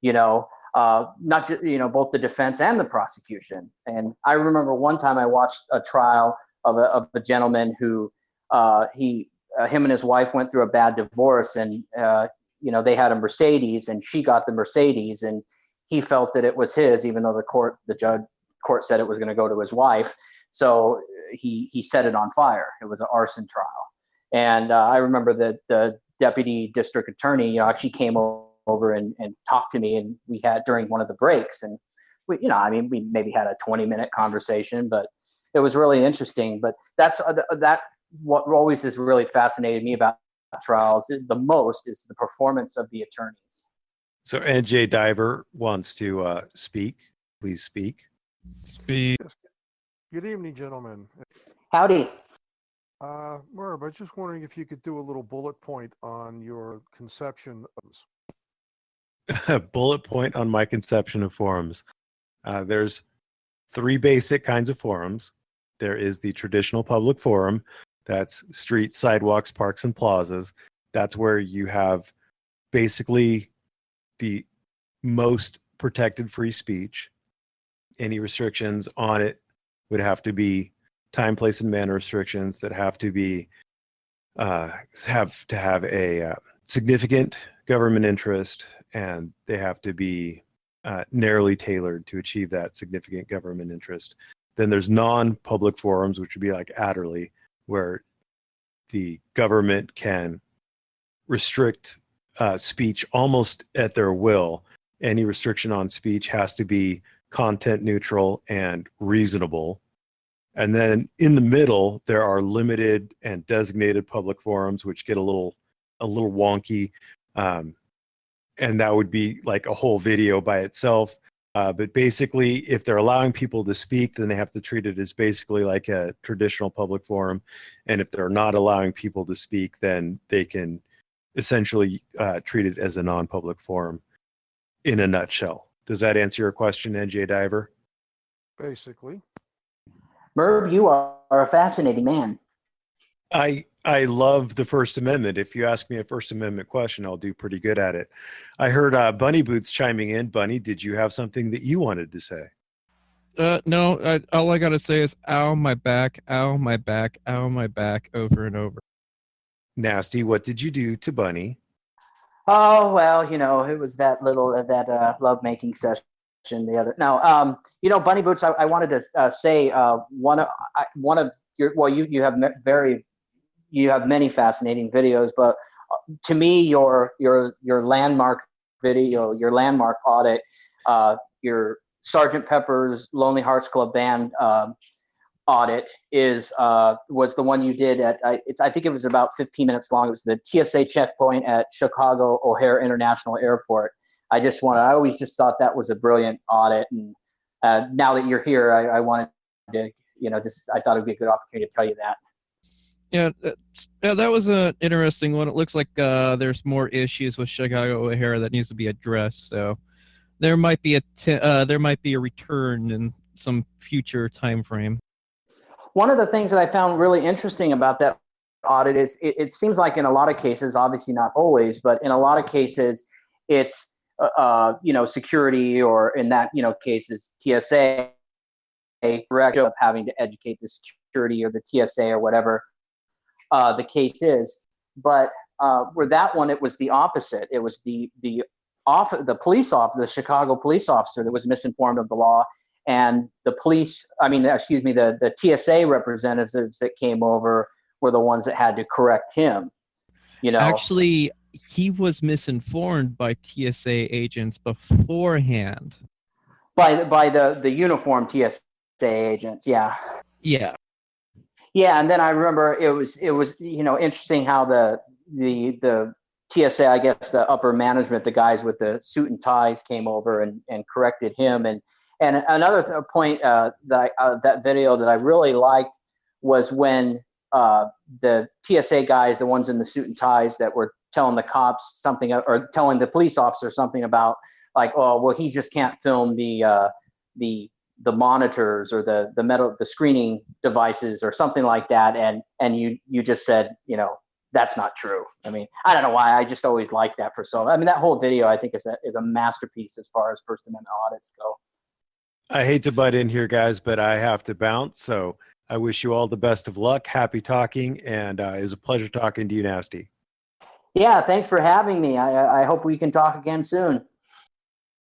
B: not just, both the defense and the prosecution. And I remember one time I watched a trial of a gentleman who, him and his wife went through a bad divorce, and, they had a Mercedes and she got the Mercedes, and he felt that it was his, even though the court said it was going to go to his wife. So he set it on fire. It was an arson trial. And I remember that the deputy district attorney, actually came over and talked to me, and we had during one of the breaks, and we maybe had a 20-minute conversation, but it was really interesting. But that's what always has really fascinated me about trials the most is the performance of the attorneys.
A: So NJ Diver wants to speak. Please speak.
E: Speak. Good evening, gentlemen.
B: Howdy.
E: Merb, I was just wondering if you could do a little bullet point on your conception of
A: Bullet point on my conception of forums. There's 3 basic kinds of forums. There is the traditional public forum. That's streets, sidewalks, parks, and plazas. That's where you have basically the most protected free speech. Any restrictions on it would have to be time, place, and manner restrictions that have to be have to have a significant government interest, and they have to be narrowly tailored to achieve that significant government interest. Then there's non-public forums, which would be like Adderley, where the government can restrict speech almost at their will. Any restriction on speech has to be content neutral and reasonable. And then in the middle, there are limited and designated public forums, which get a little wonky. And that would be like a whole video by itself. But basically, if they're allowing people to speak, then they have to treat it as basically like a traditional public forum. And if they're not allowing people to speak, then they can essentially treat it as a non-public forum in a nutshell. Does that answer your question, NJ Diver?
E: basically.
B: Merb, you are a fascinating man.
A: I love the First Amendment. If you ask me a First Amendment question, I'll do pretty good at it. I heard Bunny Boots chiming in. Bunny, did you have something that you wanted to say?
F: No, all I got to say is, ow, my back, ow, my back, ow, my back, over and over.
A: Nasty, what did you do to Bunny?
B: Oh, well, you know, it was that little, love-making session the other. No, you know, Bunny Boots, I wanted to say one of your, well, you have many fascinating videos, but to me, your landmark video, your landmark audit, your Sgt. Pepper's Lonely Hearts Club Band audit was the one you did at, I think it was about 15 minutes long. It was the TSA checkpoint at Chicago O'Hare International Airport. I always just thought that was a brilliant audit. And now that you're here, I wanted to, I thought it'd be a good opportunity to tell you that.
F: Yeah, that was an interesting one. It looks like there's more issues with Chicago O'Hare that needs to be addressed. So there might be a return in some future time frame.
B: One of the things that I found really interesting about that audit is it seems like in a lot of cases, obviously not always, but in a lot of cases, it's security, or in that cases TSA direct of having to educate the security or the TSA or whatever the case is. But where that one, it was the opposite. It was the police officer, the Chicago police officer, that was misinformed of the law, and the TSA representatives that came over were the ones that had to correct him.
F: Actually, he was misinformed by TSA agents beforehand.
B: By the uniformed TSA agents, yeah.
F: Yeah.
B: Yeah, and then I remember it was interesting how the TSA, I guess the upper management, the guys with the suit and ties, came over and corrected him. And another point that video that I really liked was when the TSA guys, the ones in the suit and ties, that were telling the cops something, or telling the police officer something about, like, oh, well, he just can't film the monitors or the screening devices or something like that, and you just said, that's not true. I mean, I don't know why, I just always liked that that whole video, I think, is a masterpiece as far as First Amendment audits go.
A: I hate to butt in here, guys, but I have to bounce. So I wish you all the best of luck. Happy talking, and it was a pleasure talking to you, Nasty.
B: Yeah, thanks for having me. I hope we can talk again soon.